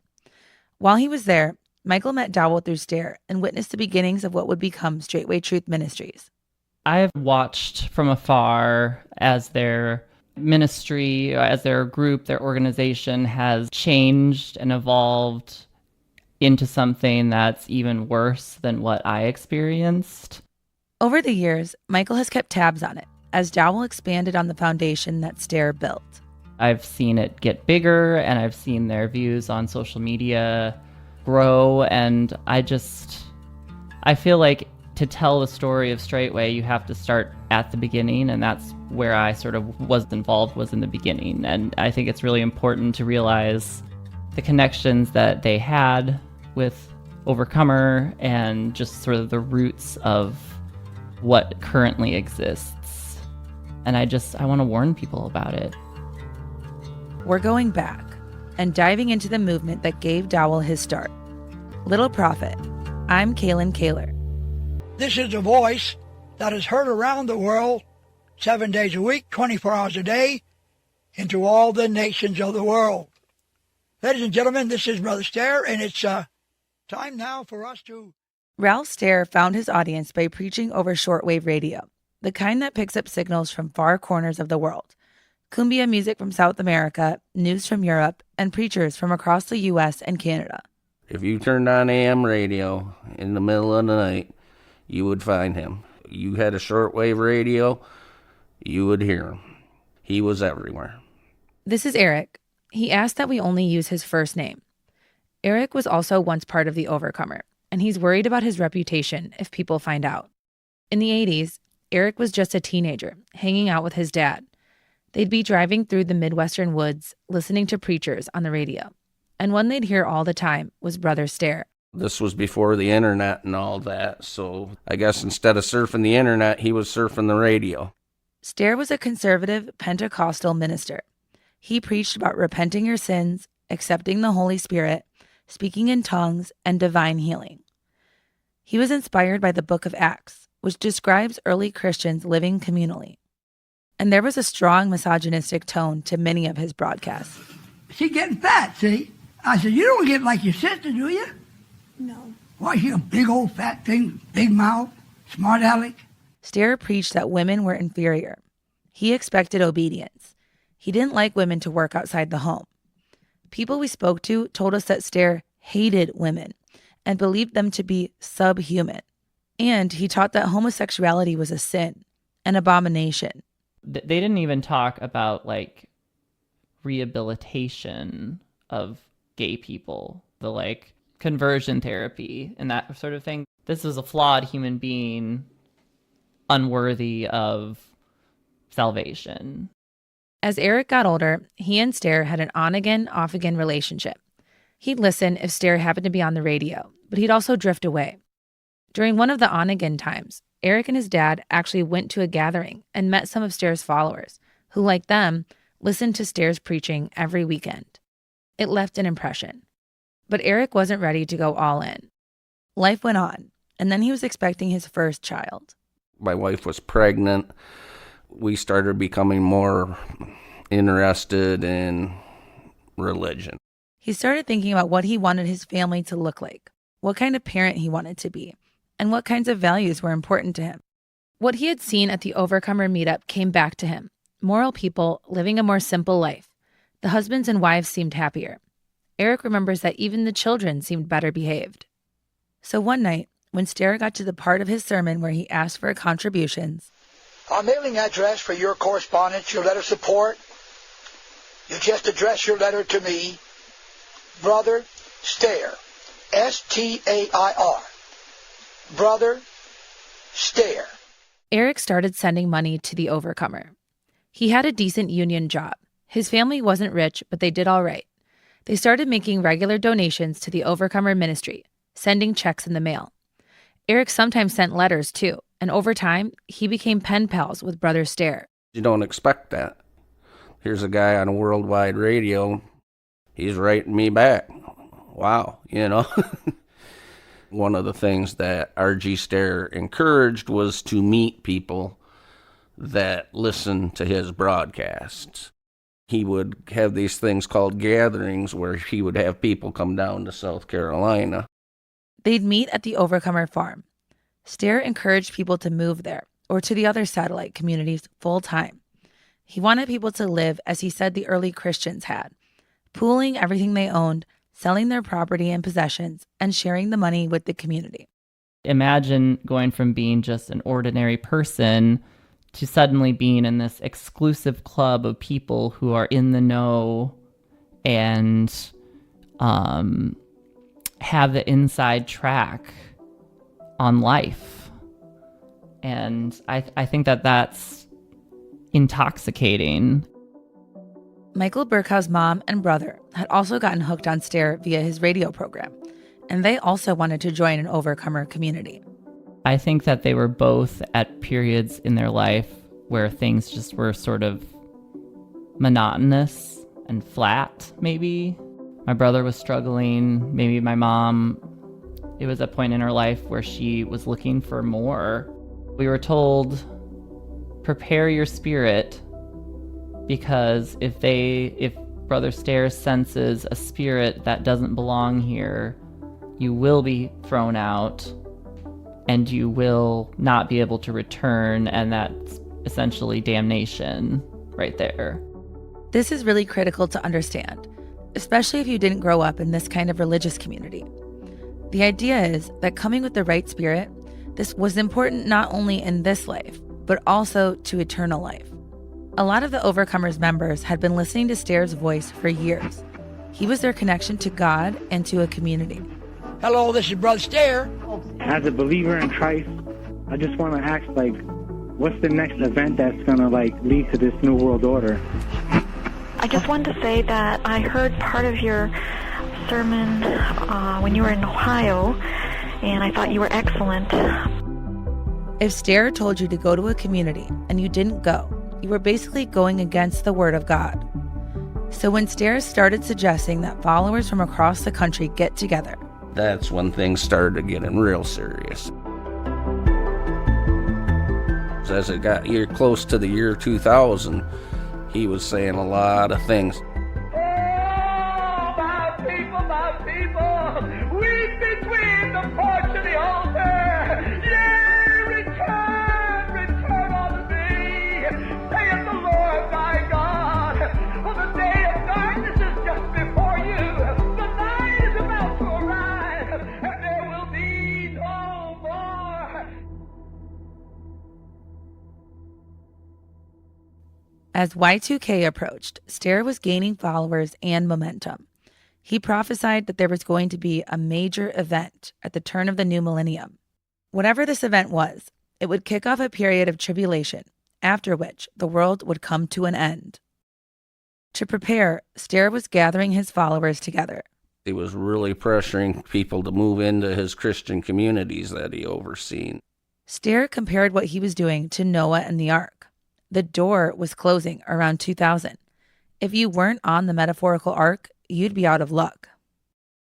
While he was there, Michael met Dowell through Stair and witnessed the beginnings of what would become Straightway Truth Ministries. I've watched from afar as their ministry, as their group, their organization has changed and evolved into something that's even worse than what I experienced. Over the years, Michael has kept tabs on it as Dowell expanded on the foundation that Stair built. I've seen it get bigger, and I've seen their views on social media grow, and I feel like to tell the story of Straightway, you have to start at the beginning, and that's where I sort of was involved, was in the beginning. And I think it's really important to realize the connections that they had with Overcomer and just sort of the roots of what currently exists. And I want to warn people about it. We're going back and diving into the movement that gave Dowell his start. Little Prophet. I'm Kalyn Kaler. This is a voice that is heard around the world 7 days a week, 24 hours a day, into all the nations of the world. Ladies and gentlemen, this is Brother Stair, and it's time now for us to... Ralph Stair found his audience by preaching over shortwave radio, the kind that picks up signals from far corners of the world. Cumbia music from South America, news from Europe, and preachers from across the U.S. and Canada. If you turned on AM radio in the middle of the night, you would find him. You had a shortwave radio, you would hear him. He was everywhere. This is Eric. He asked that we only use his first name. Eric was also once part of the Overcomer, and he's worried about his reputation if people find out. In the 80s, Eric was just a teenager, hanging out with his dad. They'd be driving through the Midwestern woods, listening to preachers on the radio. And one they'd hear all the time was Brother Stair. This was before the internet and all that, so I guess instead of surfing the internet, he was surfing the radio. Stair was a conservative Pentecostal minister. He preached about repenting your sins, accepting the Holy Spirit, speaking in tongues, and divine healing. He was inspired by the book of Acts, which describes early Christians living communally. And there was a strong misogynistic tone to many of his broadcasts. She's getting fat, see? I said, you don't get like your sister, do you? No. Why, she a big old fat thing, big mouth, smart aleck? Stair preached that women were inferior. He expected obedience. He didn't like women to work outside the home. People we spoke to told us that Stair hated women and believed them to be subhuman. And he taught that homosexuality was a sin, an abomination. They didn't even talk about like rehabilitation of gay people, the like conversion therapy and that sort of thing. This was a flawed human being, unworthy of salvation. As Eric got older, he and Stair had an on-again, off-again relationship. He'd listen if Stair happened to be on the radio, but he'd also drift away. During one of the on-again times, Eric and his dad actually went to a gathering and met some of Stair's followers, who, like them, listened to Stair's preaching every weekend. It left an impression. But Eric wasn't ready to go all in. Life went on, and then he was expecting his first child. My wife was pregnant. We started becoming more interested in religion. He started thinking about what he wanted his family to look like, what kind of parent he wanted to be, and what kinds of values were important to him. What he had seen at the Overcomer meetup came back to him. Moral people living a more simple life. The husbands and wives seemed happier. Eric remembers that even the children seemed better behaved. So one night, when Stair got to the part of his sermon where he asked for contributions, Our mailing address for your correspondence, your letter support, you just address your letter to me, Brother Stair, S-T-A-I-R, Brother Stair. Eric started sending money to the Overcomer. He had a decent union job. His family wasn't rich, but they did all right. They started making regular donations to the Overcomer ministry, sending checks in the mail. Eric sometimes sent letters, too, and over time, he became pen pals with Brother Stair. You don't expect that. Here's a guy on a worldwide radio. He's writing me back. Wow, you know. One of the things that R.G. Stair encouraged was to meet people that listened to his broadcasts. He would have these things called gatherings where he would have people come down to South Carolina. They'd meet at the Overcomer farm. Stair encouraged people to move there or to the other satellite communities full time. He wanted people to live as he said the early Christians had, pooling everything they owned, selling their property and possessions, and sharing the money with the community. Imagine going from being just an ordinary person to suddenly being in this exclusive club of people who are in the know and have the inside track on life. And I think that that's intoxicating. Michael Burkow's mom and brother had also gotten hooked on Stair via his radio program, and they also wanted to join an Overcomer community. I think that they were both at periods in their life where things just were sort of monotonous and flat, maybe. My brother was struggling, maybe my mom. It was a point in her life where she was looking for more. We were told, prepare your spirit, because if Brother Stair senses a spirit that doesn't belong here, you will be thrown out and you will not be able to return, and that's essentially damnation right there. This is really critical to understand, especially if you didn't grow up in this kind of religious community. The idea is that coming with the right spirit, this was important not only in this life, but also to eternal life. A lot of the Overcomers members had been listening to Stair's voice for years. He was their connection to God and to a community. Hello, this is Brother Stair. As a believer in Christ, I just want to ask, what's the next event that's going to, lead to this new world order? I just wanted to say that I heard part of your sermon when you were in Ohio, and I thought you were excellent. If Stair told you to go to a community and you didn't go, you were basically going against the word of God. So when Stair started suggesting that followers from across the country get together, that's when things started getting real serious. As it got close to the year 2000, he was saying a lot of things. My people, weep between the porch and the altar. Yea, return unto me, saith the Lord thy God. For the day of darkness is just before you. The night is about to arrive, and there will be no more. As Y2K approached, Stair was gaining followers and momentum. He prophesied that there was going to be a major event at the turn of the new millennium. Whatever this event was, it would kick off a period of tribulation, after which the world would come to an end. To prepare, Stair was gathering his followers together. He was really pressuring people to move into his Christian communities that he overseen. Stair compared what he was doing to Noah and the ark. The door was closing around 2000. If you weren't on the metaphorical ark, you'd be out of luck.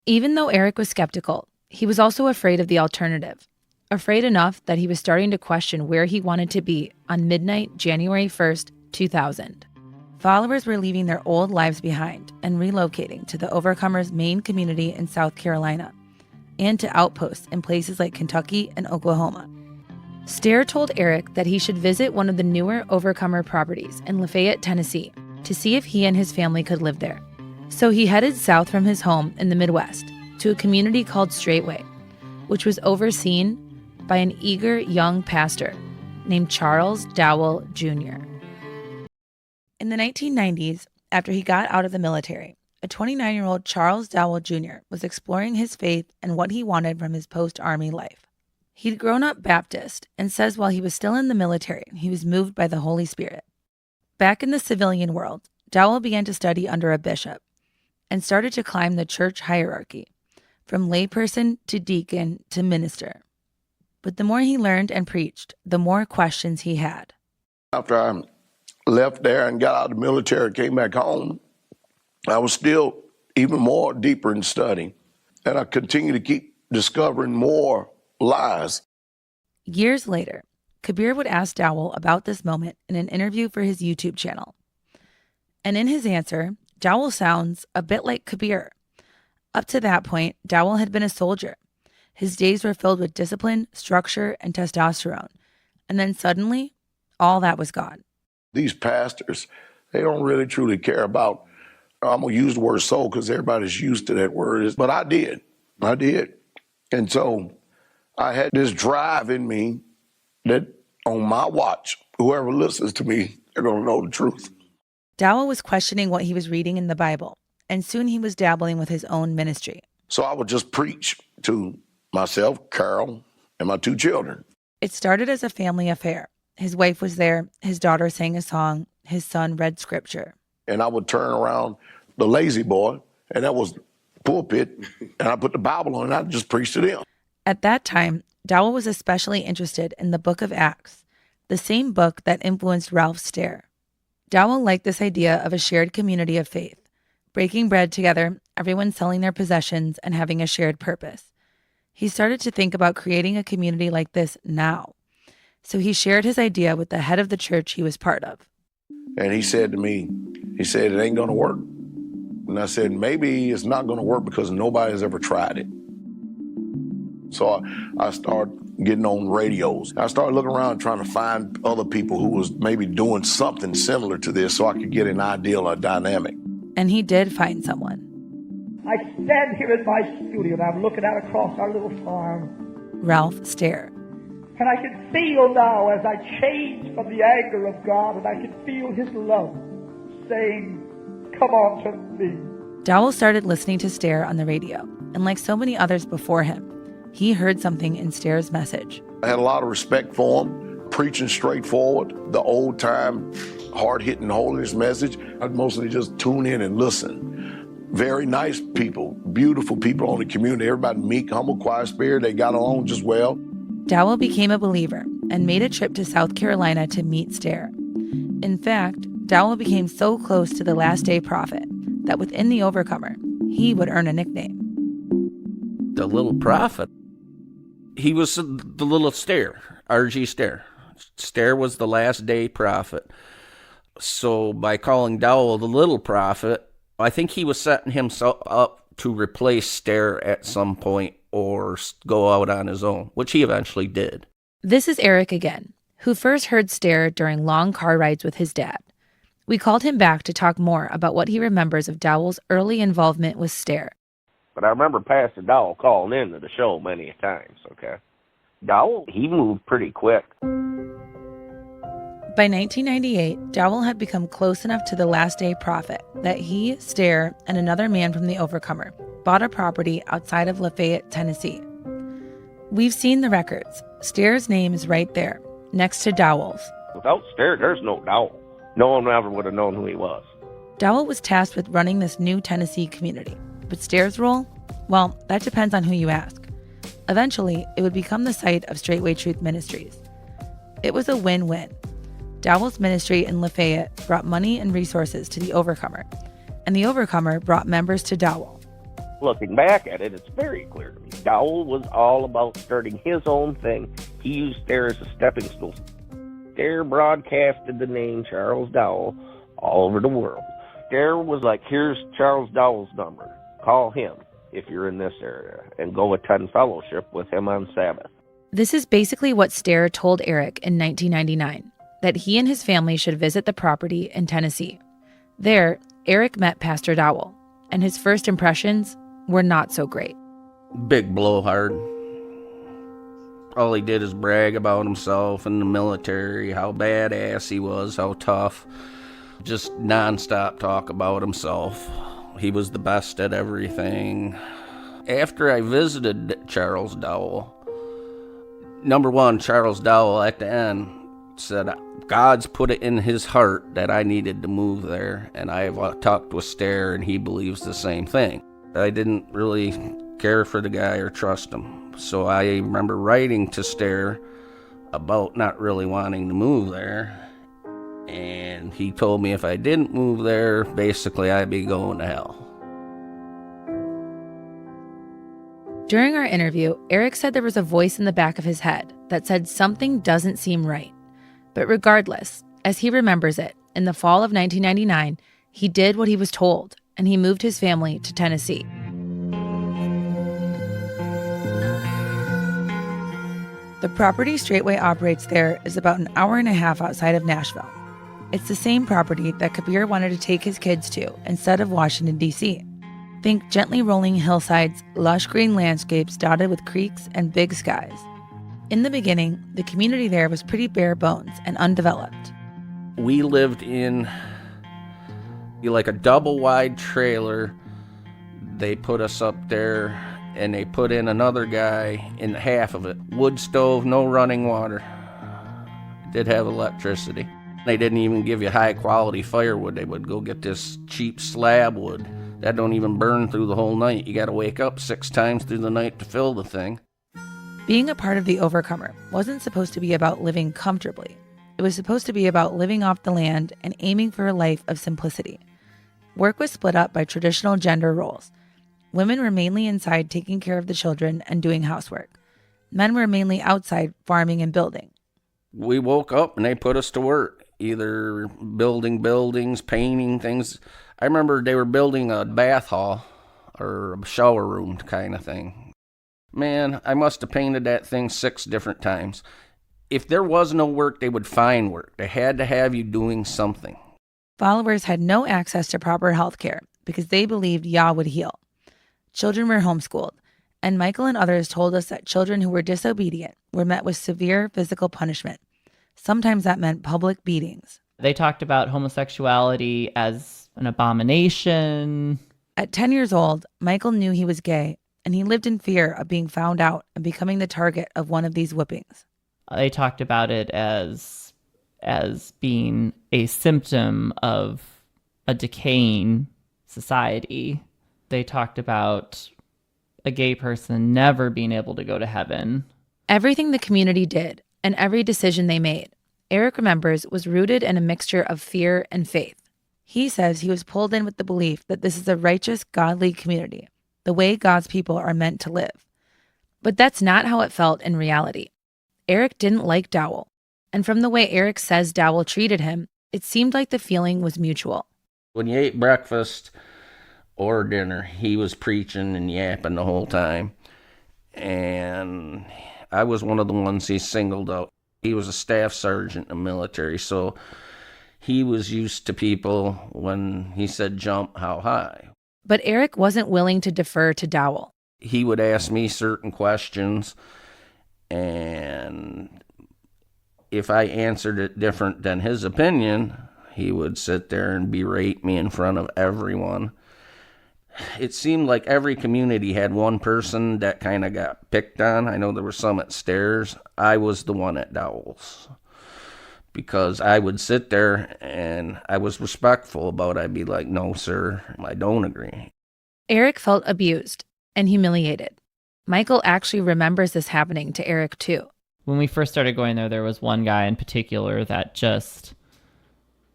Even though Eric was skeptical, he was also afraid of the alternative. Afraid enough that he was starting to question where he wanted to be on midnight, January 1st, 2000. Followers were leaving their old lives behind and relocating to the Overcomers' main community in South Carolina and to outposts in places like Kentucky and Oklahoma. Stair told Eric that he should visit one of the newer Overcomer properties in Lafayette, Tennessee, to see if he and his family could live there. So he headed south from his home in the Midwest to a community called Straightway, which was overseen by an eager young pastor named Charles Dowell Jr. In the 1990s, after he got out of the military, a 29-year-old Charles Dowell Jr. was exploring his faith and what he wanted from his post-army life. He'd grown up Baptist and says while he was still in the military, he was moved by the Holy Spirit. Back in the civilian world, Dowell began to study under a bishop and started to climb the church hierarchy, from layperson to deacon to minister. But the more he learned and preached, the more questions he had. After I left there and got out of the military, came back home, I was still even more deeper in study. And I continued to keep discovering more lies. Years later, Kabeer would ask Dowell about this moment in an interview for his YouTube channel. And in his answer, Dowell sounds a bit like Kabeer. Up to that point, Dowell had been a soldier. His days were filled with discipline, structure, and testosterone. And then suddenly, all that was gone. These pastors, they don't really truly care about, I'm going to use the word soul because everybody's used to that word, but I did. And so I had this drive in me that on my watch, whoever listens to me, they're going to know the truth. Dowell was questioning what he was reading in the Bible, and soon he was dabbling with his own ministry. So I would just preach to myself, Carol, and my 2 children. It started as a family affair. His wife was there, his daughter sang a song, his son read scripture. And I would turn around the lazy boy, and that was pulpit, and I put the Bible on and I just preached to them. At that time, Dowell was especially interested in the book of Acts, the same book that influenced Ralph Stair. Dowell liked this idea of a shared community of faith, breaking bread together, everyone selling their possessions, and having a shared purpose. He started to think about creating a community like this now. So he shared his idea with the head of the church he was part of. And he said to me, it ain't going to work. And I said, maybe it's not going to work because nobody has ever tried it. So I started getting on radios. I started looking around trying to find other people who was maybe doing something similar to this so I could get an idea or a dynamic. And he did find someone. I stand here in my studio and I'm looking out across our little farm. Ralph Stair. And I can feel now as I change from the anger of God, and I can feel his love saying, come on to me. Dowell started listening to Stair on the radio, and like so many others before him, he heard something in Stair's message. I had a lot of respect for him, preaching straightforward, the old-time, hard-hitting holiness message. I'd mostly just tune in and listen. Very nice people, beautiful people in the community. Everybody meek, humble, quiet spirit. They got along just well. Dowell became a believer and made a trip to South Carolina to meet Stair. In fact, Dowell became so close to the Last Day Prophet that within the Overcomer, he would earn a nickname. The little prophet. He was the little Stair, R.G. Stair. Stair was the last day prophet. So by calling Dowell the little prophet, I think he was setting himself up to replace Stair at some point or go out on his own, which he eventually did. This is Eric again, who first heard Stair during long car rides with his dad. We called him back to talk more about what he remembers of Dowell's early involvement with Stair. But I remember Pastor Dowell calling into the show many times, okay? Dowell, he moved pretty quick. By 1998, Dowell had become close enough to the last day prophet that he, Stair, and another man from the Overcomer bought a property outside of Lafayette, Tennessee. We've seen the records. Stair's name is right there, next to Dowell's. Without Stair, there's no Dowell. No one ever would have known who he was. Dowell was tasked with running this new Tennessee community. But Stair's role? Well, that depends on who you ask. Eventually, it would become the site of Straightway Truth Ministries. It was a win-win. Dowell's ministry in Lafayette brought money and resources to the Overcomer, and the Overcomer brought members to Dowell. Looking back at it, it's very clear to me. Dowell was all about starting his own thing. He used Stair as a stepping stool. Stair broadcasted the name Charles Dowell all over the world. Stair was like, here's Charles Dowell's number. Call him if you're in this area and go attend fellowship with him on Sabbath. This is basically what Stair told Eric in 1999, that he and his family should visit the property in Tennessee. There, Eric met Pastor Dowell, and his first impressions were not so great. Big blowhard. All he did is brag about himself and the military, how badass he was, how tough. Just nonstop talk about himself. He was the best at everything. After I visited Charles Dowell, number one, Charles Dowell at the end said, God's put it in his heart that I needed to move there, and I've talked with Stair, and he believes the same thing. I didn't really care for the guy or trust him, so I remember writing to Stair about not really wanting to move there, and he told me if I didn't move there, basically I'd be going to hell. During our interview, Eric said there was a voice in the back of his head that said something doesn't seem right. But regardless, as he remembers it, in the fall of 1999, he did what he was told, and he moved his family to Tennessee. The property Straightway operates there is about an hour and a half outside of Nashville. It's the same property that Kabeer wanted to take his kids to instead of Washington, D.C. Think gently rolling hillsides, lush green landscapes dotted with creeks and big skies. In the beginning, the community there was pretty bare bones and undeveloped. We lived in like a double-wide trailer. They put us up there, and they put in another guy in half of it. Wood stove, no running water. Did have electricity. They didn't even give you high-quality firewood. They would go get this cheap slab wood. That don't even burn through the whole night. You got to wake up 6 times through the night to fill the thing. Being a part of the Overcomer wasn't supposed to be about living comfortably. It was supposed to be about living off the land and aiming for a life of simplicity. Work was split up by traditional gender roles. Women were mainly inside taking care of the children and doing housework. Men were mainly outside farming and building. We woke up and they put us to work, either building buildings, painting things. I remember they were building a bath hall or a shower room kind of thing. Man, I must have painted that thing 6 different times. If there was no work, they would find work. They had to have you doing something. Followers had no access to proper health care because they believed Yah would heal. Children were homeschooled, and Michael and others told us that children who were disobedient were met with severe physical punishment. Sometimes that meant public beatings. They talked about homosexuality as an abomination. At 10 years old, Michael knew he was gay, and he lived in fear of being found out and becoming the target of one of these whippings. They talked about it as being a symptom of a decaying society. They talked about a gay person never being able to go to heaven. Everything the community did and every decision they made, Eric remembers, was rooted in a mixture of fear and faith. He says he was pulled in with the belief that this is a righteous, godly community, the way God's people are meant to live. But that's not how it felt in reality. Eric didn't like Dowell, and from the way Eric says Dowell treated him, it seemed like the feeling was mutual. When you ate breakfast or dinner, he was preaching and yapping the whole time. And I was one of the ones he singled out. He was a staff sergeant in the military, so he was used to people, when he said jump, how high. But Eric wasn't willing to defer to Dowell. He would ask me certain questions, and if I answered it different than his opinion, he would sit there and berate me in front of everyone. It seemed like every community had one person that kind of got picked on. I know there were some at Stairs. I was the one at Dowell's, because I would sit there and I was respectful about it. I'd be like, no, sir, I don't agree. Eric felt abused and humiliated. Michael actually remembers this happening to Eric too. When we first started going there was one guy in particular that just,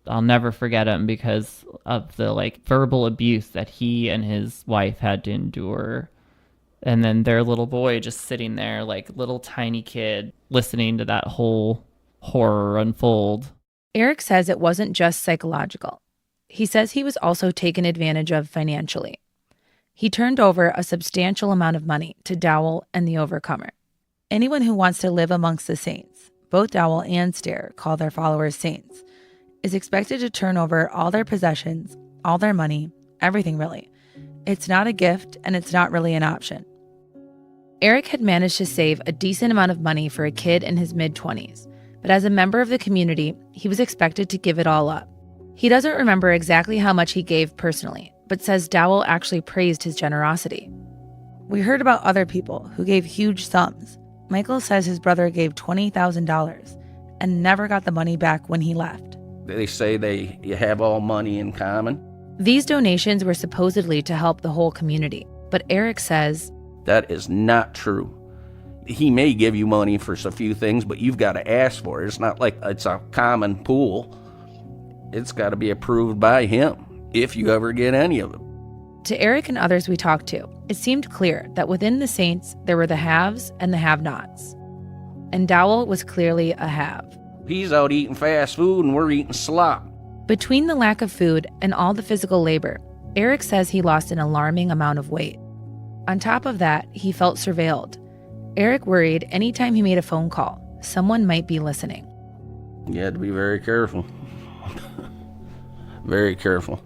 I'll never forget him because of the verbal abuse that he and his wife had to endure. And then their little boy just sitting there, little tiny kid, listening to that whole horror unfold. Eric says it wasn't just psychological. He says he was also taken advantage of financially. He turned over a substantial amount of money to Dowell and the Overcomer. Anyone who wants to live amongst the saints, both Dowell and Stair call their followers saints, is expected to turn over all their possessions, all their money, everything really. It's not a gift, and it's not really an option. Eric had managed to save a decent amount of money for a kid in his mid-20s, but as a member of the community, he was expected to give it all up. He doesn't remember exactly how much he gave personally, but says Dowell actually praised his generosity. We heard about other people who gave huge sums. Michael says his brother gave $20,000 and never got the money back when he left. They say you have all money in common. These donations were supposedly to help the whole community, but Eric says, that is not true. He may give you money for a few things, but you've got to ask for it. It's not like it's a common pool. It's got to be approved by him, if you ever get any of it. To Eric and others we talked to, it seemed clear that within the saints, there were the haves and the have-nots. And Dowell was clearly a have. He's out eating fast food and we're eating slop. Between the lack of food and all the physical labor, Eric says he lost an alarming amount of weight. On top of that, he felt surveilled. Eric worried anytime he made a phone call, someone might be listening. You had to be very careful. Very careful.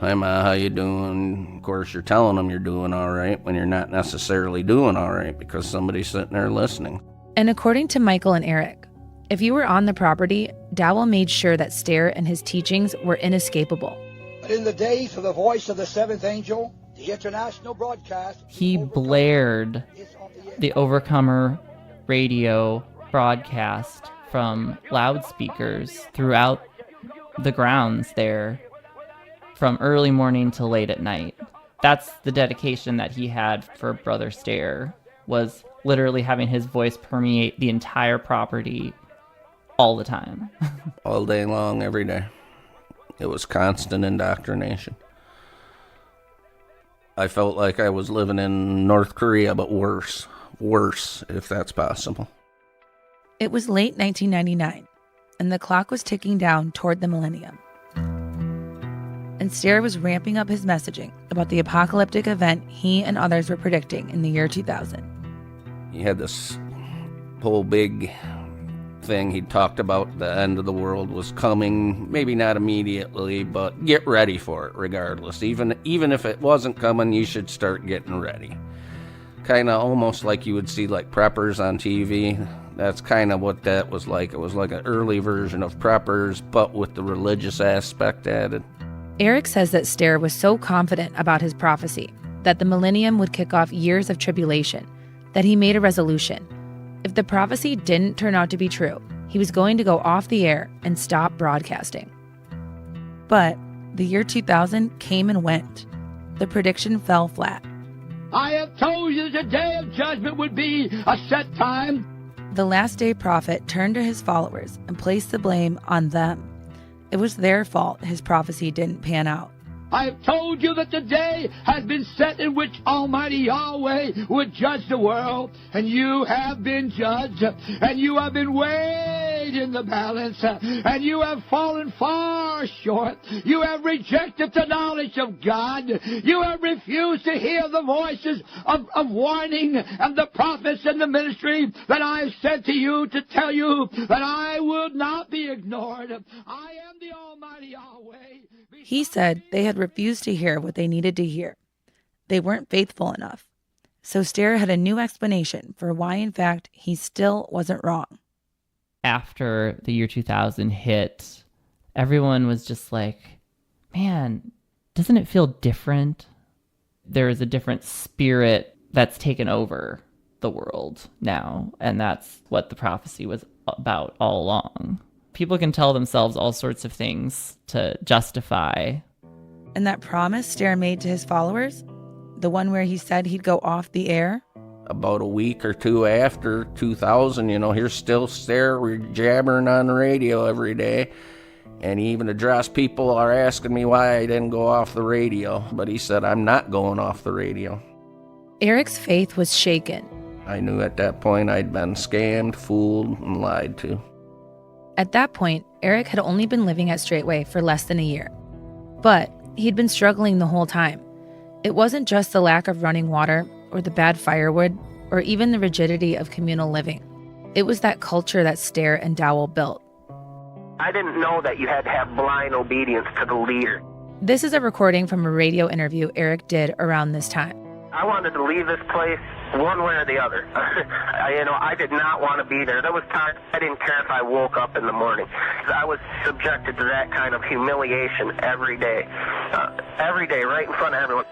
Hi, Ma, how you doing? Of course, you're telling them you're doing all right when you're not necessarily doing all right because somebody's sitting there listening. And according to Michael and Eric, if you were on the property, Dowell made sure that Stair and his teachings were inescapable. But in the days of the voice of the seventh angel, the international broadcast... He blared the Overcomer radio broadcast from loudspeakers throughout the grounds there from early morning till late at night. That's the dedication that he had for Brother Stair, was literally having his voice permeate the entire property all the time. All day long, every day. It was constant indoctrination. I felt like I was living in North Korea, but worse. Worse, if that's possible. It was late 1999, and the clock was ticking down toward the millennium. And Stair was ramping up his messaging about the apocalyptic event he and others were predicting in the year 2000. He had this whole big thing he talked about. The end of the world was coming, maybe not immediately, but get ready for it regardless. Even if it wasn't coming, you should start getting ready. Kind of almost like you would see like preppers on TV. That's kind of what that was like. It was like an early version of preppers, but with the religious aspect added. Eric says that Stair was so confident about his prophecy that the millennium would kick off years of tribulation that he made a resolution. If the prophecy didn't turn out to be true, he was going to go off the air and stop broadcasting. But the year 2000 came and went. The prediction fell flat. I have told you the day of judgment would be a set time. The last day prophet turned to his followers and placed the blame on them. It was their fault his prophecy didn't pan out. I have told you that the day has been set in which Almighty Yahweh would judge the world, and you have been judged, and you have been weighed in the balance, and you have fallen far short. You have rejected the knowledge of God. You have refused to hear the voices of warning and the prophets and the ministry that I have sent to you to tell you that I will not be ignored. I am the Almighty Yahweh. He said they had refused to hear what they needed to hear. They weren't faithful enough. So Stair had a new explanation for why, in fact, he still wasn't wrong. After the year 2000 hit, everyone was just like, man, doesn't it feel different? There is a different spirit that's taken over the world now, and that's what the prophecy was about all along. People can tell themselves all sorts of things to justify. And that promise Stair made to his followers, the one where he said he'd go off the air? About a week or two after 2000, here's still Stair. We're jabbering on the radio every day. And he even addressed people are asking me why I didn't go off the radio. But he said, I'm not going off the radio. Eric's faith was shaken. I knew at that point I'd been scammed, fooled, and lied to. At that point, Eric had only been living at Straightway for less than a year. But he'd been struggling the whole time. It wasn't just the lack of running water or the bad firewood or even the rigidity of communal living. It was that culture that Stair and Dowell built. I didn't know that you had to have blind obedience to the leader. This is a recording from a radio interview Eric did around this time. I wanted to leave this place one way or the other. I did not want to be there. There was times I didn't care if I woke up in the morning. I was subjected to that kind of humiliation every day, right in front of everyone.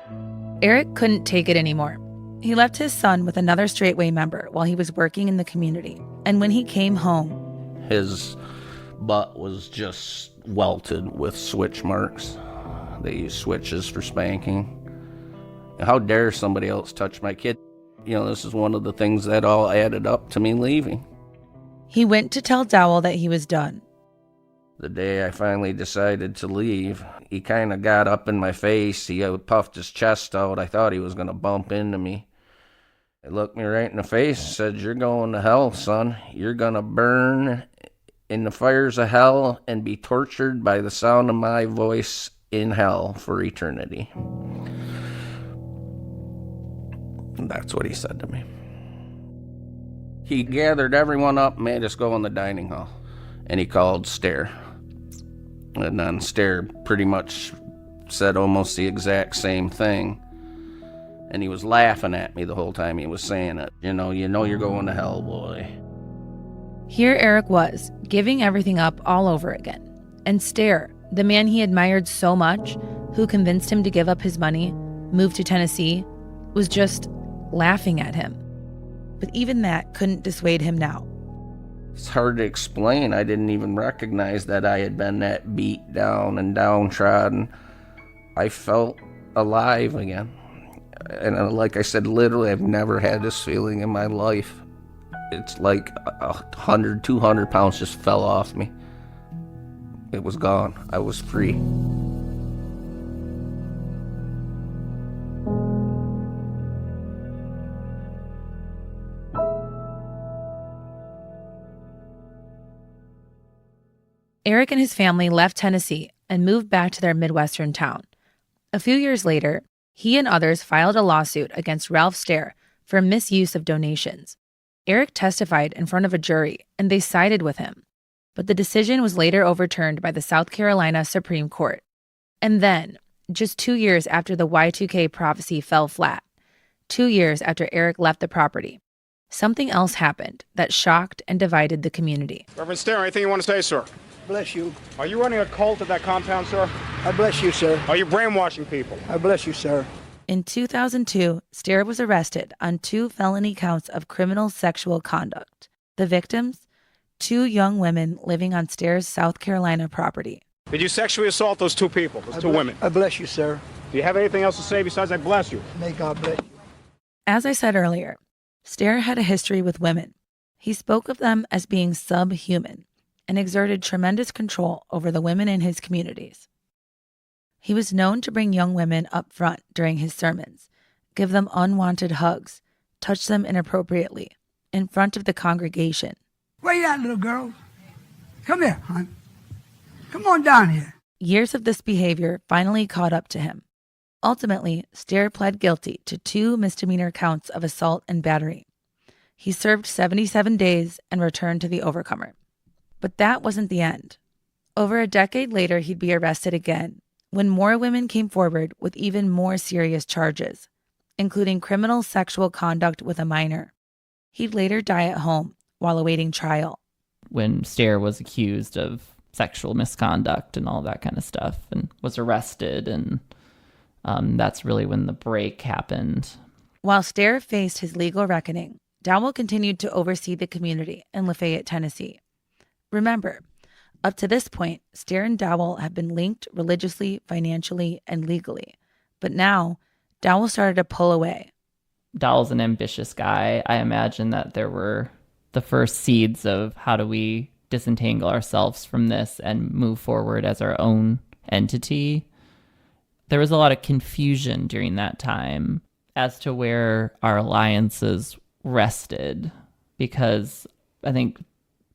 Eric couldn't take it anymore. He left his son with another Straightway member while he was working in the community. And when he came home, his butt was just welted with switch marks. They use switches for spanking. How dare somebody else touch my kid? This is one of the things that all added up to me leaving. He went to tell Dowell that he was done. The day I finally decided to leave, he kind of got up in my face. He puffed his chest out. I thought he was going to bump into me. He looked me right in the face and said, "You're going to hell, son. You're going to burn in the fires of hell and be tortured by the sound of my voice in hell for eternity." And that's what he said to me. He gathered everyone up and made us go in the dining hall. And he called Stair. And then Stair pretty much said almost the exact same thing. And he was laughing at me the whole time he was saying it. You know you're going to hell, boy. Here Eric was, giving everything up all over again. And Stair, the man he admired so much, who convinced him to give up his money, move to Tennessee, was just laughing at him. But even that couldn't dissuade him now. It's hard to explain. I didn't even recognize that I had been that beat down and downtrodden. I felt alive again. And like I said, literally, I've never had this feeling in my life. It's like 100, 200 pounds just fell off me. It was gone. I was free. Eric and his family left Tennessee and moved back to their Midwestern town. A few years later, he and others filed a lawsuit against Ralph Stair for misuse of donations. Eric testified in front of a jury, and they sided with him. But the decision was later overturned by the South Carolina Supreme Court. And then, just 2 years after the Y2K prophecy fell flat, 2 years after Eric left the property, something else happened that shocked and divided the community. Reverend Stair, anything you want to say, sir? Bless you. Are you running a cult at that compound, sir? I bless you, sir. Are you brainwashing people? I bless you, sir. In 2002, Stair was arrested on 2 felony counts of criminal sexual conduct. The victims, 2 young women living on Stair's South Carolina property. Did you sexually assault those 2 people, those 2 women? I bless you, sir. Do you have anything else to say besides I bless you? May God bless you. As I said earlier, Stair had a history with women. He spoke of them as being subhuman, and exerted tremendous control over the women in his communities. He was known to bring young women up front during his sermons, give them unwanted hugs, touch them inappropriately in front of the congregation. Where you at, little girl? Come here, hon. Come on down here. Years of this behavior finally caught up to him. Ultimately, Stair pled guilty to 2 misdemeanor counts of assault and battery. He served 77 days and returned to the Overcomer. But that wasn't the end. Over a decade later, he'd be arrested again when more women came forward with even more serious charges, including criminal sexual conduct with a minor. He'd later die at home while awaiting trial. When Stair was accused of sexual misconduct and all that kind of stuff and was arrested, and that's really when the break happened. While Stair faced his legal reckoning, Dowell continued to oversee the community in Lafayette, Tennessee. Remember, up to this point, Stair and Dowell have been linked religiously, financially, and legally. But now, Dowell started to pull away. Dowell's an ambitious guy. I imagine that there were the first seeds of how do we disentangle ourselves from this and move forward as our own entity. There was a lot of confusion during that time as to where our alliances rested, because I think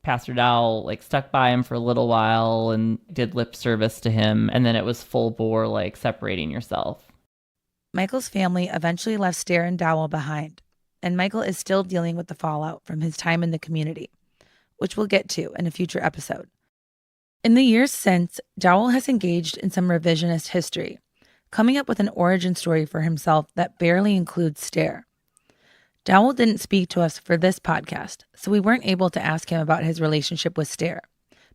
Pastor Dowell stuck by him for a little while and did lip service to him, and then it was full bore separating yourself. Michael's family eventually left Stair and Dowell behind, and Michael is still dealing with the fallout from his time in the community, which we'll get to in a future episode. In the years since, Dowell has engaged in some revisionist history, coming up with an origin story for himself that barely includes Stair. Dowell didn't speak to us for this podcast, so we weren't able to ask him about his relationship with Stair,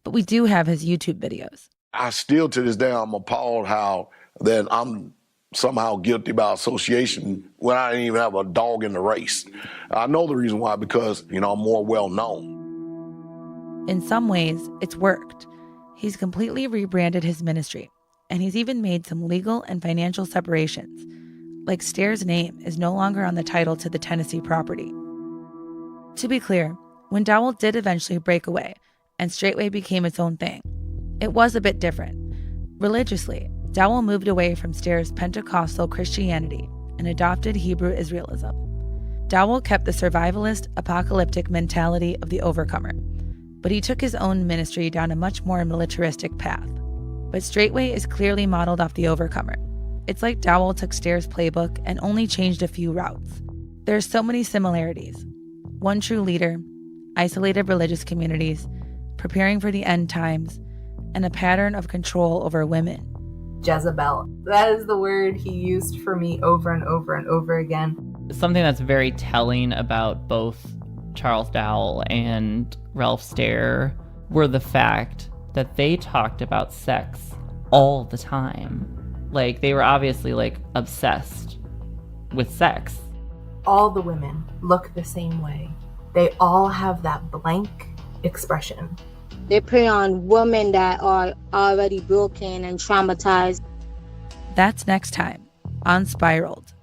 but we do have his YouTube videos. I still, to this day, I'm appalled how that I'm somehow guilty by association when I didn't even have a dog in the race. I know the reason why, because, I'm more well-known. In some ways, it's worked. He's completely rebranded his ministry, and he's even made some legal and financial separations. Like Stair's name is no longer on the title to the Tennessee property. To be clear, when Dowell did eventually break away and Straightway became its own thing, it was a bit different. Religiously, Dowell moved away from Stair's Pentecostal Christianity and adopted Hebrew Israelism. Dowell kept the survivalist, apocalyptic mentality of the Overcomer, but he took his own ministry down a much more militaristic path. But Straightway is clearly modeled off the Overcomer. It's like Dowell took Stair's playbook and only changed a few routes. There are so many similarities. One true leader, isolated religious communities, preparing for the end times, and a pattern of control over women. Jezebel. That is the word he used for me over and over and over again. Something that's very telling about both Charles Dowell and Ralph Stair were the fact that they talked about sex all the time. They were obviously obsessed with sex. All the women look the same way. They all have that blank expression. They prey on women that are already broken and traumatized. That's next time on Spiraled.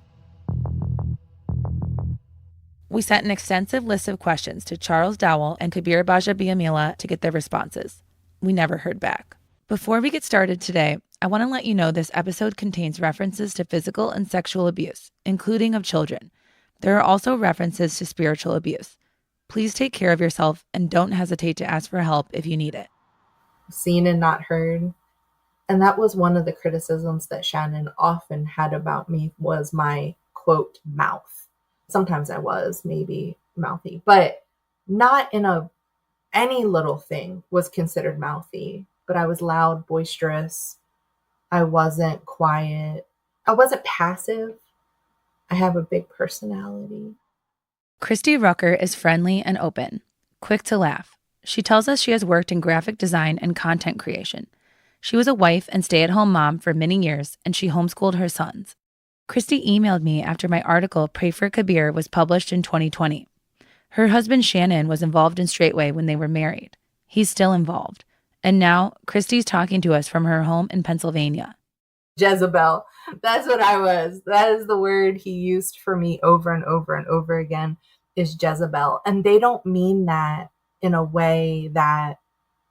We sent an extensive list of questions to Charles Dowell and Kabeer Gbaja-Biamila to get their responses. We never heard back. Before we get started today, I want to let you know this episode contains references to physical and sexual abuse, including of children. There are also references to spiritual abuse. Please take care of yourself and don't hesitate to ask for help if you need it. Seen and not heard. And that was one of the criticisms that Shannon often had about me, was my, quote, mouth. Sometimes I was maybe mouthy, but not in any little thing was considered mouthy. But I was loud, boisterous. I wasn't quiet. I wasn't passive. I have a big personality. Christy Rucker is friendly and open, quick to laugh. She tells us she has worked in graphic design and content creation. She was a wife and stay-at-home mom for many years, and she homeschooled her sons. Christy emailed me after my article, Pray for Kabeer, was published in 2020. Her husband Shannon was involved in Straightway when they were married. He's still involved. And now, Christy's talking to us from her home in Pennsylvania. Jezebel. That's what I was. That is the word he used for me over and over and over again, is Jezebel. And they don't mean that in a way that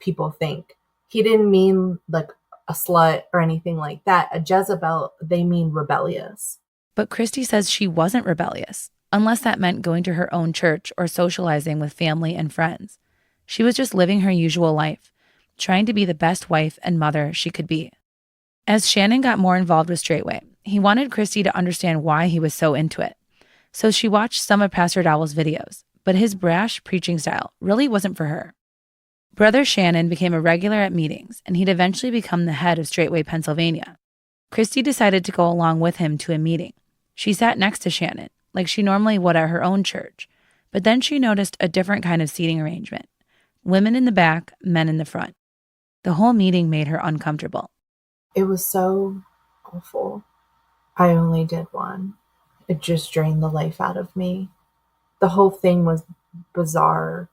people think. He didn't mean like a slut or anything like that. A Jezebel, they mean rebellious. But Christy says she wasn't rebellious, unless that meant going to her own church or socializing with family and friends. She was just living her usual life, trying to be the best wife and mother she could be. As Shannon got more involved with Straightway, he wanted Christy to understand why he was so into it. So she watched some of Pastor Dowell's videos, but his brash preaching style really wasn't for her. Brother Shannon became a regular at meetings, and he'd eventually become the head of Straightway Pennsylvania. Christy decided to go along with him to a meeting. She sat next to Shannon, like she normally would at her own church, but then she noticed a different kind of seating arrangement. Women in the back, men in the front. The whole meeting made her uncomfortable. It was so awful. I only did one. It just drained the life out of me. The whole thing was bizarre,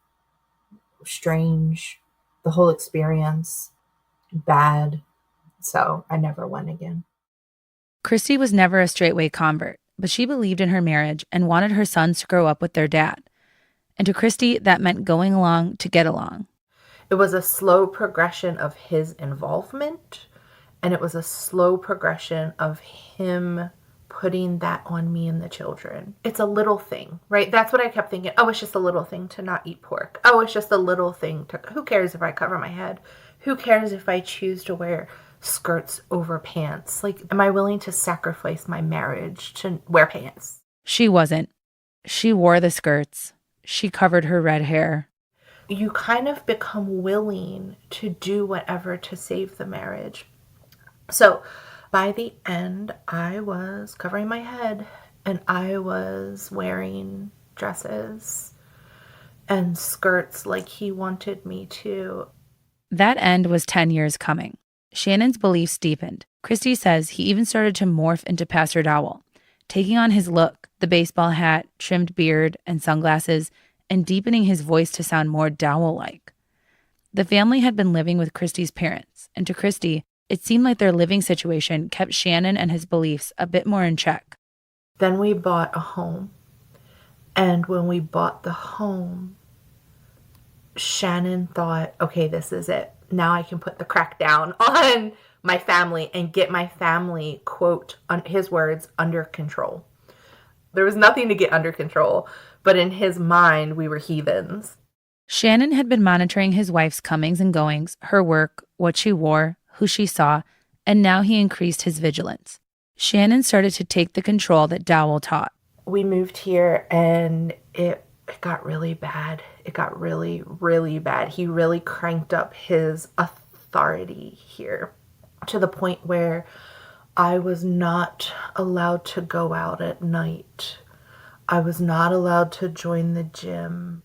strange, the whole experience, bad. So I never went again. Christy was never a Straightway convert, but she believed in her marriage and wanted her sons to grow up with their dad. And to Christy, that meant going along to get along. It was a slow progression of his involvement, and it was a slow progression of him putting that on me and the children. It's a little thing, right? That's what I kept thinking. Oh, it's just a little thing to not eat pork. Oh, it's just a little thing to, who cares if I cover my head? Who cares if I choose to wear skirts over pants? Like, am I willing to sacrifice my marriage to wear pants? She wasn't. She wore the skirts. She covered her red hair. You kind of become willing to do whatever to save the marriage. So by the end, I was covering my head and I was wearing dresses and skirts like he wanted me to. That end was 10 years coming. Shannon's beliefs deepened. Christy says he even started to morph into Pastor Dowell, taking on his look, the baseball hat, trimmed beard, and sunglasses, and deepening his voice to sound more Dowell-like. The family had been living with Christy's parents, and to Christy, it seemed like their living situation kept Shannon and his beliefs a bit more in check. Then we bought a home. And when we bought the home, Shannon thought, okay, this is it. Now I can put the crack down on my family and get my family, quote, his words, under control. There was nothing to get under control, but in his mind, we were heathens. Shannon had been monitoring his wife's comings and goings, her work, what she wore, who she saw, and now he increased his vigilance. Shannon started to take the control that Dowell taught. We moved here and it got really bad. It got really, really bad. He really cranked up his authority here to the point where I was not allowed to go out at night. I was not allowed to join the gym.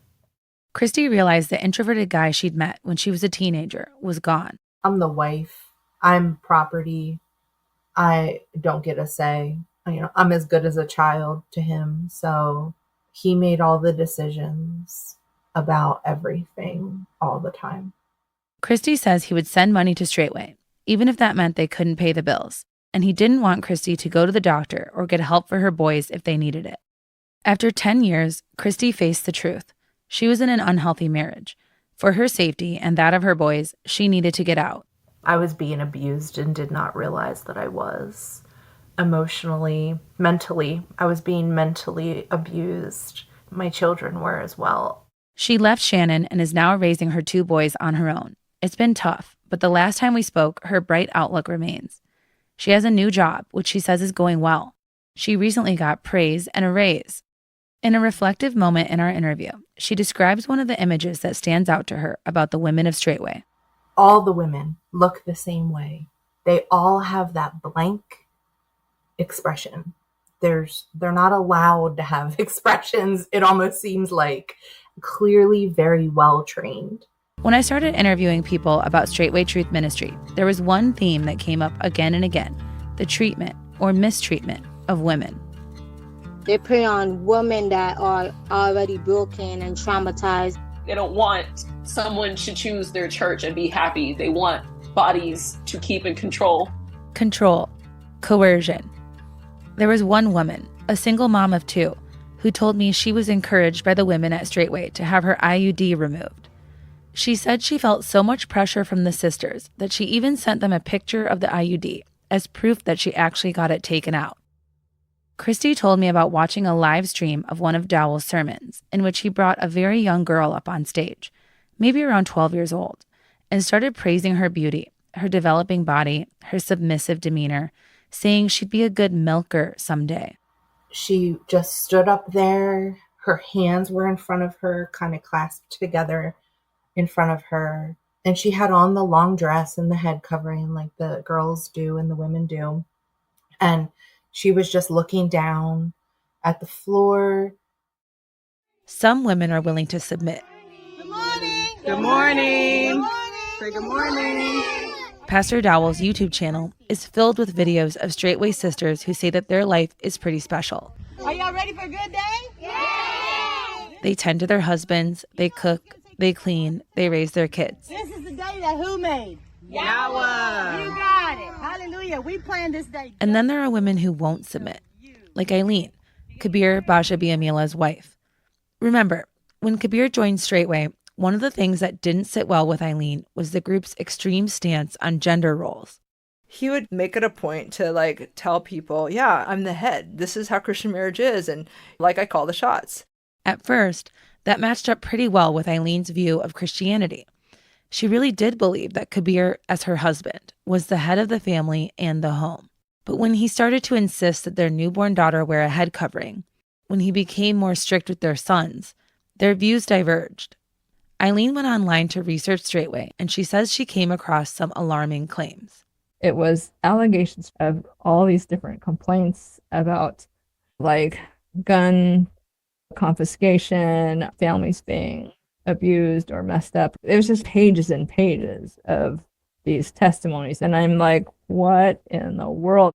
Christy realized the introverted guy she'd met when she was a teenager was gone. I'm the wife. I'm property. I don't get a say. I'm as good as a child to him. So he made all the decisions about everything all the time. Christy says he would send money to Straightway, even if that meant they couldn't pay the bills. And he didn't want Christy to go to the doctor or get help for her boys if they needed it. After 10 years, Christy faced the truth. She was in an unhealthy marriage. For her safety and that of her boys, she needed to get out. I was being abused and did not realize that I was. Emotionally, mentally, I was being mentally abused. My children were as well. She left Shannon and is now raising her 2 boys on her own. It's been tough, but the last time we spoke, her bright outlook remains. She has a new job, which she says is going well. She recently got praise and a raise. In a reflective moment in our interview, she describes one of the images that stands out to her about the women of Straightway. All the women look the same way. They all have that blank expression. They're not allowed to have expressions. It almost seems like clearly very well trained. When I started interviewing people about Straightway Truth Ministry, there was one theme that came up again and again: the treatment or mistreatment of women. They prey on women that are already broken and traumatized. They don't want someone to choose their church and be happy. They want bodies to keep in control. Control. Coercion. There was one woman, a single mom of 2, who told me she was encouraged by the women at Straightway to have her IUD removed. She said she felt so much pressure from the sisters that she even sent them a picture of the IUD as proof that she actually got it taken out. Christy told me about watching a live stream of one of Dowell's sermons in which he brought a very young girl up on stage, maybe around 12 years old, and started praising her beauty, her developing body, her submissive demeanor, saying she'd be a good milker someday. She just stood up there. Her hands were in front of her, kind of clasped together in front of her. And she had on the long dress and the head covering like the girls do and the women do. And she was just looking down at the floor. Some women are willing to submit. Good morning. Say good morning. Pastor Dowell's YouTube channel is filled with videos of straightway sisters who say that their life is pretty special. Are y'all ready for a good day? Yeah! They tend to their husbands, they cook, they clean, they raise their kids. This is the day that who made? Yahweh. You got it. Hallelujah. We planned this day. And then there are women who won't submit, like Eileen, Kabeer Gbaja-Biamila's wife. Remember, when Kabeer joined Straightway, one of the things that didn't sit well with Eileen was the group's extreme stance on gender roles. He would make it a point to tell people, yeah, I'm the head. This is how Christian marriage is. And I call the shots. At first, that matched up pretty well with Eileen's view of Christianity. She really did believe that Kabeer, as her husband, was the head of the family and the home. But when he started to insist that their newborn daughter wear a head covering, when he became more strict with their sons, their views diverged. Eileen went online to research Straightway, and she says she came across some alarming claims. It was allegations of all these different complaints about gun confiscation, families being abused or messed up. It was just pages and pages of these testimonies. And I'm like, what in the world?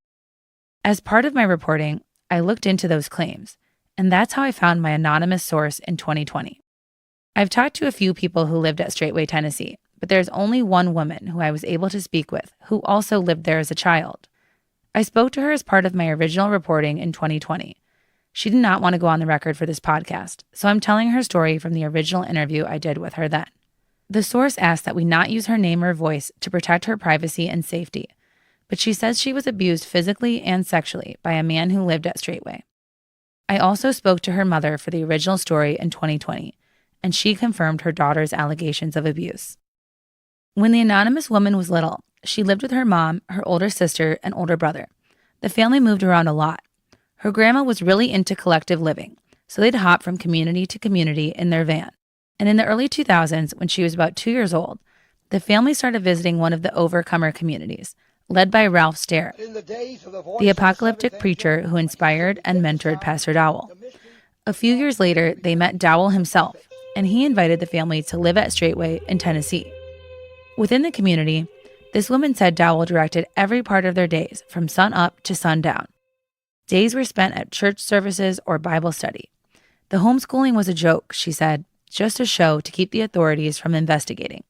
As part of my reporting, I looked into those claims, and that's how I found my anonymous source in 2020. I've talked to a few people who lived at Straightway, Tennessee, but there's only one woman who I was able to speak with who also lived there as a child. I spoke to her as part of my original reporting in 2020. She did not want to go on the record for this podcast, so I'm telling her story from the original interview I did with her then. The source asked that we not use her name or voice to protect her privacy and safety, but she says she was abused physically and sexually by a man who lived at Straightway. I also spoke to her mother for the original story in 2020, and she confirmed her daughter's allegations of abuse. When the anonymous woman was little, she lived with her mom, her older sister, and older brother. The family moved around a lot. Her grandma was really into collective living, so they'd hop from community to community in their van. And in the early 2000s, when she was about 2 years old, the family started visiting one of the Overcomer communities, led by Ralph Stair, the apocalyptic preacher who inspired and mentored Pastor Dowell. A few years later, they met Dowell himself, and he invited the family to live at Straightway in Tennessee. Within the community, this woman said Dowell directed every part of their days from sun up to sundown. Days were spent at church services or Bible study. The homeschooling was a joke, she said, just a show to keep the authorities from investigating.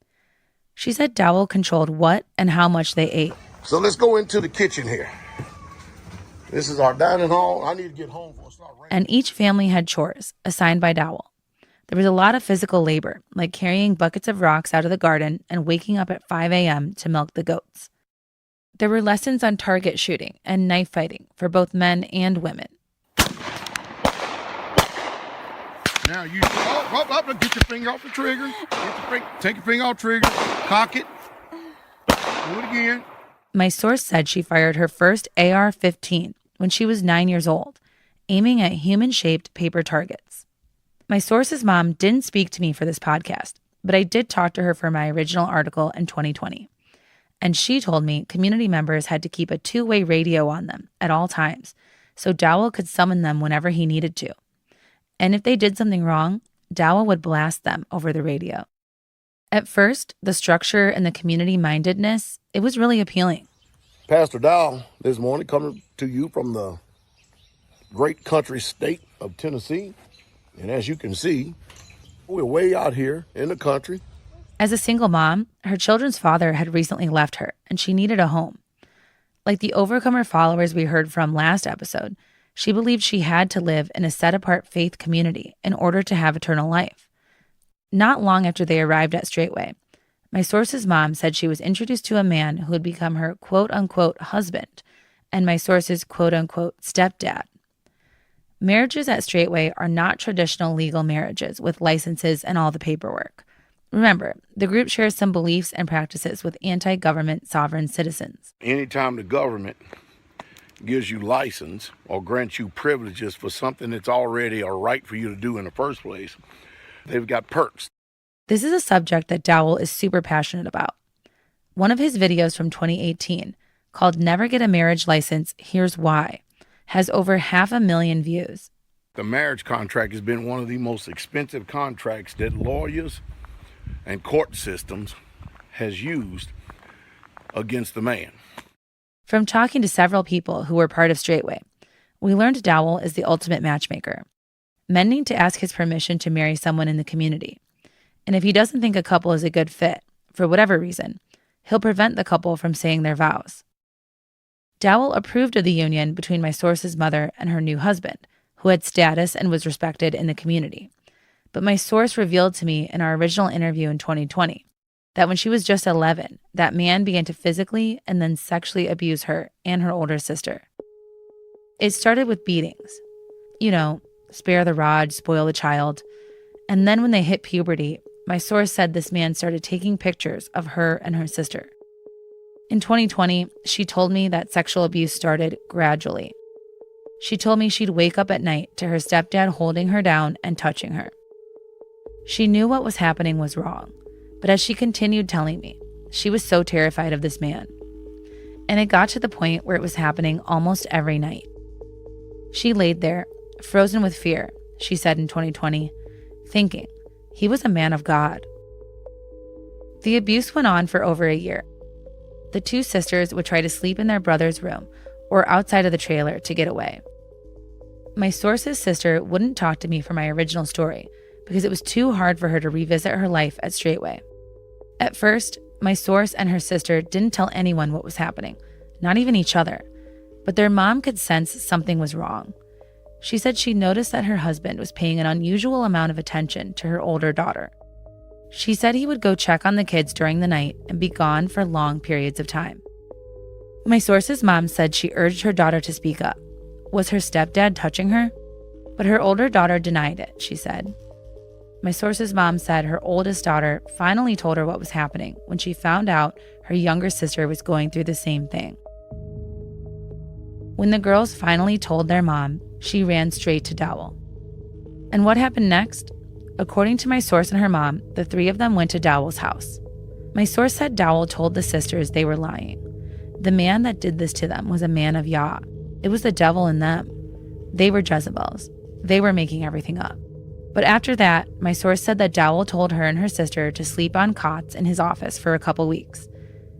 She said Dowell controlled what and how much they ate. So let's go into the kitchen here. This is our dining hall. I need to get home before it starts raining. And each family had chores assigned by Dowell. There was a lot of physical labor, like carrying buckets of rocks out of the garden and waking up at 5 a.m. to milk the goats. There were lessons on target shooting and knife fighting for both men and women. Now you get your finger off the trigger. Take your finger off the trigger. Cock it. Do it again. My source said she fired her first AR-15 when she was 9 years old, aiming at human-shaped paper targets. My source's mom didn't speak to me for this podcast, but I did talk to her for my original article in 2020. And she told me community members had to keep a two-way radio on them at all times, so Dowell could summon them whenever he needed to. And if they did something wrong, Dowell would blast them over the radio. At first, the structure and the community-mindedness, it was really appealing. Pastor Dowell this morning coming to you from the great country state of Tennessee. And as you can see, we're way out here in the country. As a single mom, her children's father had recently left her, and she needed a home. Like the Overcomer followers we heard from last episode, she believed she had to live in a set-apart faith community in order to have eternal life. Not long after they arrived at Straightway, my source's mom said she was introduced to a man who would become her quote-unquote husband and my source's quote-unquote stepdad. Marriages at Straightway are not traditional legal marriages with licenses and all the paperwork. Remember, the group shares some beliefs and practices with anti-government sovereign citizens. Anytime the government gives you license or grants you privileges for something that's already a right for you to do in the first place, they've got perks. This is a subject that Dowell is super passionate about. One of his videos from 2018, called Never Get a Marriage License, Here's Why, has over 500,000 views. The marriage contract has been one of the most expensive contracts that lawyers and court systems has used against the man. From talking to several people who were part of Straightway, we learned Dowell is the ultimate matchmaker. Men need to ask his permission to marry someone in the community. And if he doesn't think a couple is a good fit, for whatever reason, he'll prevent the couple from saying their vows. Dowell approved of the union between my source's mother and her new husband, who had status and was respected in the community. But my source revealed to me in our original interview in 2020 that when she was just 11, that man began to physically and then sexually abuse her and her older sister. It started with beatings. You know, spare the rod, spoil the child. And then when they hit puberty, my source said this man started taking pictures of her and her sister. In 2020, she told me that sexual abuse started gradually. She told me she'd wake up at night to her stepdad holding her down and touching her. She knew what was happening was wrong, but as she continued telling me, she was so terrified of this man. And it got to the point where it was happening almost every night. She laid there, frozen with fear, she said in 2020, thinking he was a man of God. The abuse went on for over a year. The two sisters would try to sleep in their brother's room or outside of the trailer to get away. My source's sister wouldn't talk to me for my original story because it was too hard for her to revisit her life at Straightway. At first, my source and her sister didn't tell anyone what was happening, not even each other, but their mom could sense something was wrong. She said she noticed that her husband was paying an unusual amount of attention to her older daughter. She said he would go check on the kids during the night and be gone for long periods of time. My source's mom said she urged her daughter to speak up. Was her stepdad touching her? But her older daughter denied it, she said. My source's mom said her oldest daughter finally told her what was happening when she found out her younger sister was going through the same thing. When the girls finally told their mom, she ran straight to Dowell. And what happened next? According to my source and her mom, the three of them went to Dowell's house. My source said Dowell told the sisters they were lying. The man that did this to them was a man of Yah. It was the devil in them. They were Jezebels. They were making everything up. But after that, my source said that Dowell told her and her sister to sleep on cots in his office for a couple weeks.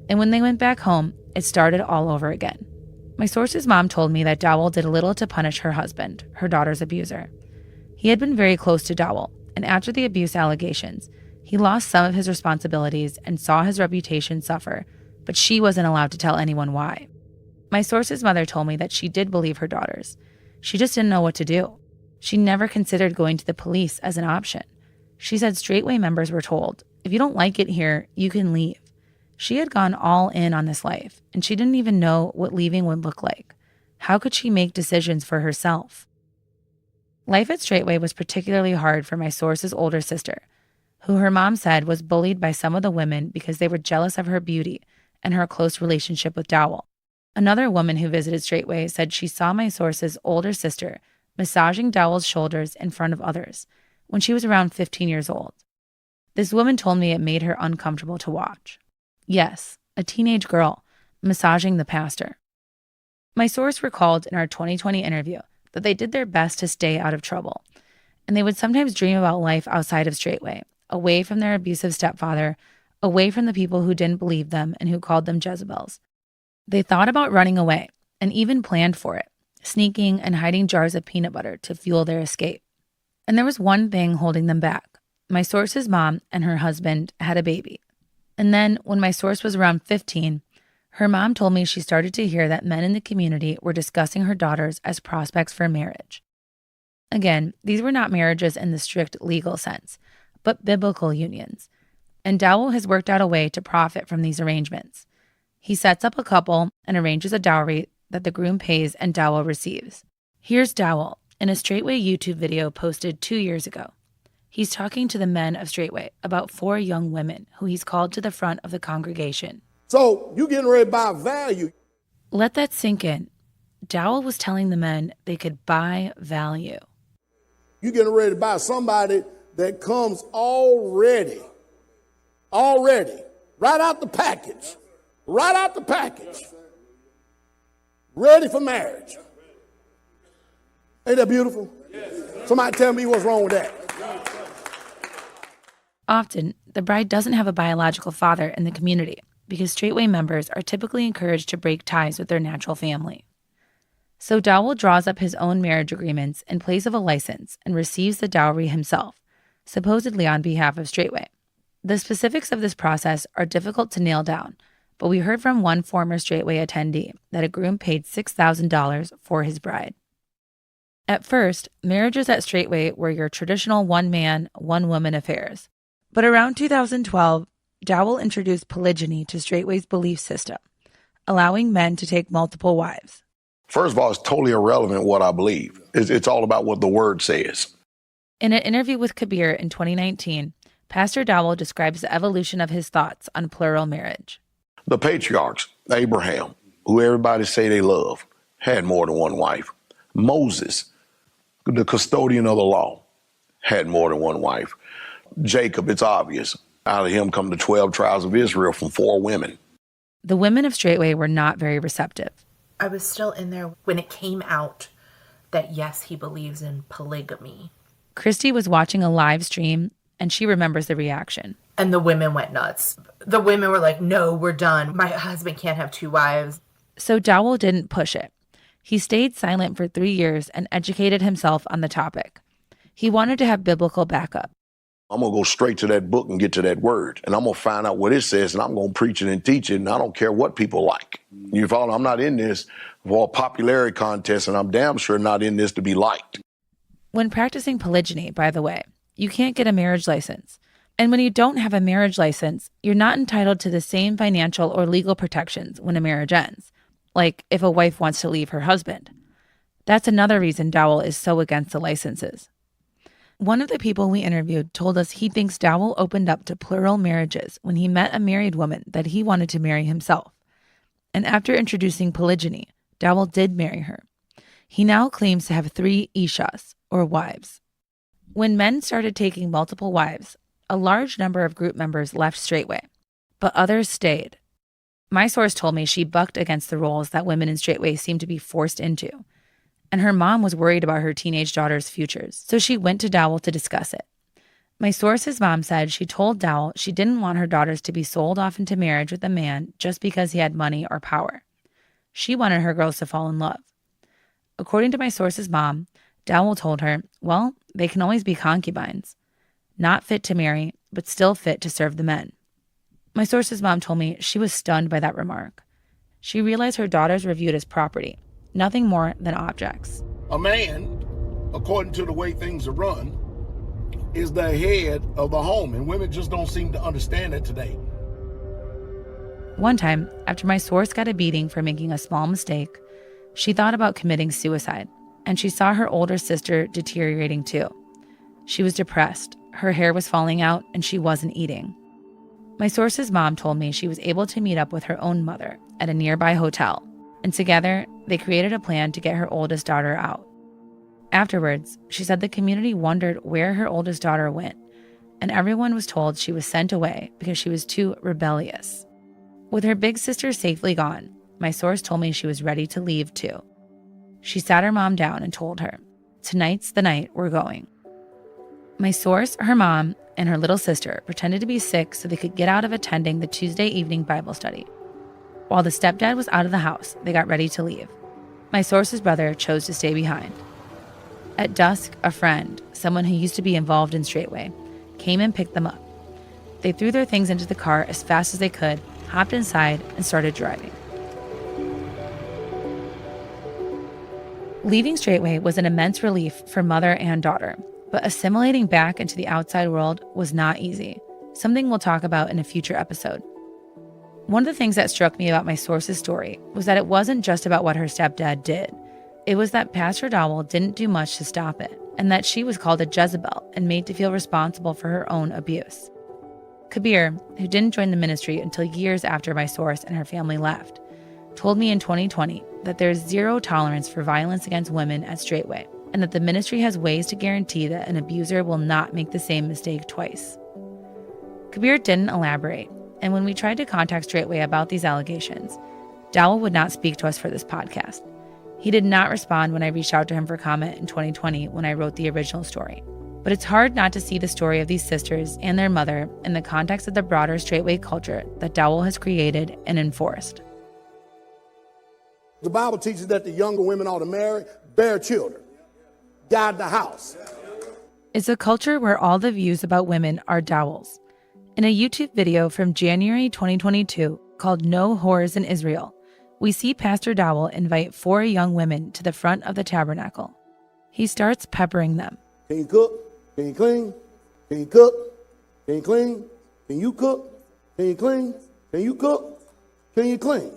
And when they went back home, it started all over again. My source's mom told me that Dowell did little to punish her husband, her daughter's abuser. He had been very close to Dowell, and after the abuse allegations, he lost some of his responsibilities and saw his reputation suffer, but she wasn't allowed to tell anyone why. My source's mother told me that she did believe her daughters. She just didn't know what to do. She never considered going to the police as an option. She said Straightway members were told, if you don't like it here, you can leave. She had gone all in on this life, and she didn't even know what leaving would look like. How could she make decisions for herself? Life at Straightway was particularly hard for my source's older sister, who her mom said was bullied by some of the women because they were jealous of her beauty and her close relationship with Dowell. Another woman who visited Straightway said she saw my source's older sister massaging Dowell's shoulders in front of others when she was around 15 years old. This woman told me it made her uncomfortable to watch. Yes, a teenage girl massaging the pastor. My source recalled in our 2020 interview that they did their best to stay out of trouble, and they would sometimes dream about life outside of Straightway, away from their abusive stepfather, away from the people who didn't believe them and who called them Jezebels. They thought about running away and even planned for it, sneaking and hiding jars of peanut butter to fuel their escape. And there was one thing holding them back. My source's mom and her husband had a baby. And then when my source was around 15, her mom told me she started to hear that men in the community were discussing her daughters as prospects for marriage. Again, these were not marriages in the strict legal sense, but biblical unions. And Dowell has worked out a way to profit from these arrangements. He sets up a couple and arranges a dowry that the groom pays and Dowell receives. Here's Dowell in a Straightway YouTube video posted 2 years ago. He's talking to the men of Straightway about 4 young women who he's called to the front of the congregation. So you getting ready to buy value. Let that sink in. Dowell was telling the men they could buy value. You getting ready to buy somebody that comes already, right out the package, ready for marriage. Ain't that beautiful? Somebody tell me what's wrong with that. Often, the bride doesn't have a biological father in the community because Straightway members are typically encouraged to break ties with their natural family. So Dowell draws up his own marriage agreements in place of a license and receives the dowry himself, supposedly on behalf of Straightway. The specifics of this process are difficult to nail down, but we heard from one former Straightway attendee that a groom paid $6,000 for his bride. At first, marriages at Straightway were your traditional one-man, one-woman affairs. But around 2012, Dowell introduced polygyny to Straightway's belief system, allowing men to take multiple wives. First of all, it's totally irrelevant what I believe. It's all about what the word says. In an interview with Kabeer in 2019, Pastor Dowell describes the evolution of his thoughts on plural marriage. The patriarchs, Abraham, who everybody say they love, had more than one wife. Moses, the custodian of the law, had more than one wife. Jacob, it's obvious. Out of him come the 12 tribes of Israel from 4 women. The women of Straightway were not very receptive. I was still in there when it came out that, yes, he believes in polygamy. Christy was watching a live stream, and she remembers the reaction. And the women went nuts. The women were like, no, we're done. My husband can't have 2 wives. So Dowell didn't push it. He stayed silent for 3 years and educated himself on the topic. He wanted to have biblical backup. I'm going to go straight to that book and get to that word. And I'm going to find out what it says, and I'm going to preach it and teach it, and I don't care what people like. You follow? I'm not in this for a popularity contest, and I'm damn sure not in this to be liked. When practicing polygyny, by the way, you can't get a marriage license. And when you don't have a marriage license, you're not entitled to the same financial or legal protections when a marriage ends, like if a wife wants to leave her husband. That's another reason Dowell is so against the licenses. One of the people we interviewed told us he thinks Dowell opened up to plural marriages when he met a married woman that he wanted to marry himself. And after introducing polygyny, Dowell did marry her. He now claims to have 3 ishas, or wives. When men started taking multiple wives, a large number of group members left Straightway, but others stayed. My source told me she bucked against the roles that women in Straightway seemed to be forced into. And her mom was worried about her teenage daughter's futures, so she went to Dowell to discuss it. My source's mom said she told Dowell she didn't want her daughters to be sold off into marriage with a man just because he had money or power. She wanted her girls to fall in love. According to my source's mom, Dowell told her, well, they can always be concubines. Not fit to marry, but still fit to serve the men. My source's mom told me she was stunned by that remark. She realized her daughters were viewed as property, nothing more than objects. A man, according to the way things are run, is the head of the home, and women just don't seem to understand it today. One time, after my source got a beating for making a small mistake, she thought about committing suicide, and she saw her older sister deteriorating too. She was depressed, her hair was falling out, and she wasn't eating. My source's mom told me she was able to meet up with her own mother at a nearby hotel, and together they created a plan to get her oldest daughter out. Afterwards, she said the community wondered where her oldest daughter went, and everyone was told she was sent away because she was too rebellious. With her big sister safely gone, my source told me she was ready to leave too. She sat her mom down and told her, "Tonight's the night we're going." My source, her mom, and her little sister pretended to be sick so they could get out of attending the Tuesday evening Bible study. While the stepdad was out of the house, they got ready to leave. My source's brother chose to stay behind. At dusk, a friend, someone who used to be involved in Straightway, came and picked them up. They threw their things into the car as fast as they could, hopped inside, and started driving. Leaving Straightway was an immense relief for mother and daughter. But assimilating back into the outside world was not easy, something we'll talk about in a future episode. One of the things that struck me about my source's story was that it wasn't just about what her stepdad did. It was that Pastor Dowell didn't do much to stop it, and that she was called a Jezebel and made to feel responsible for her own abuse. Kabeer, who didn't join the ministry until years after my source and her family left, told me in 2020 that there's zero tolerance for violence against women at Straightway, and that the ministry has ways to guarantee that an abuser will not make the same mistake twice. Kabeer didn't elaborate, and when we tried to contact Straightway about these allegations, Dowell would not speak to us for this podcast. He did not respond when I reached out to him for comment in 2020 when I wrote the original story. But it's hard not to see the story of these sisters and their mother in the context of the broader Straightway culture that Dowell has created and enforced. The Bible teaches that the younger women ought to marry, bear children, guide the house. It's a culture where all the views about women are Dowell's. In a YouTube video from January 2022 called No Whores in Israel, we see Pastor Dowell invite 4 young women to the front of the tabernacle. He starts peppering them. Can you cook? Can you clean? Can you cook? Can you clean? Can you cook? Can you clean? Can you cook? Can you clean?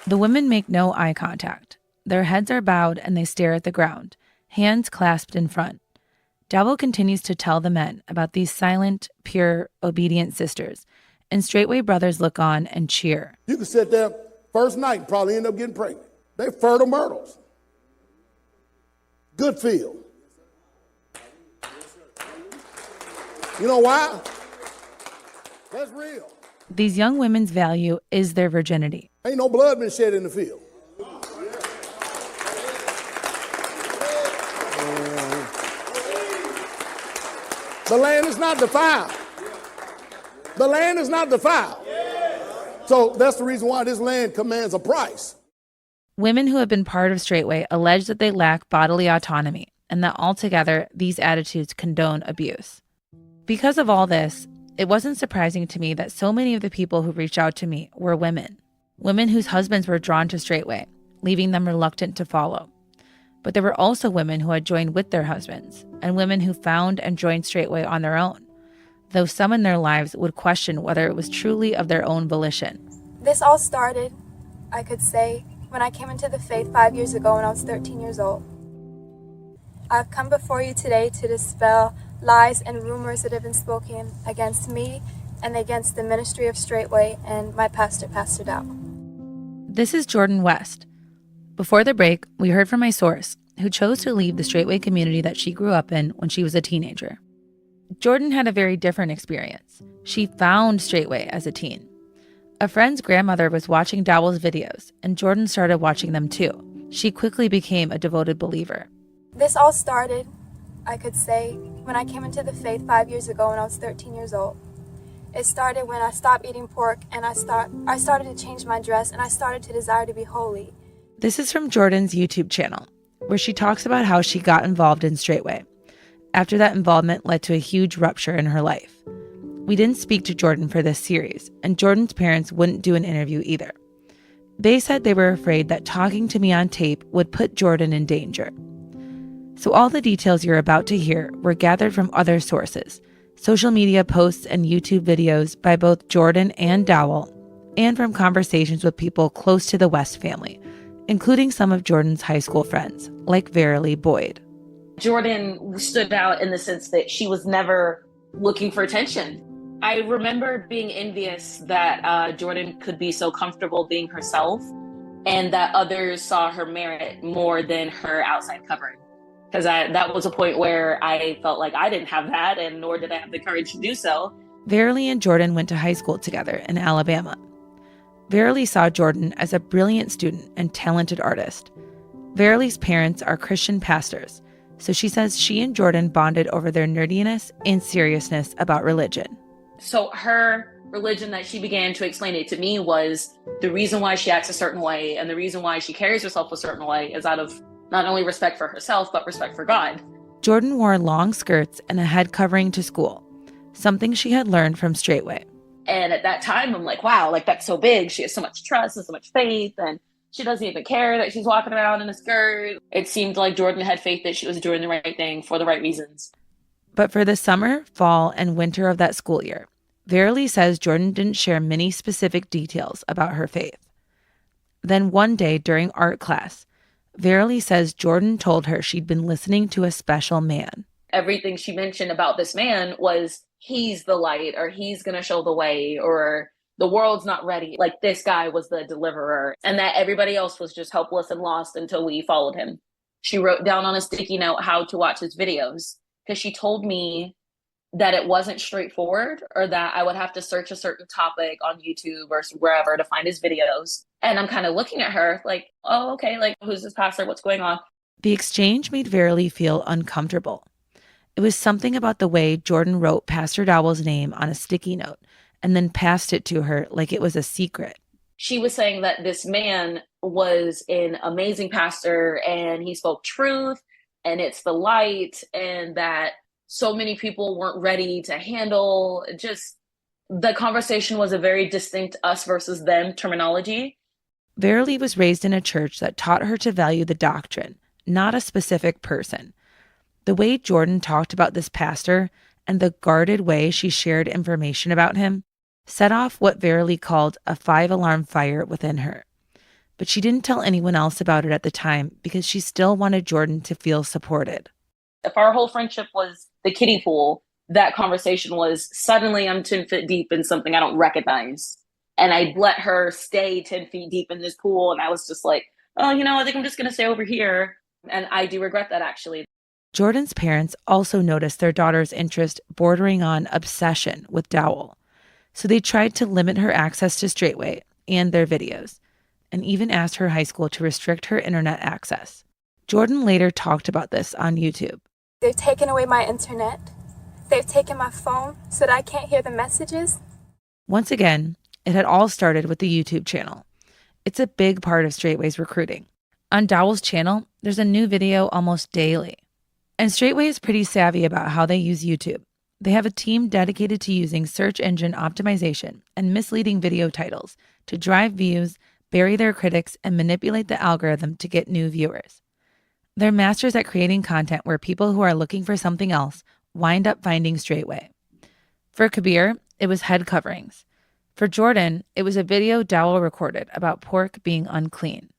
The women make no eye contact. Their heads are bowed and they stare at the ground, hands clasped in front. Dowell continues to tell the men about these silent, pure, obedient sisters, and Straightway brothers look on and cheer. You can sit there first night and probably end up getting pregnant. They're fertile myrtles. Good field. You know why? That's real. These young women's value is their virginity. Ain't no blood been shed in the field. The land is not defiled. The land is not defiled. So that's the reason why this land commands a price. Women who have been part of Straightway allege that they lack bodily autonomy and that altogether these attitudes condone abuse. Because of all this, it wasn't surprising to me that so many of the people who reached out to me were women. Women whose husbands were drawn to Straightway, leaving them reluctant to follow. But there were also women who had joined with their husbands, and women who found and joined Straightway on their own, though some in their lives would question whether it was truly of their own volition. This all started, I could say, when I came into the faith 5 years ago when I was 13 years old. I've come before you today to dispel lies and rumors that have been spoken against me and against the ministry of Straightway and my pastor, Pastor Dowell. This is Jordan West. Before the break, we heard from my source, who chose to leave the Straightway community that she grew up in when she was a teenager. Jordan had a very different experience. She found Straightway as a teen. A friend's grandmother was watching Dowell's videos, and Jordan started watching them too. She quickly became a devoted believer. This all started, I could say, when I came into the faith 5 years ago when I was 13 years old. It started when I stopped eating pork and I started to change my dress and I started to desire to be holy. This is from Jordan's YouTube channel, where she talks about how she got involved in Straightway. After that involvement led to a huge rupture in her life. We didn't speak to Jordan for this series, and Jordan's parents wouldn't do an interview either. They said they were afraid that talking to me on tape would put Jordan in danger. So all the details you're about to hear were gathered from other sources, social media posts and YouTube videos by both Jordan and Dowell, and from conversations with people close to the West family, including some of Jordan's high school friends, like Verily Boyd. Jordan stood out in the sense that she was never looking for attention. I remember being envious that Jordan could be so comfortable being herself and that others saw her merit more than her outside covering. Because that was a point where I felt like I didn't have that, and nor did I have the courage to do so. Verily and Jordan went to high school together in Alabama. Verily saw Jordan as a brilliant student and talented artist. Verily's parents are Christian pastors, so she says she and Jordan bonded over their nerdiness and seriousness about religion. So her religion that she began to explain it to me was the reason why she acts a certain way and the reason why she carries herself a certain way is out of not only respect for herself, but respect for God. Jordan wore long skirts and a head covering to school, something she had learned from Straightway. And at that time, I'm like, wow, like that's so big. She has so much trust and so much faith. And She doesn't even care that she's walking around in a skirt. It seemed like Jordan had faith that she was doing the right thing for the right reasons. But for the summer, fall, and winter of that school year, Verily says Jordan didn't share many specific details about her faith. Then one day during art class, Verily says Jordan told her she'd been listening to a special man. Everything she mentioned about this man was he's the light, or he's going to show the way, or the world's not ready. Like, this guy was the deliverer, and that everybody else was just helpless and lost until we followed him. She wrote down on a sticky note how to watch his videos, because she told me that it wasn't straightforward, or that I would have to search a certain topic on YouTube or wherever to find his videos. And I'm kind of looking at her like, oh, okay, like, who's this pastor? What's going on? The exchange made Verily feel uncomfortable. It was something about the way Jordan wrote Pastor Dowell's name on a sticky note and then passed it to her like it was a secret. She was saying that this man was an amazing pastor and he spoke truth and it's the light, and that so many people weren't ready to handle. Just the conversation was a very distinct us versus them terminology. Verily was raised in a church that taught her to value the doctrine, not a specific person. The way Jordan talked about this pastor and the guarded way she shared information about him set off what Verily called a 5-alarm fire within her. But she didn't tell anyone else about it at the time because she still wanted Jordan to feel supported. If our whole friendship was the kiddie pool, that conversation was suddenly I'm 10 feet deep in something I don't recognize. And I let her stay 10 feet deep in this pool. And I was just like, oh, I think I'm just going to stay over here. And I do regret that, actually. Jordan's parents also noticed their daughter's interest bordering on obsession with Dowell. So they tried to limit her access to Straightway and their videos, and even asked her high school to restrict her internet access. Jordan later talked about this on YouTube. They've taken away my internet. They've taken my phone so that I can't hear the messages. Once again, it had all started with the YouTube channel. It's a big part of Straightway's recruiting. On Dowell's channel, there's a new video almost daily. And Straightway is pretty savvy about how they use YouTube. They have a team dedicated to using search engine optimization and misleading video titles to drive views, bury their critics, and manipulate the algorithm to get new viewers. They're masters at creating content where people who are looking for something else wind up finding Straightway. For Kabeer, it was head coverings. For Jordan, it was a video Dowell recorded about pork being unclean.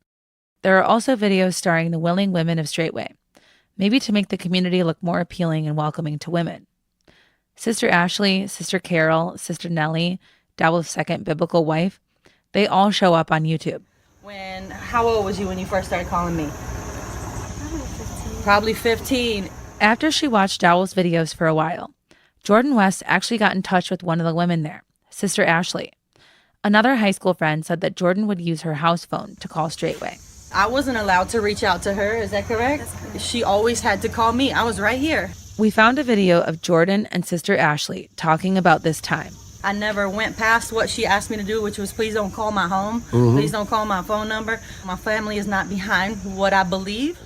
There are also videos starring the willing women of Straightway, maybe to make the community look more appealing and welcoming to women. Sister Ashley, Sister Carol, Sister Nellie, Dowell's second biblical wife, they all show up on YouTube. How old was you when you first started calling me? Probably 15. After she watched Dowell's videos for a while, Jordan West actually got in touch with one of the women there, Sister Ashley. Another high school friend said that Jordan would use her house phone to call Straightway. I wasn't allowed to reach out to her, is that correct? That's correct. She always had to call me. I was right here. We found a video of Jordan and Sister Ashley talking about this time. I never went past what she asked me to do, which was please don't call my home. Please don't call my phone number. My family is not behind what I believe.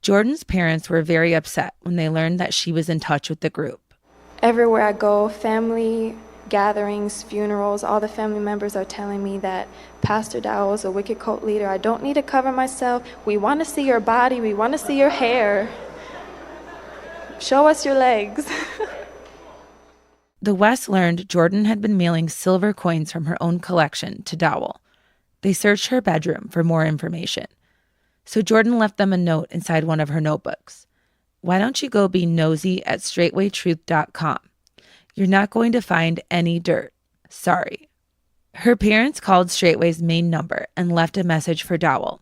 Jordan's parents were very upset when they learned that she was in touch with the group. Everywhere I go, family gatherings, funerals, all the family members are telling me that Pastor Dowell is a wicked cult leader. I don't need to cover myself. We want to see your body. We want to see your hair. Show us your legs. The West learned Jordan had been mailing silver coins from her own collection to Dowell. They searched her bedroom for more information. So Jordan left them a note inside one of her notebooks. Why don't you go be nosy at straightwaytruth.com? You're not going to find any dirt. Sorry. Her parents called Straightway's main number and left a message for Dowell,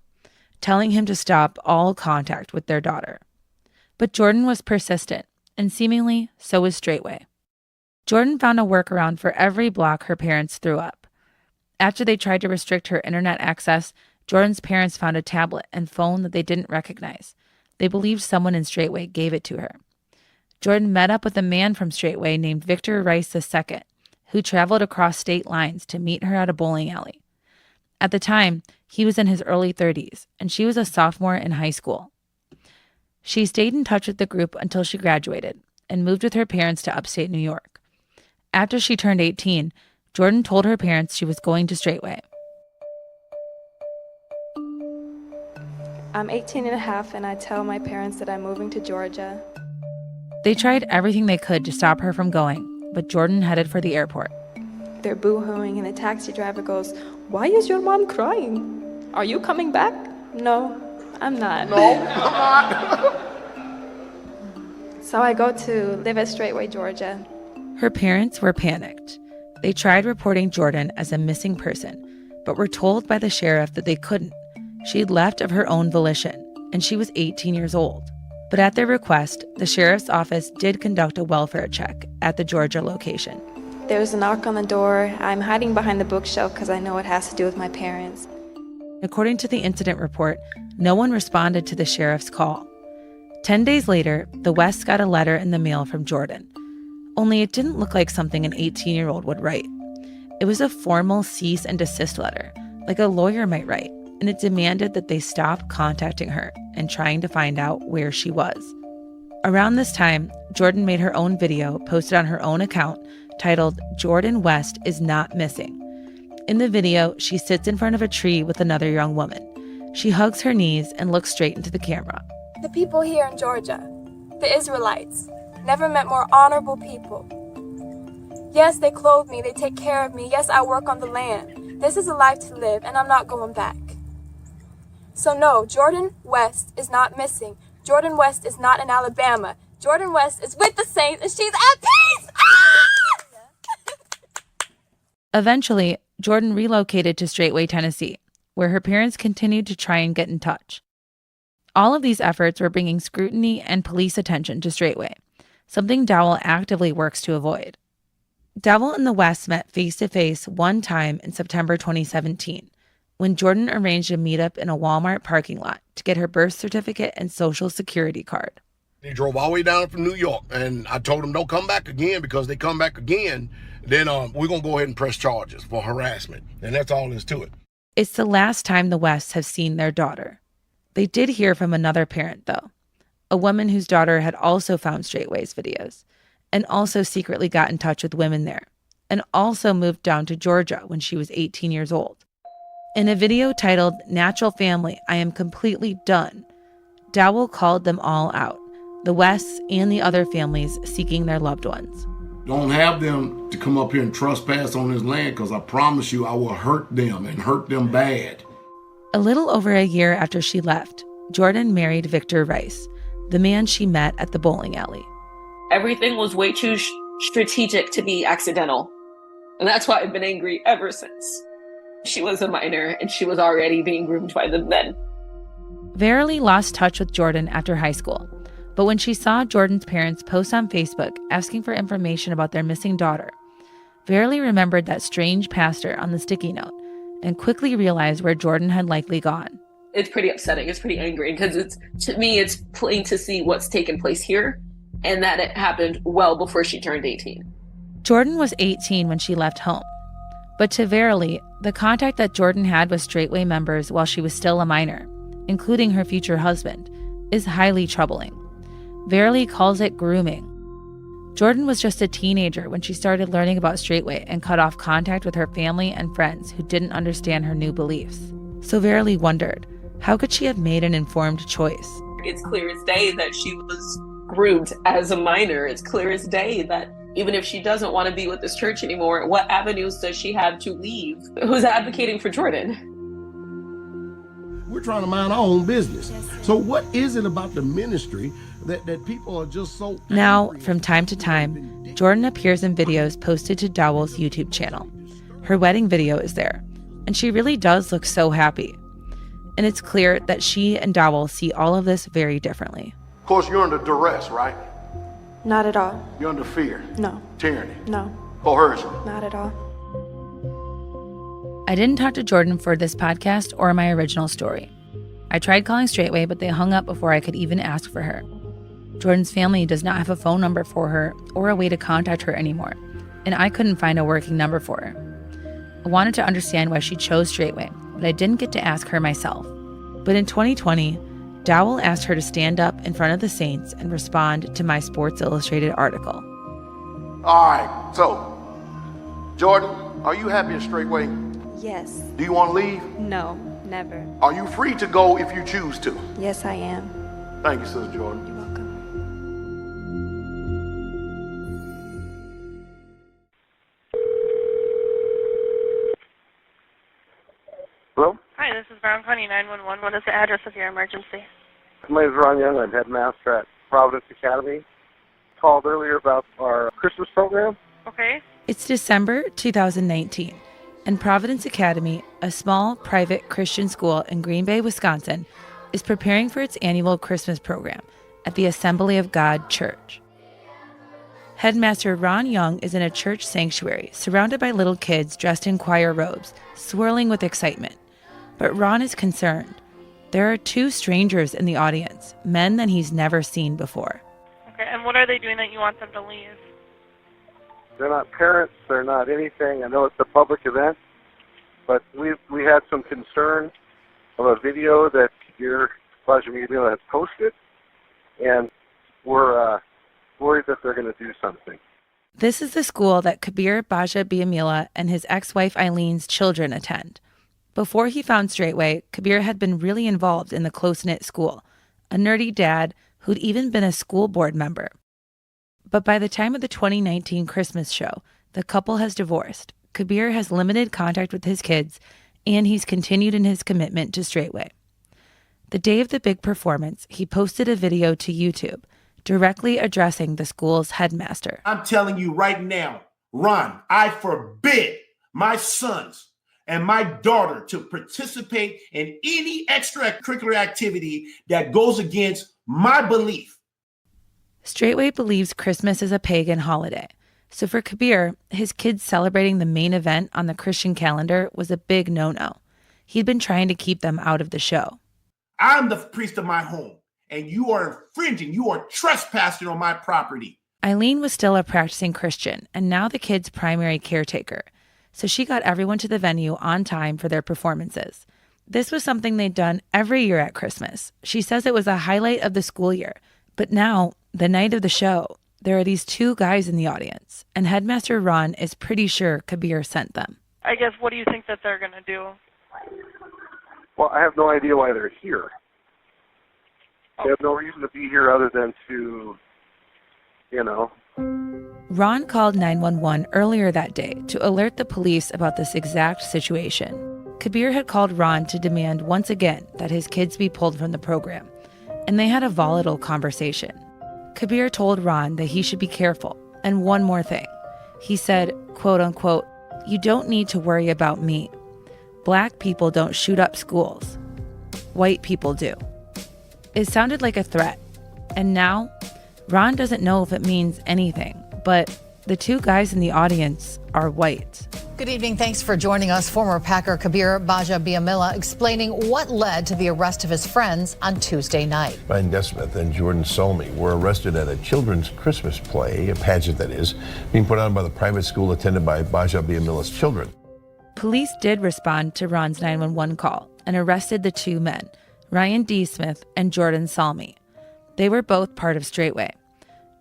telling him to stop all contact with their daughter. But Jordan was persistent, and seemingly so was Straightway. Jordan found a workaround for every block her parents threw up. After they tried to restrict her internet access, Jordan's parents found a tablet and phone that they didn't recognize. They believed someone in Straightway gave it to her. Jordan met up with a man from Straightway named Victor Rice II, who traveled across state lines to meet her at a bowling alley. At the time, he was in his early 30s, and she was a sophomore in high school. She stayed in touch with the group until she graduated and moved with her parents to upstate New York. After she turned 18, Jordan told her parents she was going to Straightway. I'm 18 and a half, and I tell my parents that I'm moving to Georgia. They tried everything they could to stop her from going, but Jordan headed for the airport. They're boo-hooing, and the taxi driver goes, "Why is your mom crying? Are you coming back?" "No, I'm not." No, I'm not. So I go to live at Straightway, Georgia. Her parents were panicked. They tried reporting Jordan as a missing person, but were told by the sheriff that they couldn't. She'd left of her own volition, and she was 18 years old. But at their request, the sheriff's office did conduct a welfare check at the Georgia location. There's a knock on the door. I'm hiding behind the bookshelf because I know it has to do with my parents. According to the incident report, no one responded to the sheriff's call. 10 days later, the Wests got a letter in the mail from Jordan. Only it didn't look like something an 18-year-old would write. It was a formal cease and desist letter, like a lawyer might write, and it demanded that they stop contacting her and trying to find out where she was. Around this time, Jordan made her own video posted on her own account titled "Jordan West is Not Missing." In the video, she sits in front of a tree with another young woman. She hugs her knees and looks straight into the camera. The people here in Georgia, the Israelites, never met more honorable people. Yes, they clothe me, they take care of me. Yes, I work on the land. This is a life to live, and I'm not going back. So no, Jordan West is not missing. Jordan West is not in Alabama. Jordan West is with the Saints, and she's at peace! Eventually, Jordan relocated to Straightway, Tennessee, where her parents continued to try and get in touch. All of these efforts were bringing scrutiny and police attention to Straightway, something Dowell actively works to avoid. Dowell and the Wests met face-to-face one time in September 2017, when Jordan arranged a meetup in a Walmart parking lot to get her birth certificate and social security card. They drove all the way down from New York, and I told them don't come back again, because they come back again, then we're going to go ahead and press charges for harassment, and that's all there is to it. It's the last time the Wests have seen their daughter. They did hear from another parent, though, a woman whose daughter had also found Straightway's videos, and also secretly got in touch with women there, and also moved down to Georgia when she was 18 years old. In a video titled "Natural Family, I Am Completely Done," Dowell called them all out, the Wests and the other families seeking their loved ones. Don't have them to come up here and trespass on this land, because I promise you I will hurt them and hurt them bad. A little over a year after she left, Jordan married Victor Rice, the man she met at the bowling alley. Everything was way too strategic to be accidental. And that's why I've been angry ever since. She was a minor, and she was already being groomed by them then. Verily lost touch with Jordan after high school, but when she saw Jordan's parents post on Facebook asking for information about their missing daughter, Verily remembered that strange pastor on the sticky note and quickly realized where Jordan had likely gone. It's pretty upsetting. It's pretty angering, because to me, it's plain to see what's taken place here, and that it happened well before she turned 18. Jordan was 18 when she left home. But to Verily, the contact that Jordan had with Straightway members while she was still a minor, including her future husband, is highly troubling. Verily calls it grooming. Jordan was just a teenager when she started learning about Straightway and cut off contact with her family and friends who didn't understand her new beliefs. So Verily wondered, how could she have made an informed choice? It's clear as day that she was groomed as a minor. It's clear as day that even if she doesn't want to be with this church anymore, what avenues does she have to leave? Who's advocating for Jordan? We're trying to mind our own business. So what is it about the ministry that people are just so... Now, from time to time, Jordan appears in videos posted to Dowell's YouTube channel. Her wedding video is there, and she really does look so happy. And it's clear that she and Dowell see all of this very differently. Of course, you're under duress, right? Not at all. You're under fear. No. Tyranny. No. Coercion. Not at all. I didn't talk to Jordan for this podcast or my original story. I tried calling Straightway, but they hung up before I could even ask for her. Jordan's family does not have a phone number for her or a way to contact her anymore, and I couldn't find a working number for her. I wanted to understand why she chose Straightway, but I didn't get to ask her myself. But in 2020, Dowell asked her to stand up in front of the Saints and respond to my Sports Illustrated article. All right, so, Jordan, are you happy at Straightway? Yes. Do you want to leave? No. Never. Are you free to go if you choose to? Yes, I am. Thank you, Sister Jordan. You're welcome. Hello? Hi, this is Brown County 911. What is the address of your emergency? My name is Ron Young. I'm headmaster at Providence Academy. Called earlier about our Christmas program. Okay. It's December 2019, and Providence Academy, a small private Christian school in Green Bay, Wisconsin, is preparing for its annual Christmas program at the Assembly of God Church. Headmaster Ron Young is in a church sanctuary surrounded by little kids dressed in choir robes, swirling with excitement. But Ron is concerned. There are two strangers in the audience, men that he's never seen before. Okay, and what are they doing that you want them to leave? They're not parents. They're not anything. I know it's a public event, but we had some concern of a video that Kabeer Gbaja-Biamila has posted, and we're worried that they're going to do something. This is the school that Kabeer Gbaja-Biamila and his ex-wife Eileen's children attend. Before he found Straightway, Kabeer had been really involved in the close-knit school, a nerdy dad who'd even been a school board member. But by the time of the 2019 Christmas show, the couple has divorced. Kabeer has limited contact with his kids, and he's continued in his commitment to Straightway. The day of the big performance, he posted a video to YouTube, directly addressing the school's headmaster. I'm telling you right now, Ron, I forbid my sons and my daughter to participate in any extracurricular activity that goes against my belief. Straightway believes Christmas is a pagan holiday. So for Kabeer, his kids celebrating the main event on the Christian calendar was a big no-no. He'd been trying to keep them out of the show. I'm the priest of my home, and you are infringing, you are trespassing on my property. Eileen was still a practicing Christian, and now the kids' primary caretaker. So she got everyone to the venue on time for their performances. This was something they'd done every year at Christmas. She says it was a highlight of the school year. But now, the night of the show, there are these two guys in the audience, and Headmaster Ron is pretty sure Kabeer sent them. I guess, what do you think that they're going to do? Well, I have no idea why they're here. They have no reason to be here other than to, Ron called 911 earlier that day to alert the police about this exact situation. Kabeer had called Ron to demand once again that his kids be pulled from the program, and they had a volatile conversation. Kabeer told Ron that he should be careful, and one more thing. He said, quote unquote, "You don't need to worry about me. Black people don't shoot up schools. White people do." It sounded like a threat, and now Ron doesn't know if it means anything, but the two guys in the audience are white. Good evening. Thanks for joining us. Former Packer Kabeer Gbaja-Biamila explaining what led to the arrest of his friends on Tuesday night. Ryan Desmith and Jordan Salmi were arrested at a children's Christmas play, a pageant that is, being put on by the private school attended by Gbaja-Biamila's children. Police did respond to Ron's 911 call and arrested the two men, Ryan D. Smith and Jordan Salmi. They were both part of Straightway.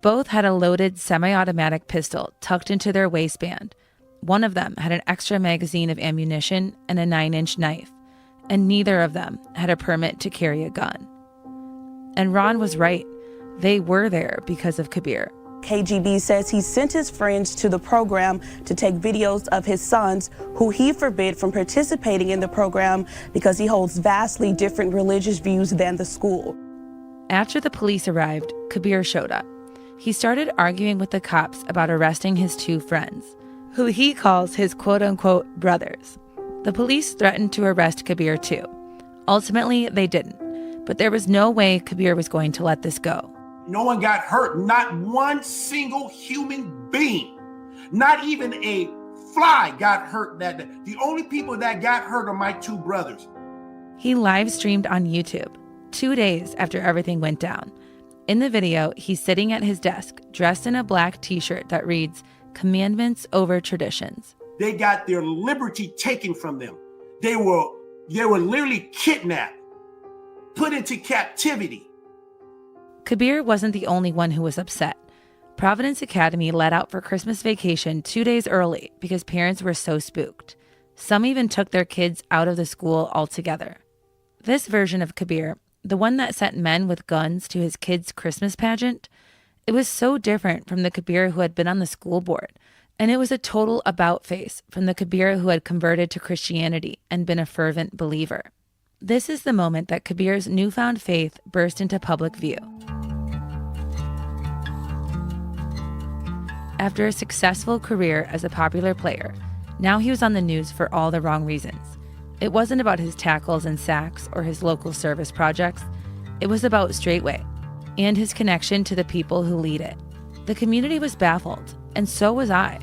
Both had a loaded semi-automatic pistol tucked into their waistband. One of them had an extra magazine of ammunition and a 9-inch knife, and neither of them had a permit to carry a gun. And Ron was right. They were there because of Kabeer. KGB says he sent his friends to the program to take videos of his sons, who he forbid from participating in the program because he holds vastly different religious views than the school. After the police arrived, Kabeer showed up. He started arguing with the cops about arresting his two friends, who he calls his quote-unquote brothers. The police threatened to arrest Kabeer too. Ultimately, they didn't, but there was no way Kabeer was going to let this go. No one got hurt, not one single human being, not even a fly got hurt that day. The only people that got hurt are my two brothers. He live-streamed on YouTube 2 days after everything went down. In the video, he's sitting at his desk, dressed in a black t-shirt that reads, "Commandments over traditions." They got their liberty taken from them. They were literally kidnapped, put into captivity. Kabeer wasn't the only one who was upset. Providence Academy let out for Christmas vacation 2 days early because parents were so spooked. Some even took their kids out of the school altogether. This version of Kabeer, the one that sent men with guns to his kids' Christmas pageant, it was so different from the Kabeer who had been on the school board, and it was a total about-face from the Kabeer who had converted to Christianity and been a fervent believer. This is the moment that Kabeer's newfound faith burst into public view. After a successful career as a popular player, now he was on the news for all the wrong reasons. It wasn't about his tackles and sacks or his local service projects. It was about Straightway and his connection to the people who lead it. The community was baffled, and so was I.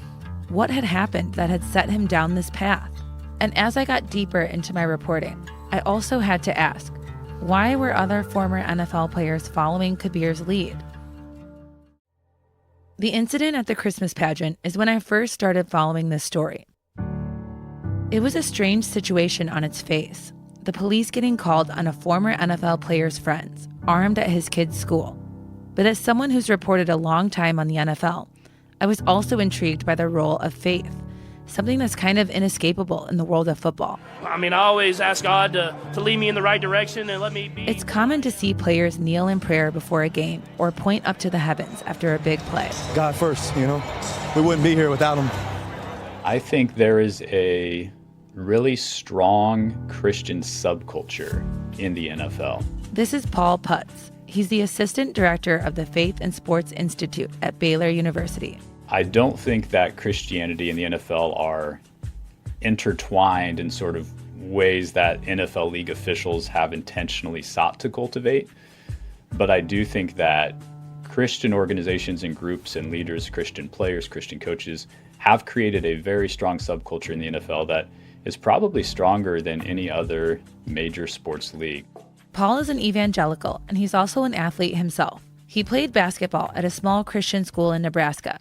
What had happened that had set him down this path? And as I got deeper into my reporting, I also had to ask, why were other former NFL players following Kabeer's lead? The incident at the Christmas pageant is when I first started following this story. It was a strange situation on its face. The police getting called on a former NFL player's friends, armed at his kid's school. But as someone who's reported a long time on the NFL, I was also intrigued by the role of faith, something that's kind of inescapable in the world of football. I mean, I always ask God to lead me in the right direction and let me be. It's common to see players kneel in prayer before a game or point up to the heavens after a big play. God first, we wouldn't be here without him. I think there is a really strong Christian subculture in the NFL. This is Paul Putz. He's the assistant director of the Faith and Sports Institute at Baylor University. I don't think that Christianity and the NFL are intertwined in sort of ways that NFL league officials have intentionally sought to cultivate. But I do think that Christian organizations and groups and leaders, Christian players, Christian coaches, have created a very strong subculture in the NFL that is probably stronger than any other major sports league. Paul is an evangelical, and he's also an athlete himself. He played basketball at a small Christian school in Nebraska.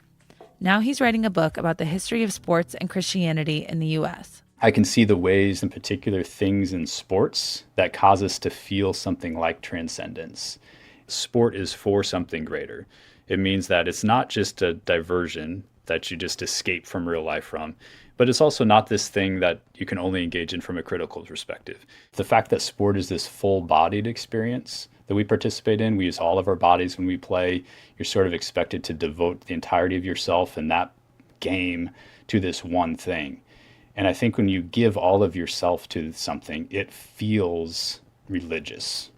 Now he's writing a book about the history of sports and Christianity in the U.S. I can see the ways, in particular, things in sports that cause us to feel something like transcendence. Sport is for something greater. It means that it's not just a diversion that you just escape from real life from, but it's also not this thing that you can only engage in from a critical perspective. The fact that sport is this full-bodied experience that we participate in, we use all of our bodies when we play, you're sort of expected to devote the entirety of yourself in that game to this one thing. And I think when you give all of yourself to something, it feels religious.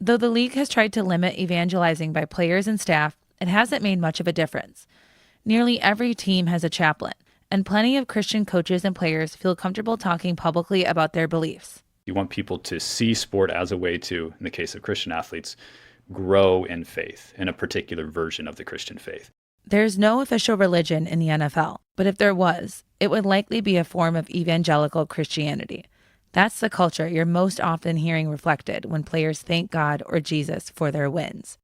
Though the league has tried to limit evangelizing by players and staff, it hasn't made much of a difference. Nearly every team has a chaplain, and plenty of Christian coaches and players feel comfortable talking publicly about their beliefs. You want people to see sport as a way to, in the case of Christian athletes, grow in faith, in a particular version of the Christian faith. There's no official religion in the NFL, but if there was, it would likely be a form of evangelical Christianity. That's the culture you're most often hearing reflected when players thank God or Jesus for their wins.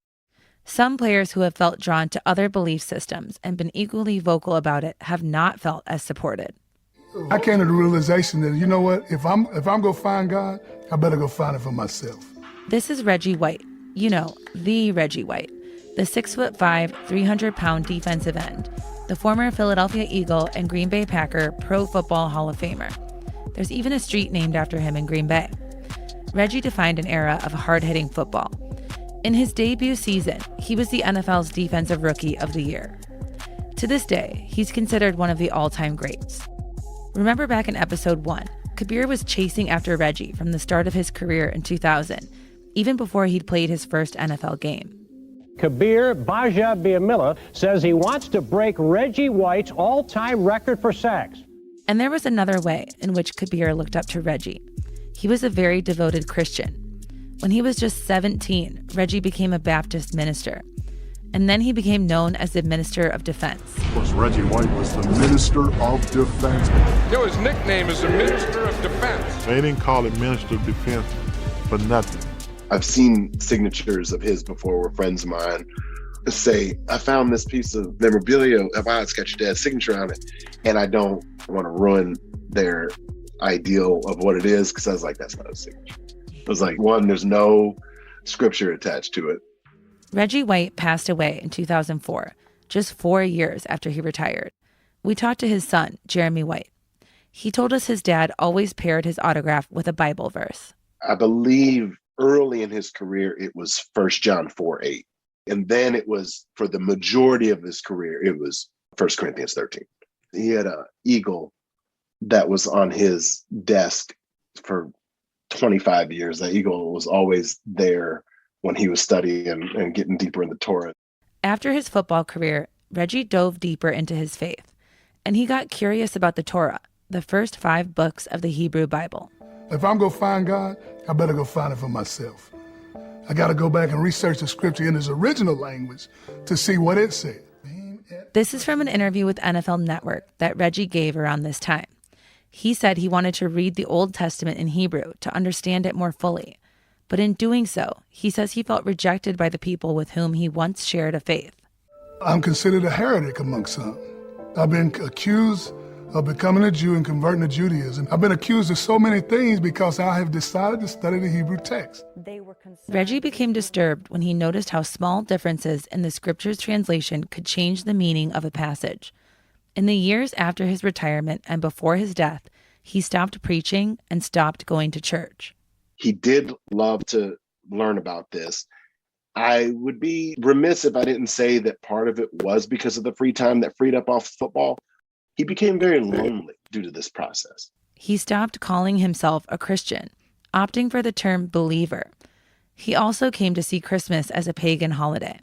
Some players who have felt drawn to other belief systems and been equally vocal about it have not felt as supported. I came to the realization that, you know what, if I'm going to find God, I better go find it for myself. This is Reggie White. You know, the Reggie White, the 6'5", 300-pound defensive end, the former Philadelphia Eagle and Green Bay Packer Pro Football Hall of Famer. There's even a street named after him in Green Bay. Reggie defined an era of hard-hitting football. In his debut season, he was the NFL's Defensive Rookie of the Year. To this day, he's considered one of the all-time greats. Remember back in episode 1, Kabeer was chasing after Reggie from the start of his career in 2000, even before he'd played his first NFL game. Kabeer Gbaja-Biamila says he wants to break Reggie White's all-time record for sacks. And there was another way in which Kabeer looked up to Reggie. He was a very devoted Christian. When he was just 17, Reggie became a Baptist minister. And then he became known as the Minister of Defense. Of course, Reggie White was the Minister of Defense. Yo, his nickname is the Minister of Defense. They didn't call it Minister of Defense for nothing. I've seen signatures of his before where friends of mine say, I found this piece of memorabilia. Wow, it's got your dad's signature on it. And I don't want to ruin their ideal of what it is, because I was like, that's not a signature. It was like, one, there's no scripture attached to it. Reggie White passed away in 2004, just 4 years after he retired. We talked to his son, Jeremy White. He told us his dad always paired his autograph with a Bible verse. I believe early in his career, it was 1 John 4:8. And then it was, for the majority of his career, it was 1 Corinthians 13. He had an eagle that was on his desk for 25 years. That eagle was always there when he was studying and getting deeper in the Torah. After his football career, Reggie dove deeper into his faith, and he got curious about the Torah, the first 5 books of the Hebrew Bible. If I'm going to find God, I better go find it for myself. I got to go back and research the scripture in its original language to see what it said. This is from an interview with NFL Network that Reggie gave around this time. He said he wanted to read the Old Testament in Hebrew to understand it more fully. But in doing so, he says he felt rejected by the people with whom he once shared a faith. I'm considered a heretic among some. I've been accused of becoming a Jew and converting to Judaism. I've been accused of so many things because I have decided to study the Hebrew text. Reggie became disturbed when he noticed how small differences in the scripture's translation could change the meaning of a passage. In the years after his retirement and before his death, he stopped preaching and stopped going to church. He did love to learn about this. I would be remiss if I didn't say that part of it was because of the free time that freed up off football. He became very lonely due to this process. He stopped calling himself a Christian, opting for the term believer. He also came to see Christmas as a pagan holiday.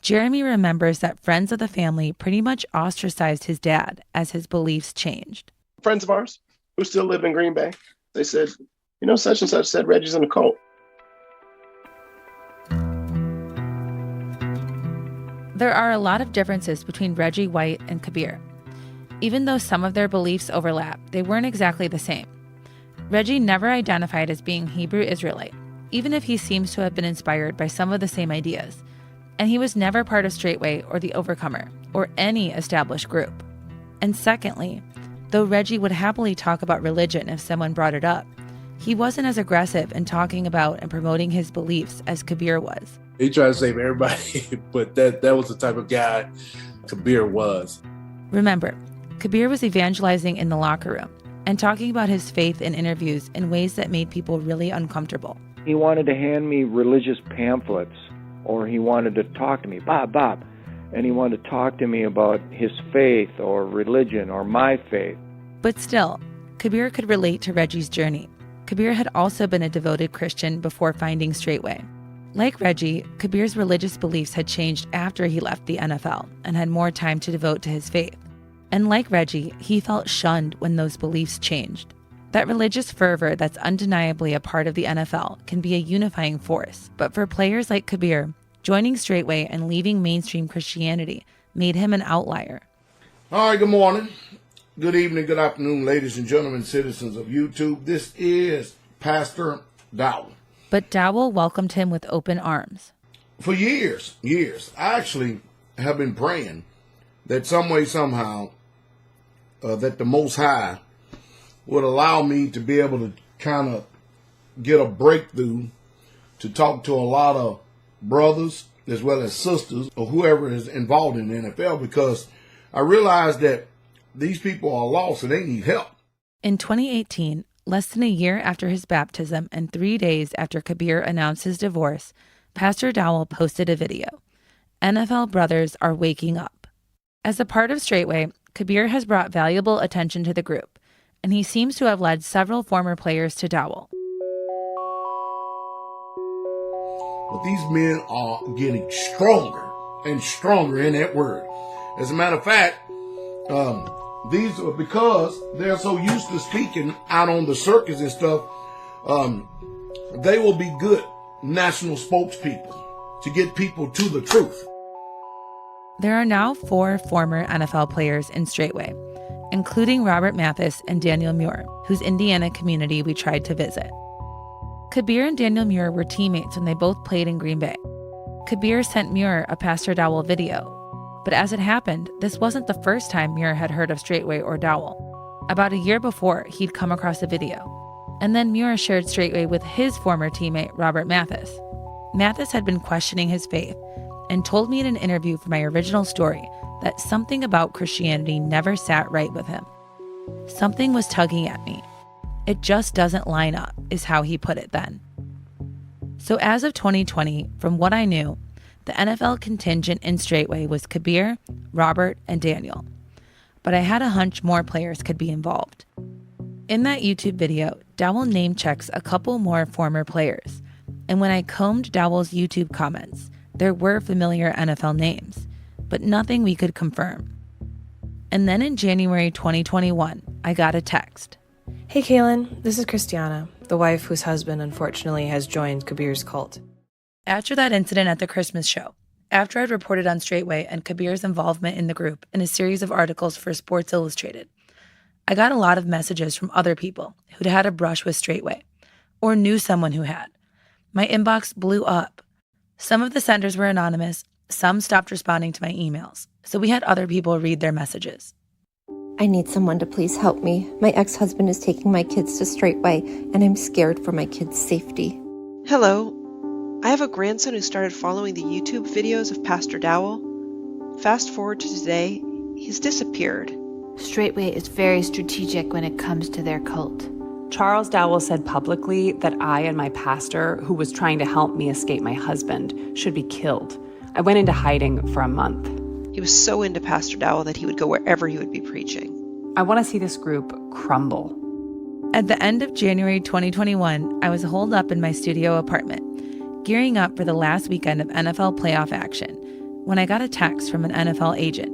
Jeremy remembers that friends of the family pretty much ostracized his dad as his beliefs changed. Friends of ours who still live in Green Bay, they said, you know, such and such said Reggie's in a cult. There are a lot of differences between Reggie White and Kabeer. Even though some of their beliefs overlap, they weren't exactly the same. Reggie never identified as being Hebrew Israelite, even if he seems to have been inspired by some of the same ideas. And he was never part of Straightway or the Overcomer, or any established group. And secondly, though Reggie would happily talk about religion if someone brought it up, he wasn't as aggressive in talking about and promoting his beliefs as Kabeer was. He tried to save everybody, but that was the type of guy Kabeer was. Remember, Kabeer was evangelizing in the locker room and talking about his faith in interviews in ways that made people really uncomfortable. He wanted to hand me religious pamphlets, or he wanted to talk to me, Bob, and he wanted to talk to me about his faith or religion or my faith. But still, Kabeer could relate to Reggie's journey. Kabeer had also been a devoted Christian before finding Straightway. Like Reggie, Kabeer's religious beliefs had changed after he left the NFL and had more time to devote to his faith. And like Reggie, he felt shunned when those beliefs changed. That religious fervor that's undeniably a part of the NFL can be a unifying force, but for players like Kabeer, joining Straightway and leaving mainstream Christianity made him an outlier. All right, good morning, good evening, good afternoon, ladies and gentlemen, citizens of YouTube. This is Pastor Dowell. But Dowell welcomed him with open arms. For years, I actually have been praying that some way, somehow, that the Most High would allow me to be able to kind of get a breakthrough to talk to a lot of brothers as well as sisters or whoever is involved in the NFL, because I realized that these people are lost and they need help. In 2018, less than a year after his baptism and 3 days after Kabeer announced his divorce, Pastor Dowell posted a video. NFL brothers are waking up. As a part of Straightway, Kabeer has brought valuable attention to the group, and he seems to have led several former players to Dowell. But these men are getting stronger and stronger in that word. As a matter of fact, these are because they're so used to speaking out on the circus and stuff. They will be good national spokespeople to get people to the truth. There are now 4 former NFL players in Straightway, including Robert Mathis and Daniel Muir, whose Indiana community we tried to visit. Kabeer and Daniel Muir were teammates when they both played in Green Bay. Kabeer sent Muir a Pastor Dowell video, but as it happened, this wasn't the first time Muir had heard of Straightway or Dowell. About a year before, he'd come across a video, and then Muir shared Straightway with his former teammate, Robert Mathis. Mathis had been questioning his faith and told me in an interview for my original story that something about Christianity never sat right with him. Something was tugging at me. It just doesn't line up, is how he put it then. So as of 2020, from what I knew, the NFL contingent in Straightway was Kabeer, Robert, and Daniel. But I had a hunch more players could be involved. In that YouTube video, Dowell name checks a couple more former players. And when I combed Dowell's YouTube comments, there were familiar NFL names, but nothing we could confirm. And then in January 2021, I got a text. Hey Kalyn, this is Christiana, the wife whose husband unfortunately has joined Kabeer's cult. After that incident at the Christmas show, after I'd reported on Straightway and Kabeer's involvement in the group in a series of articles for Sports Illustrated, I got a lot of messages from other people who'd had a brush with Straightway or knew someone who had. My inbox blew up. Some of the senders were anonymous, some stopped responding to my emails, so we had other people read their messages. I need someone to please help me. My ex-husband is taking my kids to Straightway, and I'm scared for my kids' safety. Hello. I have a grandson who started following the YouTube videos of Pastor Dowell. Fast forward to today, he's disappeared. Straightway is very strategic when it comes to their cult. Charles Dowell said publicly that I and my pastor, who was trying to help me escape my husband, should be killed. I went into hiding for a month. He was so into Pastor Dowell that he would go wherever he would be preaching. I want to see this group crumble. At the end of January 2021, I was holed up in my studio apartment, gearing up for the last weekend of NFL playoff action, when I got a text from an NFL agent.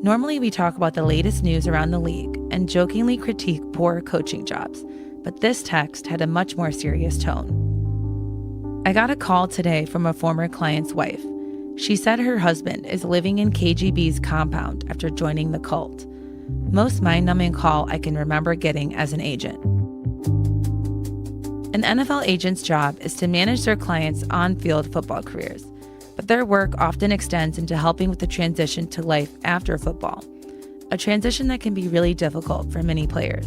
Normally we talk about the latest news around the league and jokingly critique poor coaching jobs, but this text had a much more serious tone. I got a call today from a former client's wife. She said her husband is living in KGB's compound after joining the cult. Most mind-numbing call I can remember getting as an agent. An NFL agent's job is to manage their clients' on-field football careers, but their work often extends into helping with the transition to life after football, a transition that can be really difficult for many players.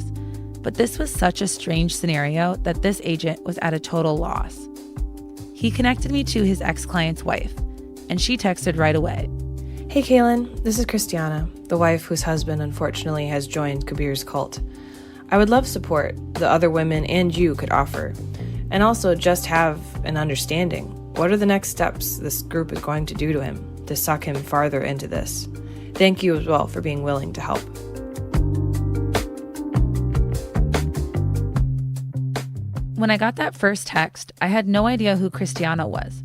But this was such a strange scenario that this agent was at a total loss. He connected me to his ex-client's wife, and she texted right away. Hey Kalyn, this is Christiana, the wife whose husband unfortunately has joined Kabeer's cult. I would love support the other women and you could offer, and also just have an understanding. What are the next steps this group is going to do to him to suck him farther into this? Thank you as well for being willing to help. When I got that first text, I had no idea who Christiana was.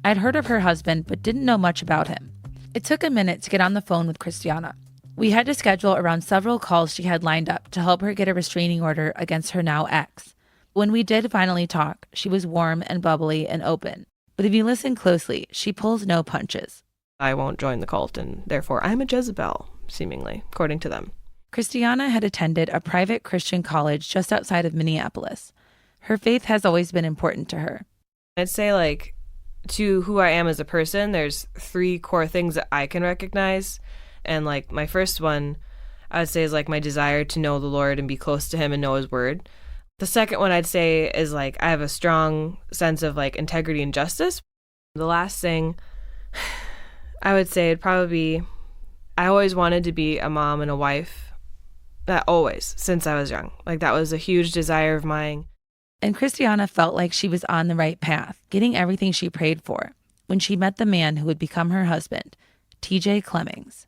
I'd heard of her husband, but didn't know much about him. It took a minute to get on the phone with Christiana. We had to schedule around several calls she had lined up to help her get a restraining order against her now ex. When we did finally talk, she was warm and bubbly and open. But if you listen closely, she pulls no punches. I won't join the cult, and therefore I'm a Jezebel, seemingly, according to them. Christiana had attended a private Christian college just outside of Minneapolis. Her faith has always been important to her. I'd say, to who I am as a person, there's 3 core things that I can recognize. And, my first one, I would say, is, my desire to know the Lord and be close to him and know his word. The second one I'd say is, I have a strong sense of, integrity and justice. The last thing I would say would probably be, I always wanted to be a mom and a wife. Always, since I was young. That was a huge desire of mine. And Christiana felt like she was on the right path, getting everything she prayed for, when she met the man who would become her husband, TJ Clemmings.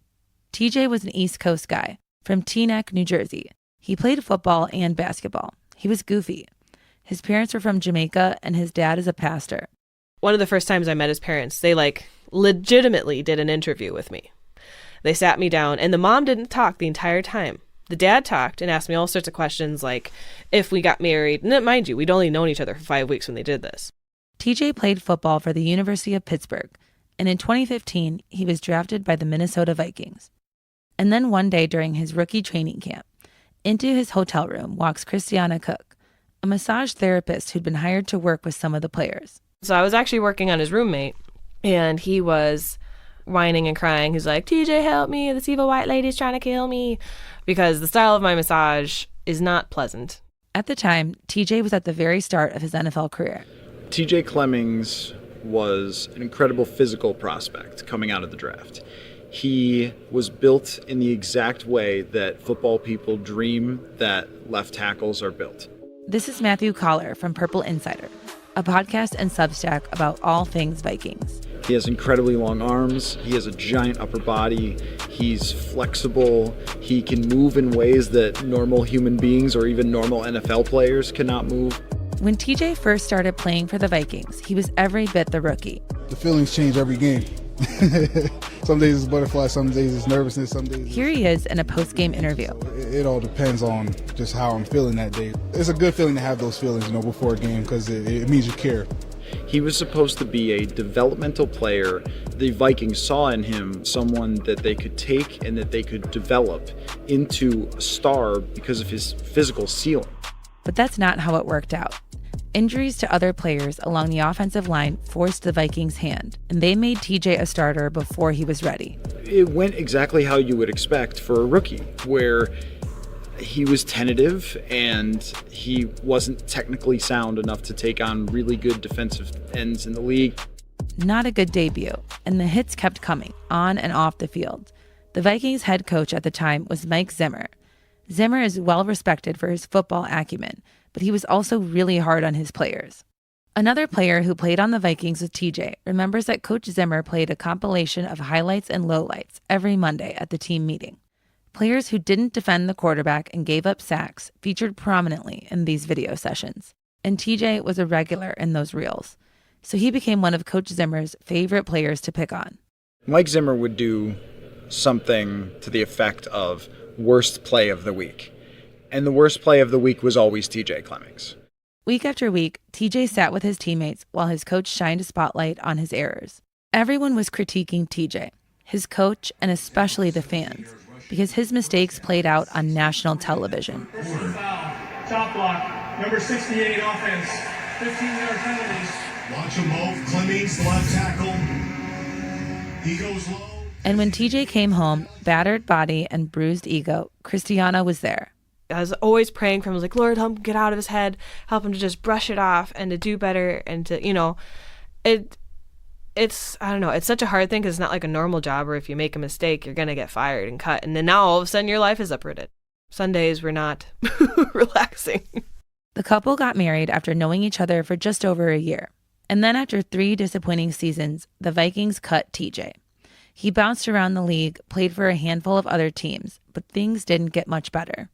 TJ was an East Coast guy from Teaneck, New Jersey. He played football and basketball. He was goofy. His parents were from Jamaica, and his dad is a pastor. One of the first times I met his parents, they legitimately did an interview with me. They sat me down, and the mom didn't talk the entire time. The dad talked and asked me all sorts of questions, like if we got married. And mind you, we'd only known each other for 5 weeks when they did this. TJ played football for the University of Pittsburgh, and in 2015, he was drafted by the Minnesota Vikings. And then one day during his rookie training camp, into his hotel room walks Christiana Cook, a massage therapist who'd been hired to work with some of the players. So I was actually working on his roommate, and he was whining and crying. He's like, TJ, help me. This evil white lady's trying to kill me. Because the style of my massage is not pleasant. At the time, TJ was at the very start of his NFL career. TJ Clemmings was an incredible physical prospect coming out of the draft. He was built in the exact way that football people dream that left tackles are built. This is Matthew Collar from Purple Insider, a podcast and Substack about all things Vikings. He has incredibly long arms. He has a giant upper body. He's flexible. He can move in ways that normal human beings or even normal NFL players cannot move. When TJ first started playing for the Vikings, he was every bit the rookie. The feelings change every game. Some days it's butterfly, some days it's nervousness, some days Here he is in a post-game interview. It all depends on just how I'm feeling that day. It's a good feeling to have those feelings, before a game, because it means you care. He was supposed to be a developmental player. The Vikings saw in him someone that they could take and that they could develop into a star because of his physical ceiling. But that's not how it worked out. Injuries to other players along the offensive line forced the Vikings' hand, and they made TJ a starter before he was ready. It went exactly how you would expect for a rookie, where he was tentative and he wasn't technically sound enough to take on really good defensive ends in the league. Not a good debut, and the hits kept coming, on and off the field. The Vikings' head coach at the time was Mike Zimmer. Zimmer is well respected for his football acumen, but he was also really hard on his players. Another player who played on the Vikings with TJ remembers that Coach Zimmer played a compilation of highlights and lowlights every Monday at the team meeting. Players who didn't defend the quarterback and gave up sacks featured prominently in these video sessions, and TJ was a regular in those reels, so he became one of Coach Zimmer's favorite players to pick on. Mike Zimmer would do something to the effect of worst play of the week. And the worst play of the week was always TJ Clemmings. Week after week, TJ sat with his teammates while his coach shined a spotlight on his errors. Everyone was critiquing TJ, his coach, and especially the fans, because his mistakes played out on national television. Personal foul, top block, number 68 offense, 15-yard penalties. Watch them both. Clemmings, the left tackle. He goes low. And when TJ came home, battered body and bruised ego, Christiana was there. I was always praying for him. I was like, Lord, help him get out of his head, help him to just brush it off and to do better and to, it's, I don't know, it's such a hard thing because it's not like a normal job where if you make a mistake, you're going to get fired and cut. And then now all of a sudden your life is uprooted. Sundays were not relaxing. The couple got married after knowing each other for just over a year. And then after 3 disappointing seasons, the Vikings cut TJ. He bounced around the league, played for a handful of other teams, but things didn't get much better.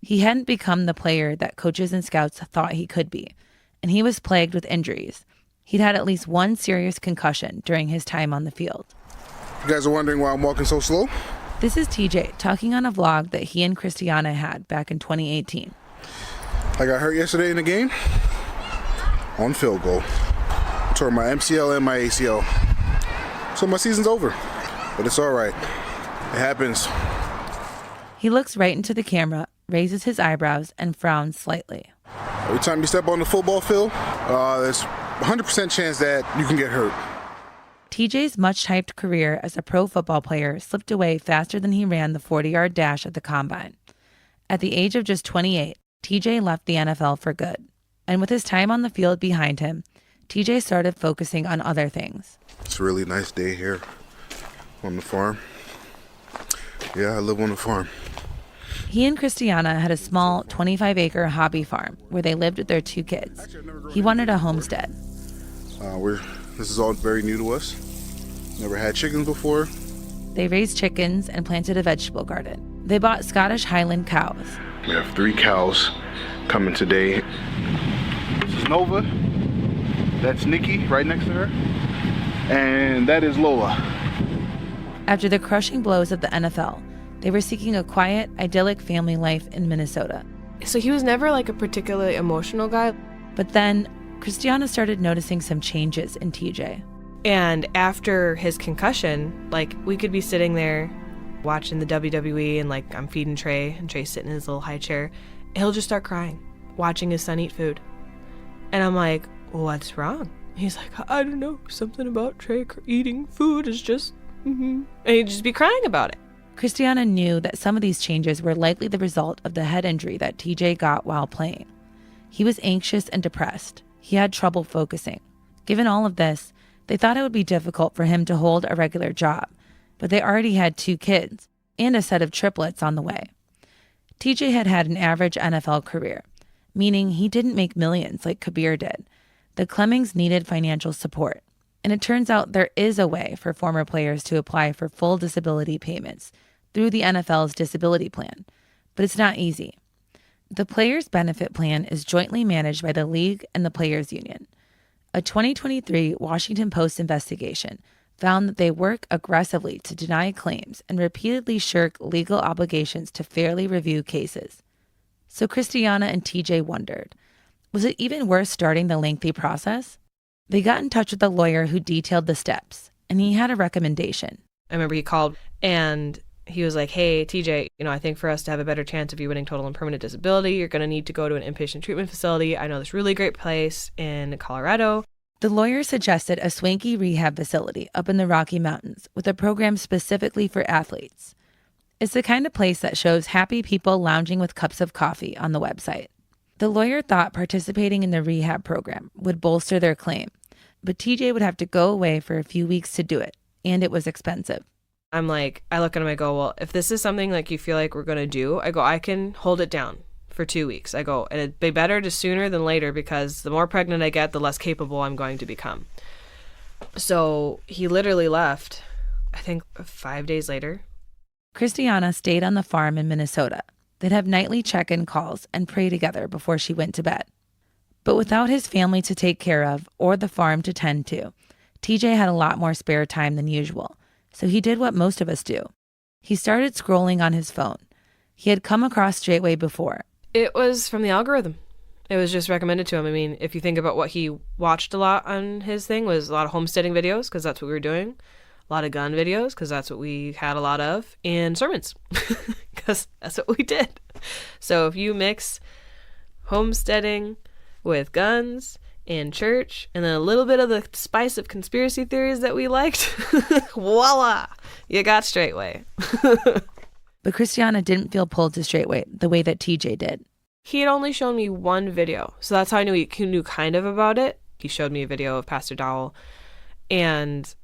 He hadn't become the player that coaches and scouts thought he could be, and he was plagued with injuries. He'd had at least one serious concussion during his time on the field. You guys are wondering why I'm walking so slow? This is TJ talking on a vlog that he and Christiana had back in 2018. I got hurt yesterday in the game on field goal. Tore my MCL and my ACL. So my season's over, but it's all right. It happens. He looks right into the camera, raises his eyebrows, and frowns slightly. Every time you step on the football field, there's 100% chance that you can get hurt. TJ's much-hyped career as a pro football player slipped away faster than he ran the 40-yard dash at the Combine. At the age of just 28, TJ left the NFL for good. And with his time on the field behind him, TJ started focusing on other things. It's a really nice day here on the farm. Yeah, I live on the farm. He and Christiana had a small 25-acre hobby farm where they lived with their 2 kids. He wanted a homestead. This is all very new to us. Never had chickens before. They raised chickens and planted a vegetable garden. They bought Scottish Highland cows. We have 3 cows coming today. This is Nova. That's Nikki right next to her. And that is Lola. After the crushing blows of the NFL, they were seeking a quiet, idyllic family life in Minnesota. So he was never like a particularly emotional guy. But then Christiana started noticing some changes in TJ. And after his concussion, like we could be sitting there watching the WWE and like I'm feeding Trey and Trey's sitting in his little high chair. And he'll just start crying, watching his son eat food. And I'm like, what's wrong? He's like, I don't know, something about Trey eating food is just, And he'd just be crying about it. Christiana knew that some of these changes were likely the result of the head injury that TJ got while playing. He was anxious and depressed. He had trouble focusing. Given all of this, they thought it would be difficult for him to hold a regular job, but they already had 2 kids and a set of triplets on the way. TJ had had an average NFL career, meaning he didn't make millions like Kabeer did. The Clemmings needed financial support, and it turns out there is a way for former players to apply for full disability payments through the NFL's disability plan, but it's not easy. The Players Benefit Plan is jointly managed by the league and the Players Union. A 2023 Washington Post investigation found that they work aggressively to deny claims and repeatedly shirk legal obligations to fairly review cases. So Christiana and TJ wondered, was it even worth starting the lengthy process? They got in touch with the lawyer who detailed the steps, and he had a recommendation. I remember he called and he was like, hey, TJ, I think for us to have a better chance of you winning total and permanent disability, you're going to need to go to an inpatient treatment facility. I know this really great place in Colorado. The lawyer suggested a swanky rehab facility up in the Rocky Mountains with a program specifically for athletes. It's the kind of place that shows happy people lounging with cups of coffee on the website. The lawyer thought participating in the rehab program would bolster their claim, but TJ would have to go away for a few weeks to do it, and it was expensive. I look at him, I go, well, if this is something like you feel like we're going to do, I go, I can hold it down for 2 weeks. I go, and it'd be better to sooner than later because the more pregnant I get, the less capable I'm going to become. So he literally left, I think 5 days later. Christiana stayed on the farm in Minnesota. They'd have nightly check-in calls and pray together before she went to bed. But without his family to take care of or the farm to tend to, TJ had a lot more spare time than usual. So he did what most of us do. He started scrolling on his phone. He had come across Straightway before. It was from the algorithm. It was just recommended to him. I mean, if you think about what he watched a lot on his thing was a lot of homesteading videos, because that's what we were doing. A lot of gun videos, because that's what we had a lot of. And sermons, because that's what we did. So if you mix homesteading with guns and church, and then a little bit of the spice of conspiracy theories that we liked, voila, you got Straightway. But Christiana didn't feel pulled to Straightway the way that TJ did. He had only shown me one video, so that's how I knew he knew kind of about it. He showed me a video of Pastor Dowell, and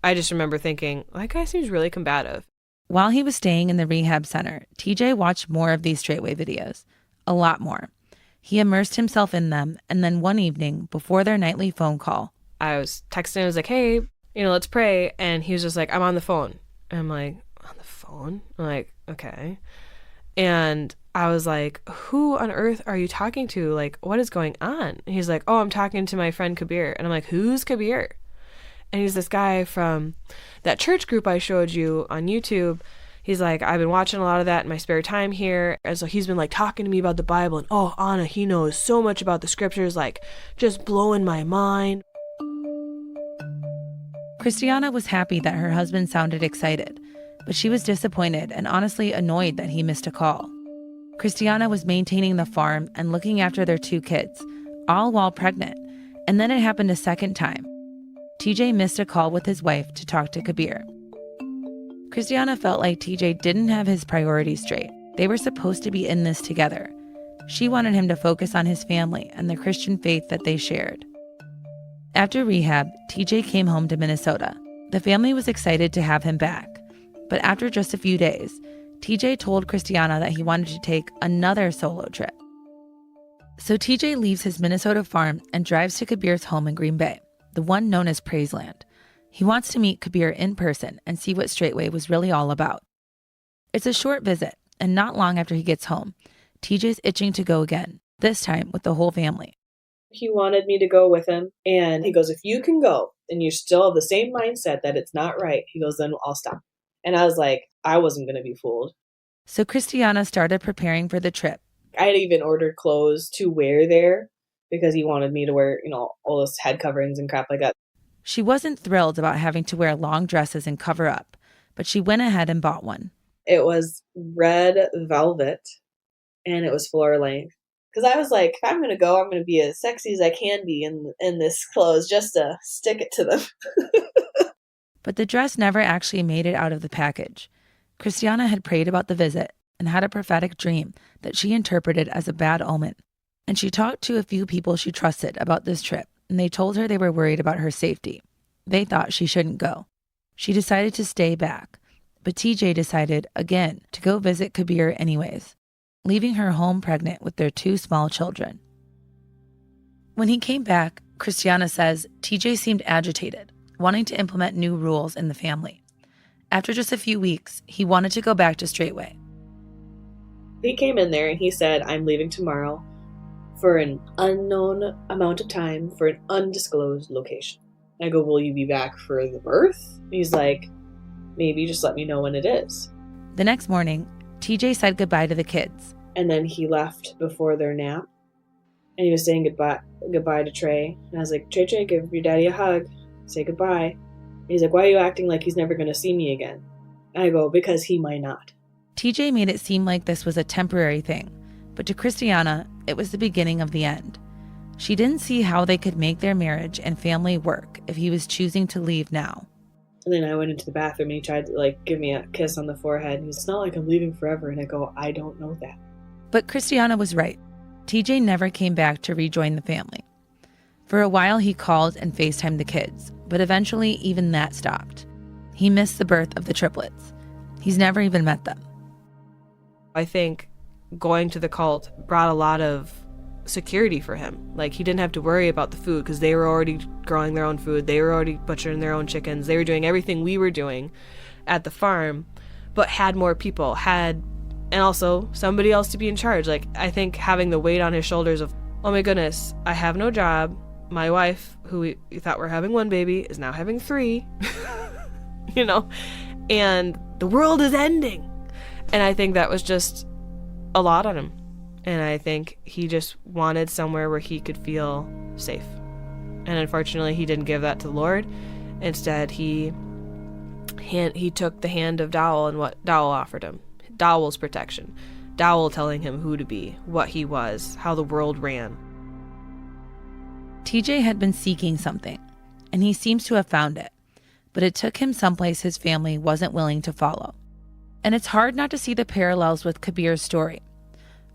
I just remember thinking, that guy seems really combative. While he was staying in the rehab center, TJ watched more of these Straightway videos, a lot more. He immersed himself in them, and then one evening, before their nightly phone call, I was texting, I was like, hey, let's pray. And he was just like, I'm on the phone. And I'm like, on the phone? I'm like, okay. And I was like, who on earth are you talking to? Like, what is going on? And he's like, oh, I'm talking to my friend Kabeer. And I'm like, who's Kabeer? And he's this guy from that church group I showed you on YouTube. He's like, I've been watching a lot of that in my spare time here. And so he's been like talking to me about the Bible. And oh, Anna, he knows so much about the scriptures, like just blowing my mind. Christiana was happy that her husband sounded excited, but she was disappointed and honestly annoyed that he missed a call. Christiana was maintaining the farm and looking after their 2 kids, all while pregnant. And then it happened a second time. TJ missed a call with his wife to talk to Kabeer. Christiana felt like TJ didn't have his priorities straight. They were supposed to be in this together. She wanted him to focus on his family and the Christian faith that they shared. After rehab, TJ came home to Minnesota. The family was excited to have him back. But after just a few days, TJ told Christiana that he wanted to take another solo trip. So TJ leaves his Minnesota farm and drives to Kabeer's home in Green Bay, the one known as Praiseland. He wants to meet Kabeer in person and see what Straightway was really all about. It's a short visit, and not long after he gets home, TJ's itching to go again, this time with the whole family. He wanted me to go with him, and he goes, if you can go and you still have the same mindset that it's not right, he goes, then I'll stop. And I was like, I wasn't going to be fooled. So Christiana started preparing for the trip. I had even ordered clothes to wear there because he wanted me to wear, all those head coverings and crap like that. She wasn't thrilled about having to wear long dresses and cover up, but she went ahead and bought one. It was red velvet, and it was floor length. Because I was like, if I'm going to go, I'm going to be as sexy as I can be in this clothes just to stick it to them. But the dress never actually made it out of the package. Christiana had prayed about the visit and had a prophetic dream that she interpreted as a bad omen. And she talked to a few people she trusted about this trip, and they told her they were worried about her safety. They thought she shouldn't go. She decided to stay back, But TJ decided, again, to go visit Kabeer anyways, leaving her home pregnant with their 2 small children. When he came back, Christiana says TJ seemed agitated, wanting to implement new rules in the family. After just a few weeks, he wanted to go back to Straightway. He came in there and he said, I'm leaving tomorrow for an unknown amount of time for an undisclosed location. I go, will you be back for the birth? He's like, maybe just let me know when it is. The next morning, TJ said goodbye to the kids. And then he left before their nap. And he was saying goodbye to Trey. And I was like, Trey, give your daddy a hug. Say goodbye. And he's like, why are you acting like he's never going to see me again? And I go, because he might not. TJ made it seem like this was a temporary thing. But to Christiana, it was the beginning of the end. She didn't see how they could make their marriage and family work if he was choosing to leave now. And then I went into the bathroom and he tried to give me a kiss on the forehead. And it's not like I'm leaving forever. And I go, I don't know that. But Christiana was right. TJ never came back to rejoin the family. For a while, he called and FaceTimed the kids, but eventually even that stopped. He missed the birth of the triplets. He's never even met them. I think going to the cult brought a lot of security for him. He didn't have to worry about the food because they were already growing their own food. They were already butchering their own chickens. They were doing everything we were doing at the farm, but had more people, and also somebody else to be in charge. I think having the weight on his shoulders of, oh my goodness, I have no job. My wife, who we thought were having 1 baby, is now having 3, and the world is ending. And I think that was just a lot on him. And I think he just wanted somewhere where he could feel safe. And unfortunately, he didn't give that to the Lord. Instead, he took the hand of Dowell and what Dowell offered him. Dowell's protection. Dowell telling him who to be, what he was, how the world ran. TJ had been seeking something, and he seems to have found it. But it took him someplace his family wasn't willing to follow. And it's hard not to see the parallels with Kabeer's story.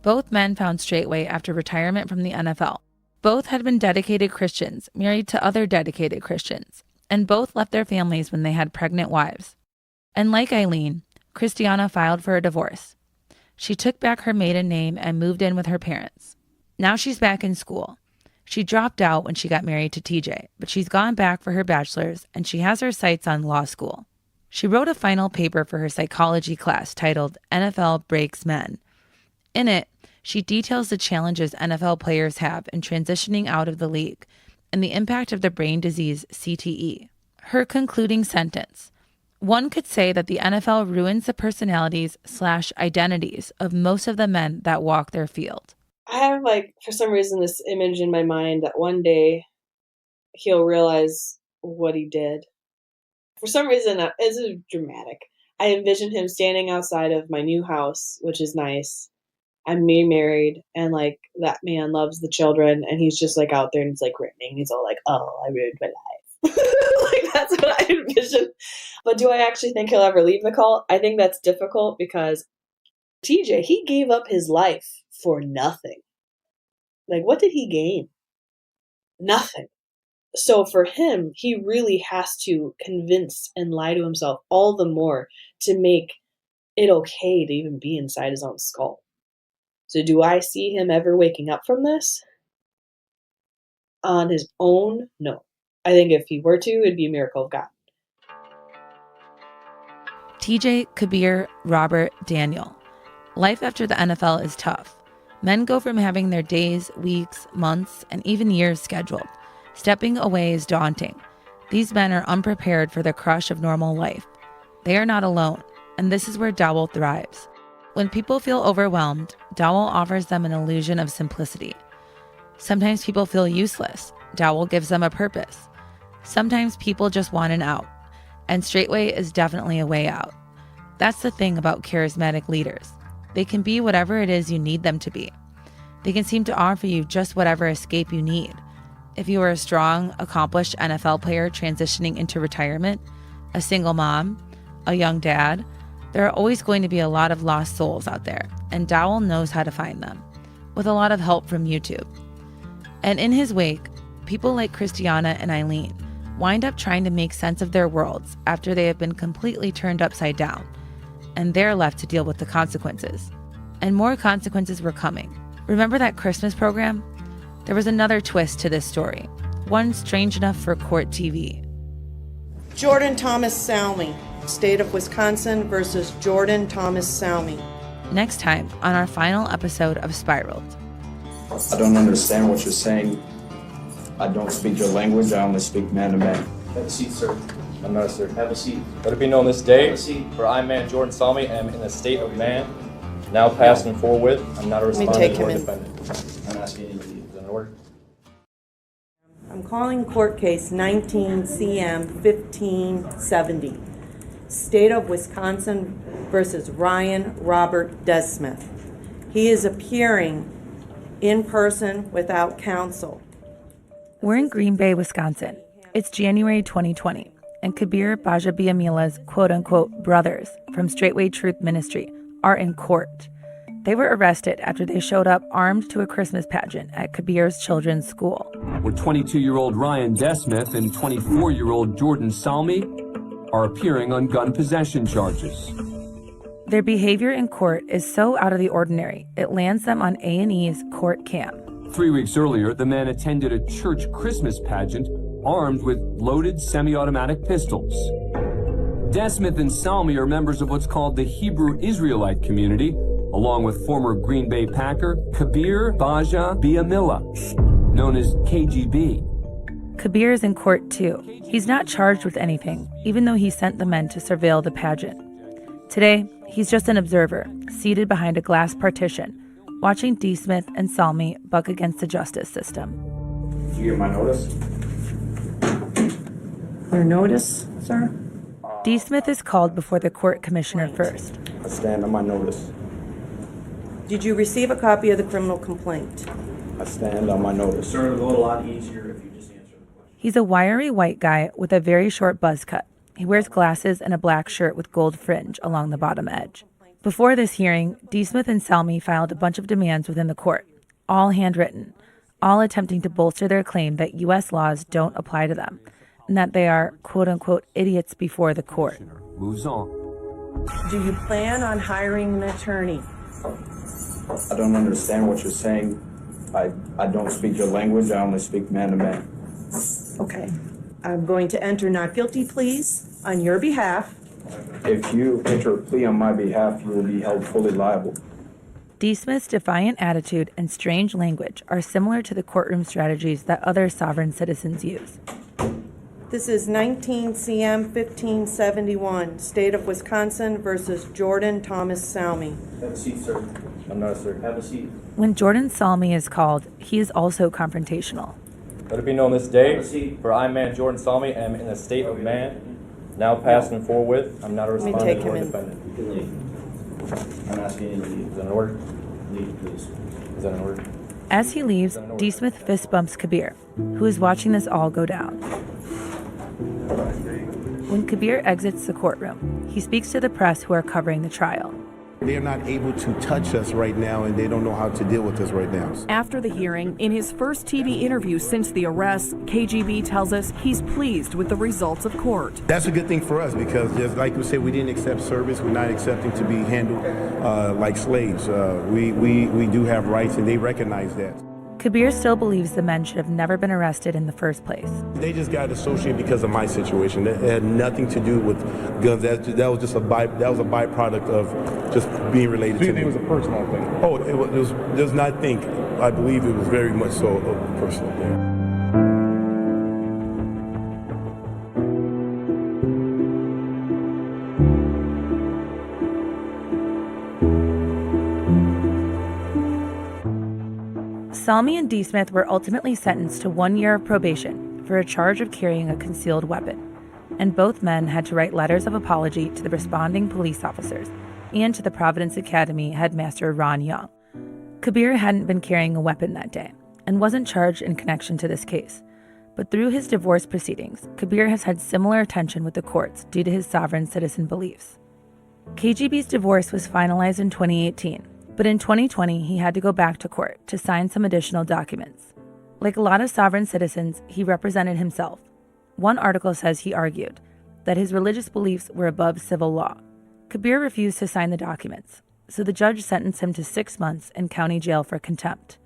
Both men found Straightway after retirement from the NFL. Both had been dedicated Christians, married to other dedicated Christians, and both left their families when they had pregnant wives. And like Eileen, Christiana filed for a divorce. She took back her maiden name and moved in with her parents. Now she's back in school. She dropped out when she got married to TJ, but she's gone back for her bachelor's and she has her sights on law school. She wrote a final paper for her psychology class titled NFL Breaks Men. In it, she details the challenges NFL players have in transitioning out of the league and the impact of the brain disease CTE. Her concluding sentence: one could say that the NFL ruins the personalities/identities of most of the men that walk their field. I have, for some reason, this image in my mind that one day he'll realize what he did. For some reason, it's dramatic. I envision him standing outside of my new house, which is nice. I'm married, and that man loves the children, and he's just out there and he's grinning. He's all oh, I ruined my life. That's what I envision. But do I actually think he'll ever leave the cult? I think that's difficult because TJ, he gave up his life for nothing. What did he gain? Nothing. So for him, he really has to convince and lie to himself all the more to make it okay to even be inside his own skull. So do I see him ever waking up from this? On his own? No. I think if he were to, it'd be a miracle of God. TJ, Kabeer, Robert, Daniel. Life after the NFL is tough. Men go from having their days, weeks, months, and even years scheduled. Stepping away is daunting. These men are unprepared for the crush of normal life. They are not alone, and this is where Dowell thrives. When people feel overwhelmed, Dowell offers them an illusion of simplicity. Sometimes people feel useless. Dowell gives them a purpose. Sometimes people just want an out, and Straightway is definitely a way out. That's the thing about charismatic leaders. They can be whatever it is you need them to be. They can seem to offer you just whatever escape you need. If you are a strong, accomplished NFL player transitioning into retirement, a single mom, a young dad, there are always going to be a lot of lost souls out there, and Dowell knows how to find them, with a lot of help from YouTube. And in his wake, people like Christiana and Eileen wind up trying to make sense of their worlds after they have been completely turned upside down, and they're left to deal with the consequences. And more consequences were coming. Remember that Christmas program? There was another twist to this story, one strange enough for court TV. Jordan Thomas Salmi, State of Wisconsin versus Jordan Thomas Salmi. Next time on our final episode of Spiraled. I don't understand what you're saying. I don't speak your language. I only speak man to man. Have a seat, sir. I'm not, sir. Have a seat. Let it be known this day, Have a seat. for I, man Jordan Salmi, am in a state of man, now past and forward. I'm not a respondent or defendant. I'm asking you to leave. Is that an order? I'm calling court case 19 CM 1570. State of Wisconsin versus Ryan Robert Desmith. He is appearing in person without counsel. We're in Green Bay, Wisconsin. It's January 2020, and Kabeer Gbaja-Biamila's quote-unquote brothers from Straightway Truth Ministry are in court. They were arrested after they showed up armed to a Christmas pageant at Kabeer's children's school. Where 22-year-old Ryan Desmith and 24-year-old Jordan Salmi are appearing on gun possession charges. Their behavior in court is so out of the ordinary, it lands them on A&E's court cam. 3 weeks earlier, the man attended a church Christmas pageant armed with loaded semi-automatic pistols. Desmith and Salmi are members of what's called the Hebrew Israelite community, along with former Green Bay Packer Kabeer Gbaja-Biamila, known as KGB. Kabeer is in court too. He's not charged with anything, even though he sent the men to surveil the pageant. Today, he's just an observer, seated behind a glass partition, watching D. Smith and Salmi buck against the justice system. Did you get my notice? Your notice, sir? D. Smith is called before the court commissioner first. I stand on my notice. Did you receive a copy of the criminal complaint? I stand on my notice. Sir, it'll go a lot easier if you just answer the question. He's a wiry white guy with a very short buzz cut. He wears glasses and a black shirt with gold fringe along the bottom edge. Before this hearing, D. Smith and Salmi filed a bunch of demands within the court, all handwritten, all attempting to bolster their claim that U.S. laws don't apply to them, and that they are, quote-unquote, idiots before the court. Moves on. Do you plan on hiring an attorney? I don't understand what you're saying. I don't speak your language. I only speak man to man. Okay. I'm going to enter not guilty pleas on your behalf. If you enter a plea on my behalf, you will be held fully liable. D. Smith's defiant attitude and strange language are similar to the courtroom strategies that other sovereign citizens use. This is 19 CM 1571, State of Wisconsin versus Jordan Thomas Salmi. Have a seat, sir. I'm not, sir. Have a seat. When Jordan Salmi is called, he is also confrontational. Let it be known this day, Have a seat. for I, man Jordan Salmi, am in a state of man, now past and forward. I'm not a Let me respondent take or him in. defendant. You can leave. I'm asking you to leave. Is that an order? Leave, please. Is that an order? As he leaves, D. Smith fist bumps Kabeer, who is watching this all go down. When Kabeer exits the courtroom, he speaks to the press who are covering the trial. They're not able to touch us right now, and they don't know how to deal with us right now. After the hearing, in his first TV interview since the arrest, KGB tells us he's pleased with the results of court. That's a good thing for us because, just like we said, we didn't accept service. We're not accepting to be handled like slaves. We do have rights, and they recognize that. Kabeer still believes the men should have never been arrested in the first place. They just got associated because of my situation. That had nothing to do with guns. That was just a byproduct of just being related to me. It was a personal thing. Oh, it does not think. I believe it was very much so a personal thing. Salmi and D. Smith were ultimately sentenced to 1 year of probation for a charge of carrying a concealed weapon, and both men had to write letters of apology to the responding police officers and to the Providence Academy headmaster Ron Young. Kabeer hadn't been carrying a weapon that day and wasn't charged in connection to this case, but through his divorce proceedings, Kabeer has had similar tension with the courts due to his sovereign citizen beliefs. KGB's divorce was finalized in 2018. But in 2020, he had to go back to court to sign some additional documents. Like a lot of sovereign citizens, he represented himself. One article says he argued that his religious beliefs were above civil law. Kabeer refused to sign the documents, so the judge sentenced him to 6 months in county jail for contempt,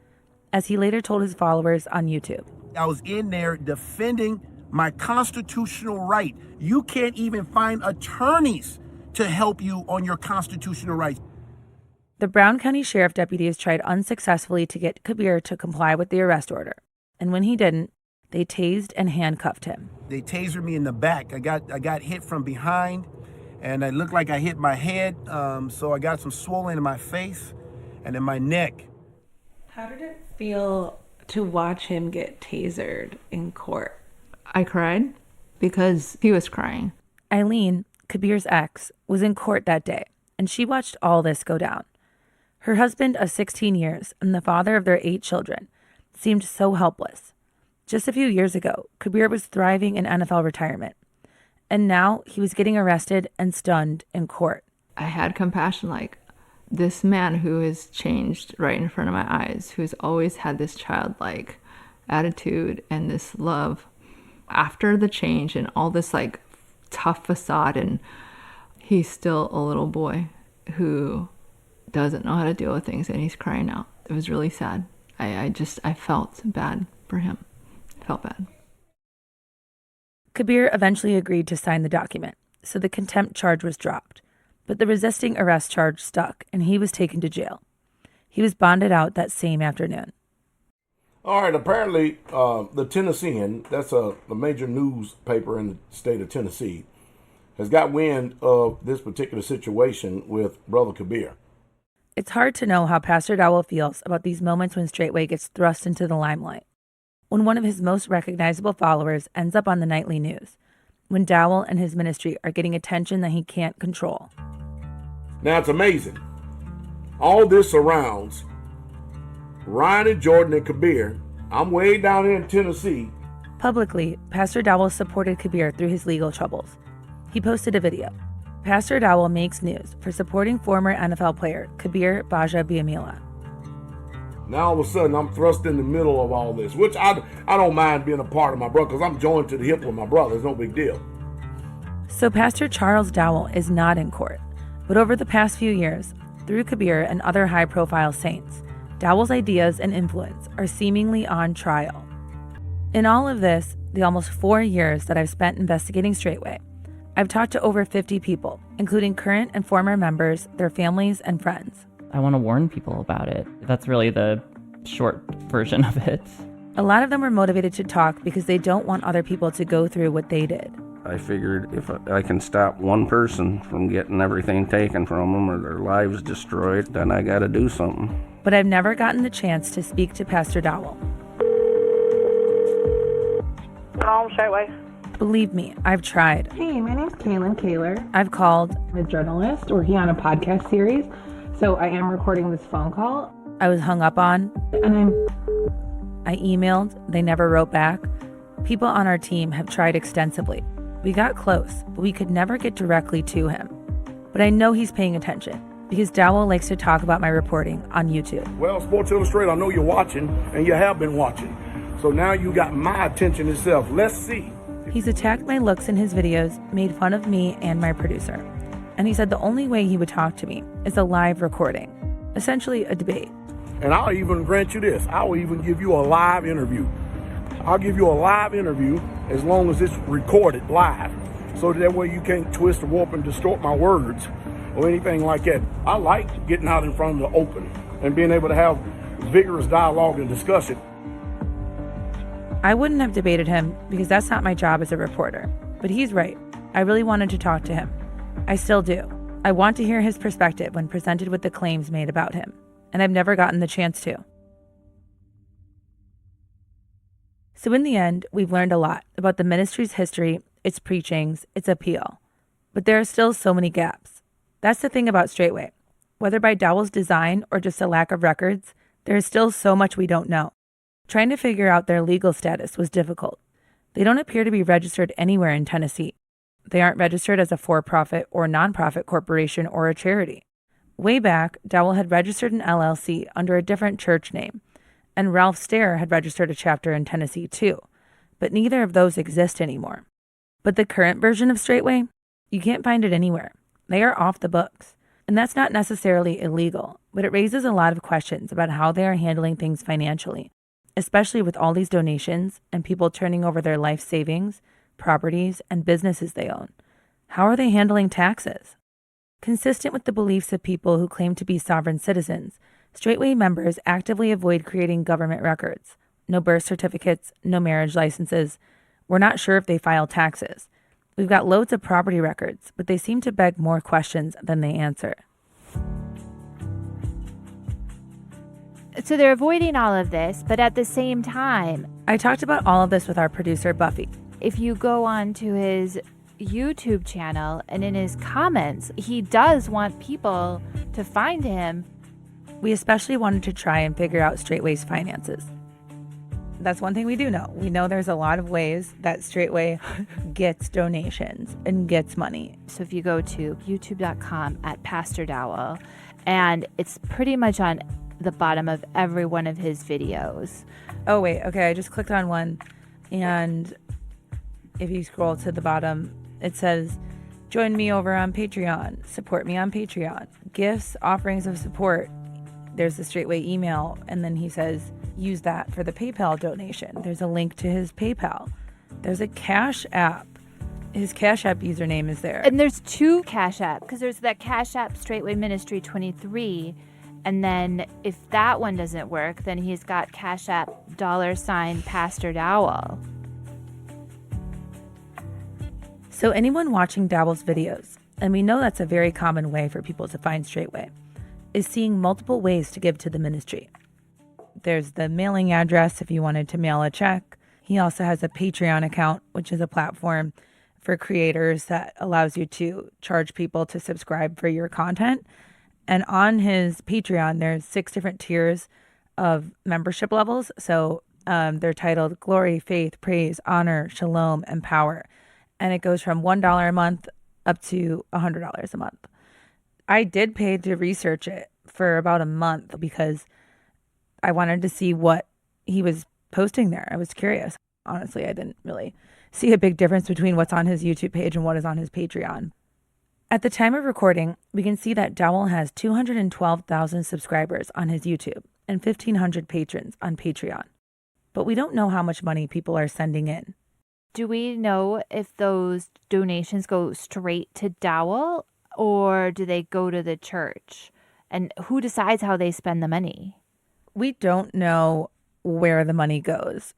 as he later told his followers on YouTube. I was in there defending my constitutional right. You can't even find attorneys to help you on your constitutional rights. The Brown County Sheriff deputies tried unsuccessfully to get Kabeer to comply with the arrest order, and when he didn't, they tased and handcuffed him. They tasered me in the back. I got hit from behind, and it looked like I hit my head, so I got some swelling in my face and in my neck. How did it feel to watch him get tasered in court? I cried because he was crying. Eileen, Kabeer's ex, was in court that day, and she watched all this go down. Her husband of 16 years and the father of their 8 children seemed so helpless. Just a few years ago, Kabeer was thriving in NFL retirement, and now he was getting arrested and stunned in court. I had compassion, like, this man who has changed right in front of my eyes, who's always had this childlike attitude and this love, after the change and all this like tough facade, and he's still a little boy who doesn't know how to deal with things, and he's crying out. It was really sad. I felt bad for him. Felt bad. Kabeer eventually agreed to sign the document, so the contempt charge was dropped. But the resisting arrest charge stuck, and he was taken to jail. He was bonded out that same afternoon. All right, apparently the Tennessean, that's a major newspaper in the state of Tennessee, has got wind of this particular situation with Brother Kabeer. It's hard to know how Pastor Dowell feels about these moments when Straightway gets thrust into the limelight. When one of his most recognizable followers ends up on the nightly news. When Dowell and his ministry are getting attention that he can't control. Now it's amazing. All this surrounds Ryan and Jordan and Kabeer. I'm way down here in Tennessee. Publicly, Pastor Dowell supported Kabeer through his legal troubles. He posted a video. Pastor Dowell makes news for supporting former NFL player Kabeer Gbaja-Biamila. Now all of a sudden I'm thrust in the middle of all this, which I don't mind being a part of my brother, because I'm joined to the hip with my brother. It's no big deal. So Pastor Charles Dowell is not in court. But over the past few years, through Kabeer and other high-profile saints, Dowell's ideas and influence are seemingly on trial. In all of this, the almost 4 years that I've spent investigating Straightway, I've talked to over 50 people, including current and former members, their families, and friends. I want to warn people about it. That's really the short version of it. A lot of them were motivated to talk because they don't want other people to go through what they did. I figured if I can stop one person from getting everything taken from them or their lives destroyed, then I got to do something. But I've never gotten the chance to speak to Pastor Dowell. Straightway. Believe me, I've tried. Hey, my name's Kalyn. I've called. I'm a journalist working on a podcast series, so I am recording this phone call. I was hung up on. And I emailed. They never wrote back. People on our team have tried extensively. We got close, but we could never get directly to him. But I know he's paying attention because Dowell likes to talk about my reporting on YouTube. Well, Sports Illustrated, I know you're watching, and you have been watching. So now you got my attention itself. Let's see. He's attacked my looks in his videos, made fun of me and my producer. And he said the only way he would talk to me is a live recording, essentially a debate. And I'll even grant you this. I will even give you a live interview. I'll give you a live interview as long as it's recorded live. So that way you can't twist or warp and distort my words or anything like that. I like getting out in front of the open and being able to have vigorous dialogue and discussion. I wouldn't have debated him because that's not my job as a reporter. But he's right. I really wanted to talk to him. I still do. I want to hear his perspective when presented with the claims made about him. And I've never gotten the chance to. So in the end, we've learned a lot about the ministry's history, its preachings, its appeal. But there are still so many gaps. That's the thing about Straightway. Whether by Dowell's design or just a lack of records, there is still so much we don't know. Trying to figure out their legal status was difficult. They don't appear to be registered anywhere in Tennessee. They aren't registered as a for-profit or nonprofit corporation or a charity. Way back, Dowell had registered an LLC under a different church name, and Ralph Stair had registered a chapter in Tennessee too, but neither of those exist anymore. But the current version of Straightway, you can't find it anywhere. They are off the books. And that's not necessarily illegal, but it raises a lot of questions about how they are handling things financially, especially with all these donations and people turning over their life savings, properties, and businesses they own. How are they handling taxes? Consistent with the beliefs of people who claim to be sovereign citizens, Straightway members actively avoid creating government records. No birth certificates, no marriage licenses. We're not sure if they file taxes. We've got loads of property records, but they seem to beg more questions than they answer. So they're avoiding all of this, but at the same time, I talked about all of this with our producer, Buffy. If you go on to his YouTube channel and in his comments, he does want people to find him. We especially wanted to try and figure out Straightway's finances. That's one thing we do know. We know there's a lot of ways that Straightway gets donations and gets money. So if you go to youtube.com at Pastor Dowell, and it's pretty much on the bottom of every one of his videos. Oh, wait. Okay, I just clicked on one. And if you scroll to the bottom, it says, join me over on Patreon. Support me on Patreon. Gifts, offerings of support. There's the Straightway email. And then he says, use that for the PayPal donation. There's a link to his PayPal. There's a Cash App. His Cash App username is there. And there's two Cash App, because there's that Cash App Straightway Ministry 23. And then if that one doesn't work, then he's got Cash App $ Pastor Dowell. So anyone watching Dowell's videos, and we know that's a very common way for people to find Straightway, is seeing multiple ways to give to the ministry. There's the mailing address if you wanted to mail a check. He also has a Patreon account, which is a platform for creators that allows you to charge people to subscribe for your content. And on his Patreon, there's 6 different tiers of membership levels. So they're titled Glory, Faith, Praise, Honor, Shalom, and Power. And it goes from $1 a month up to $100 a month. I did pay to research it for about a month because I wanted to see what he was posting there. I was curious. Honestly, I didn't really see a big difference between what's on his YouTube page and what is on his Patreon. At the time of recording, we can see that Dowell has 212,000 subscribers on his YouTube and 1,500 patrons on Patreon. But we don't know how much money people are sending in. Do we know if those donations go straight to Dowell or do they go to the church? And who decides how they spend the money? We don't know where the money goes.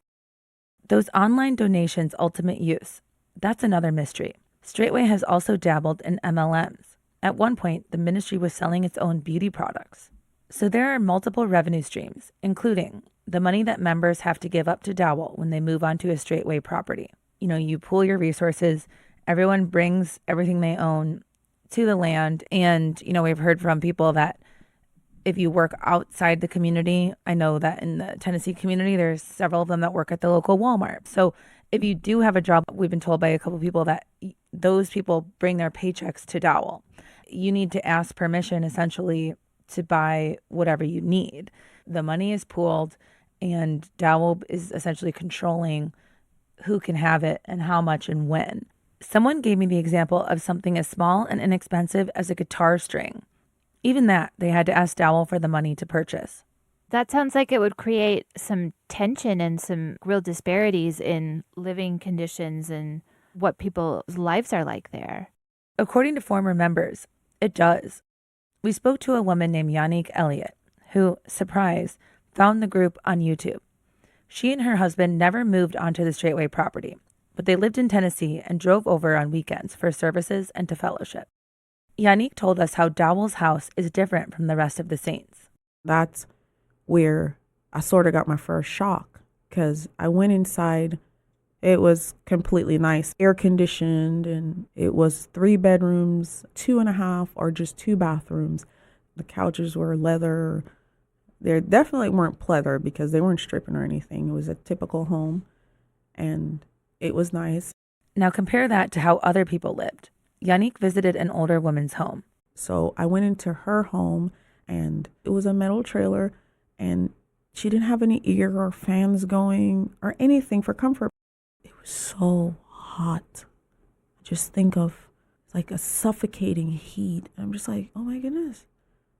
Those online donations' ultimate use, that's another mystery. Straightway has also dabbled in MLMs. At one point, the ministry was selling its own beauty products. So there are multiple revenue streams, including the money that members have to give up to Dowell when they move onto a Straightway property. You know, you pool your resources, everyone brings everything they own to the land. And, you know, we've heard from people that if you work outside the community, I know that in the Tennessee community, there's several of them that work at the local Walmart. So if you do have a job, we've been told by a couple of people that those people bring their paychecks to Dowell. You need to ask permission essentially to buy whatever you need. The money is pooled and Dowell is essentially controlling who can have it and how much and when. Someone gave me the example of something as small and inexpensive as a guitar string. Even that, they had to ask Dowell for the money to purchase. That sounds like it would create some tension and some real disparities in living conditions and what people's lives are like there. According to former members, it does. We spoke to a woman named Yannick Elliott, who, surprise, found the group on YouTube. She and her husband never moved onto the Straightway property, but they lived in Tennessee and drove over on weekends for services and to fellowship. Yannick told us how Dowell's house is different from the rest of the saints. That's where I sort of got my first shock, because I went inside. It was completely nice, air conditioned, and it was 3 bedrooms, 2.5, or just 2 bathrooms. The couches were leather. They definitely weren't pleather because they weren't stripping or anything. It was a typical home, and it was nice. Now compare that to how other people lived. Yannick visited an older woman's home. So I went into her home, and it was a metal trailer, and she didn't have any ear or fans going or anything for comfort. It was so hot. Just think of like a suffocating heat. I'm just like, oh my goodness,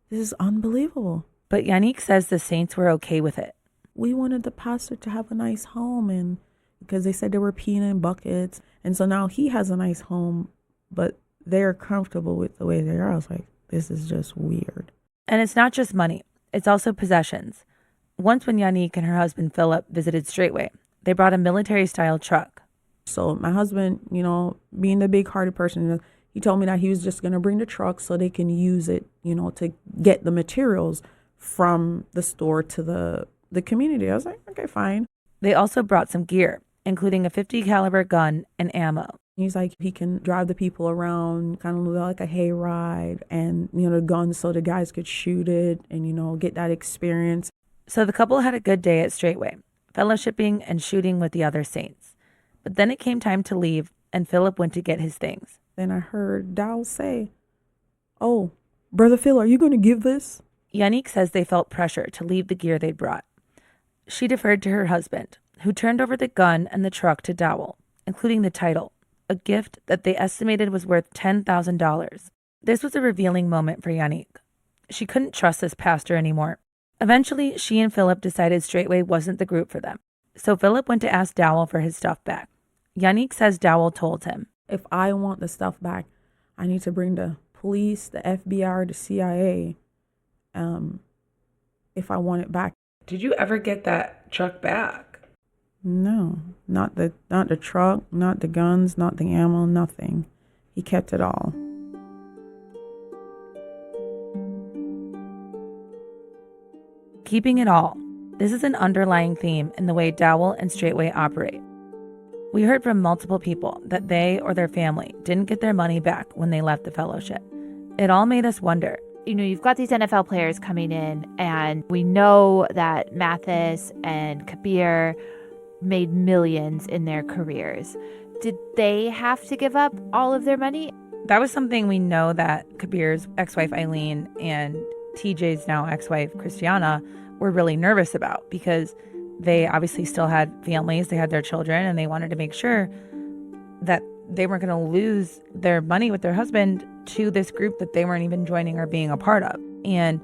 this is unbelievable. But Yannick says the saints were okay with it. We wanted the pastor to have a nice home, and because they said they were peeing in buckets. And so now he has a nice home, but they're comfortable with the way they are. I was like, this is just weird. And it's not just money. It's also possessions. Once when Yannick and her husband Philip visited Straightway, they brought a military-style truck. So my husband, being the big-hearted person, he told me that he was just going to bring the truck so they can use it, to get the materials from the store to the community. I was like, okay, fine. They also brought some gear, including a .50 caliber gun and ammo. He's like, he can drive the people around, kind of like a hayride, and, the guns so the guys could shoot it and, get that experience. So the couple had a good day at Straightway, fellowshipping and shooting with the other saints. But then it came time to leave, and Philip went to get his things. Then I heard Dowell say, "Oh, Brother Phil, are you going to give this?" Yannick says they felt pressure to leave the gear they'd brought. She deferred to her husband, who turned over the gun and the truck to Dowell, including the title, a gift that they estimated was worth $10,000. This was a revealing moment for Yannick. She couldn't trust this pastor anymore. Eventually, she and Philip decided Straightway wasn't the group for them. So Philip went to ask Dowell for his stuff back. Yannick says Dowell told him, "If I want the stuff back, I need to bring the police, the FBI, the CIA, if I want it back." Did you ever get that truck back? No, not the truck, not the guns, not the ammo, nothing. He kept it all. Keeping it all. This is an underlying theme in the way Dowell and Straightway operate. We heard from multiple people that they or their family didn't get their money back when they left the fellowship. It all made us wonder. You've got these NFL players coming in, and we know that Mathis and Kabeer made millions in their careers. Did they have to give up all of their money? That was something we know that Kabeer's ex-wife Eileen and TJ's now ex-wife Christiana were really nervous about, because they obviously still had families, they had their children, and they wanted to make sure that they weren't going to lose their money with their husband to this group that they weren't even joining or being a part of. And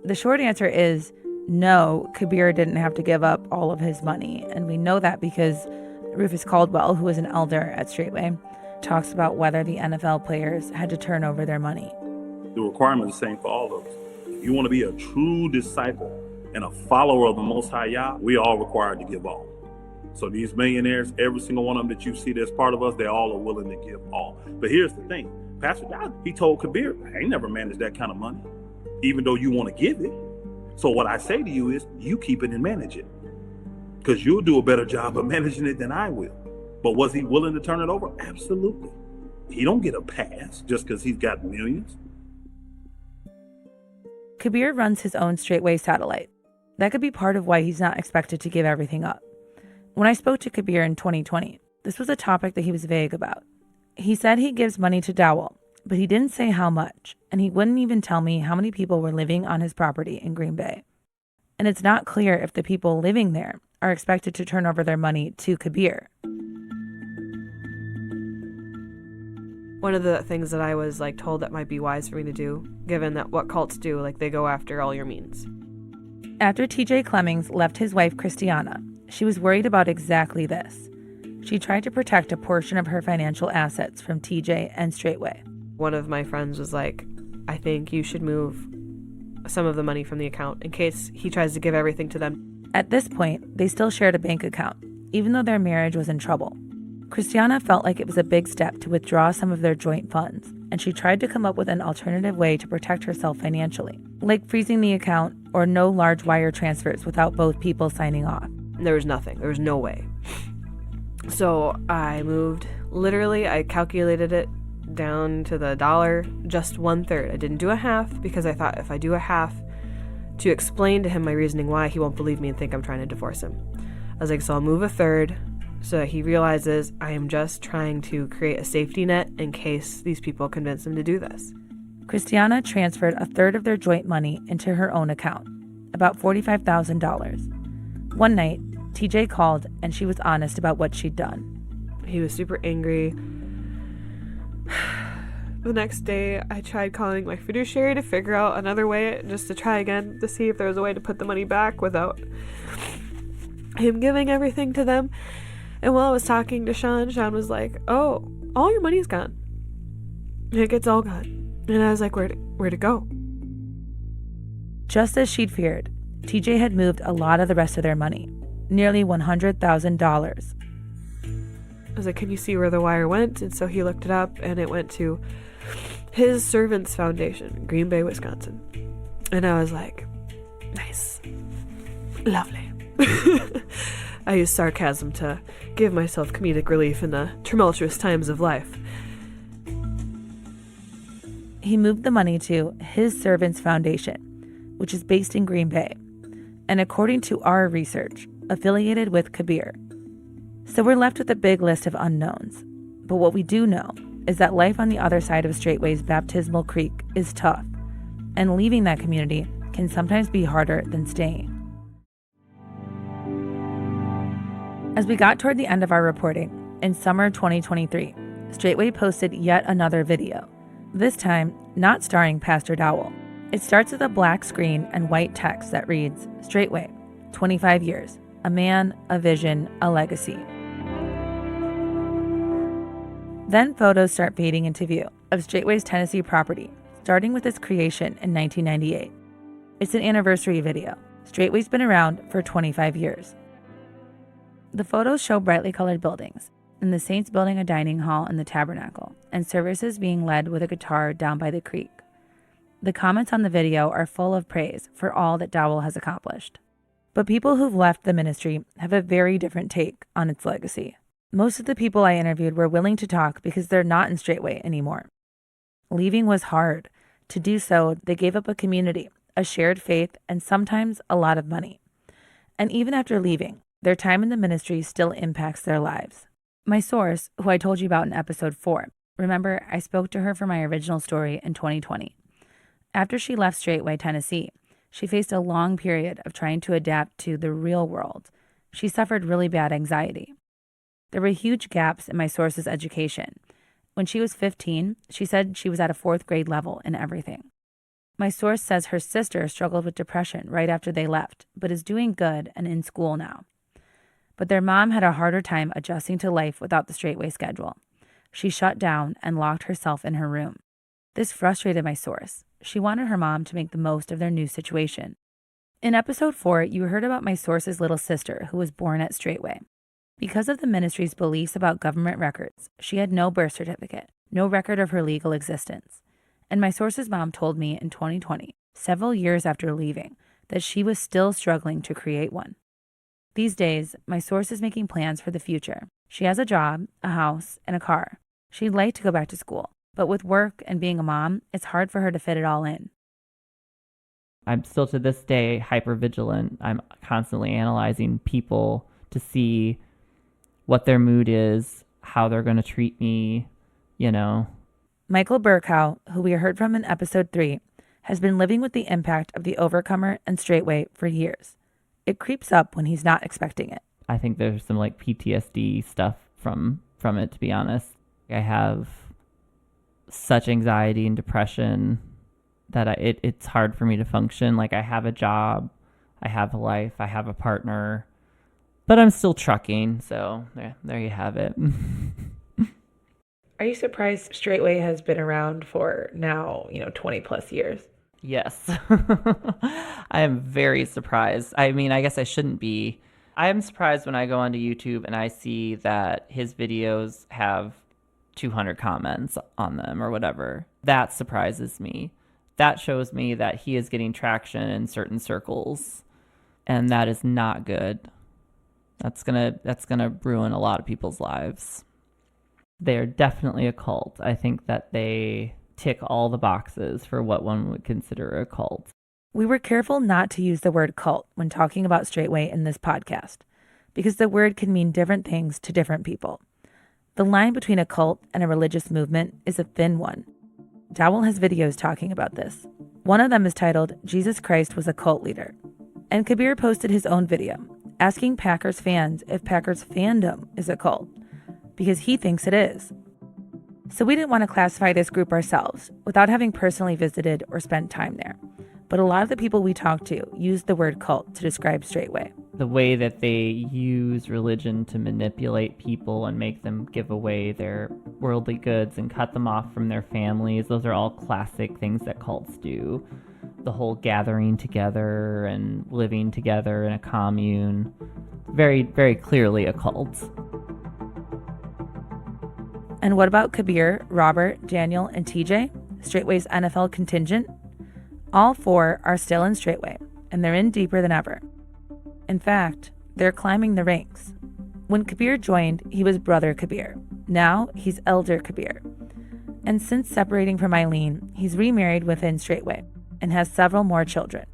the short answer is no, Kabeer didn't have to give up all of his money. And we know that because Rufus Caldwell, who was an elder at Straightway, talks about whether the NFL players had to turn over their money. The requirement is the same for all of us. If you want to be a true disciple and a follower of the Most High Yah, we all required to give all. So these millionaires, every single one of them that you see that's part of us, they all are willing to give all. But here's the thing. Pastor Dowell, he told Kabeer, I ain't never managed that kind of money, even though you want to give it. So what I say to you is, you keep it and manage it, because you'll do a better job of managing it than I will. But was he willing to turn it over? Absolutely. He don't get a pass just because he's got millions. Kabeer runs his own Straightway satellite. That could be part of why he's not expected to give everything up. When I spoke to Kabeer in 2020, this was a topic that he was vague about. He said he gives money to Dowell, but he didn't say how much, and he wouldn't even tell me how many people were living on his property in Green Bay. And it's not clear if the people living there are expected to turn over their money to Kabeer. One of the things that I was told that might be wise for me to do, given that what cults do, they go after all your means. After TJ Clemmings left his wife Christiana, she was worried about exactly this. She tried to protect a portion of her financial assets from TJ and Straightway. One of my friends was like, I think you should move some of the money from the account in case he tries to give everything to them. At this point, they still shared a bank account, even though their marriage was in trouble. Christiana felt like it was a big step to withdraw some of their joint funds, and she tried to come up with an alternative way to protect herself financially, like freezing the account or no large wire transfers without both people signing off. There was nothing. There was no way. So I moved, literally, I calculated it down to the dollar, just 1/3. I didn't do a half because I thought if I do a half to explain to him my reasoning why, he won't believe me and think I'm trying to divorce him. I was like, so I'll move 1/3 so that he realizes I am just trying to create a safety net in case these people convince him to do this. Christiana transferred 1/3 of their joint money into her own account, about $45,000. One night, TJ called and she was honest about what she'd done. He was super angry. The next day, I tried calling my fiduciary to figure out another way, just to try again to see if there was a way to put the money back without him giving everything to them. And while I was talking to Sean was like, "Oh, all your money's gone. It's all gone." And I was like, where'd it go? Just as she'd feared, TJ had moved a lot of the rest of their money, nearly $100,000. I was like, "Can you see where the wire went?" And so he looked it up, and it went to his Servants Foundation, Green Bay, Wisconsin. And I was like, nice. Lovely. I use sarcasm to give myself comedic relief in the tumultuous times of life. He moved the money to his Servants Foundation, which is based in Green Bay, and according to our research, affiliated with Kabeer. So we're left with a big list of unknowns. But what we do know is that life on the other side of Straightway's baptismal creek is tough, and leaving that community can sometimes be harder than staying. As we got toward the end of our reporting, in summer 2023, Straightway posted yet another video, this time not starring Pastor Dowell. It starts with a black screen and white text that reads, "Straightway, 25 years, a man, a vision, a legacy." Then photos start fading into view of Straightway's Tennessee property, starting with its creation in 1998. It's an anniversary video. Straightway's been around for 25 years. The photos show brightly colored buildings, and the saints building a dining hall in the tabernacle, and services being led with a guitar down by the creek. The comments on the video are full of praise for all that Dowell has accomplished. But people who've left the ministry have a very different take on its legacy. Most of the people I interviewed were willing to talk because they're not in Straightway anymore. Leaving was hard. To do so, they gave up a community, a shared faith, and sometimes a lot of money. And even after leaving, their time in the ministry still impacts their lives. My source, who I told you about in episode 4, remember I spoke to her for my original story in 2020. After she left Straightway, Tennessee, she faced a long period of trying to adapt to the real world. She suffered really bad anxiety. There were huge gaps in my source's education. When she was 15, she said she was at a 4th grade level in everything. My source says her sister struggled with depression right after they left, but is doing good and in school now. But their mom had a harder time adjusting to life without the Straightway schedule. She shut down and locked herself in her room. This frustrated my source. She wanted her mom to make the most of their new situation. In episode 4, you heard about my source's little sister who was born at Straightway. Because of the ministry's beliefs about government records, she had no birth certificate, no record of her legal existence. And my source's mom told me in 2020, several years after leaving, that she was still struggling to create one. These days, my source is making plans for the future. She has a job, a house, and a car. She'd like to go back to school, but with work and being a mom, it's hard for her to fit it all in. I'm still to this day hypervigilant. I'm constantly analyzing people to see what their mood is, how they're going to treat me, Michael Burkow, who we heard from in episode 3, has been living with the impact of the Overcomer and Straightway for years. It creeps up when he's not expecting it. I think there's some PTSD stuff from it, to be honest. I have such anxiety and depression that it's hard for me to function. I have a job, I have a life, I have a partner, but I'm still trucking. So there you have it. Are you surprised Straightway has been around for now, 20 plus years? Yes. I am very surprised. I mean, I guess I shouldn't be. I am surprised when I go onto YouTube and I see that his videos have 200 comments on them or whatever. That surprises me. That shows me that he is getting traction in certain circles, and that is not good. That's gonna ruin a lot of people's lives. They are definitely a cult. I think that they tick all the boxes for what one would consider a cult. We were careful not to use the word cult when talking about Straightway in this podcast, because the word can mean different things to different people. The line between a cult and a religious movement is a thin one. Dowell has videos talking about this. One of them is titled, "Jesus Christ Was a Cult Leader." And Kabeer posted his own video, asking Packers fans if Packers fandom is a cult, because he thinks it is. So we didn't want to classify this group ourselves without having personally visited or spent time there. But a lot of the people we talked to used the word cult to describe Straightway. The way that they use religion to manipulate people and make them give away their worldly goods and cut them off from their families, those are all classic things that cults do. The whole gathering together and living together in a commune. Very, very clearly a cult. And what about Kabeer, Robert, Daniel, and TJ, Straightway's NFL contingent? All four are still in Straightway, and they're in deeper than ever. In fact, they're climbing the ranks. When Kabeer joined, he was Brother Kabeer. Now, he's Elder Kabeer. And since separating from Eileen, he's remarried within Straightway and has several more children.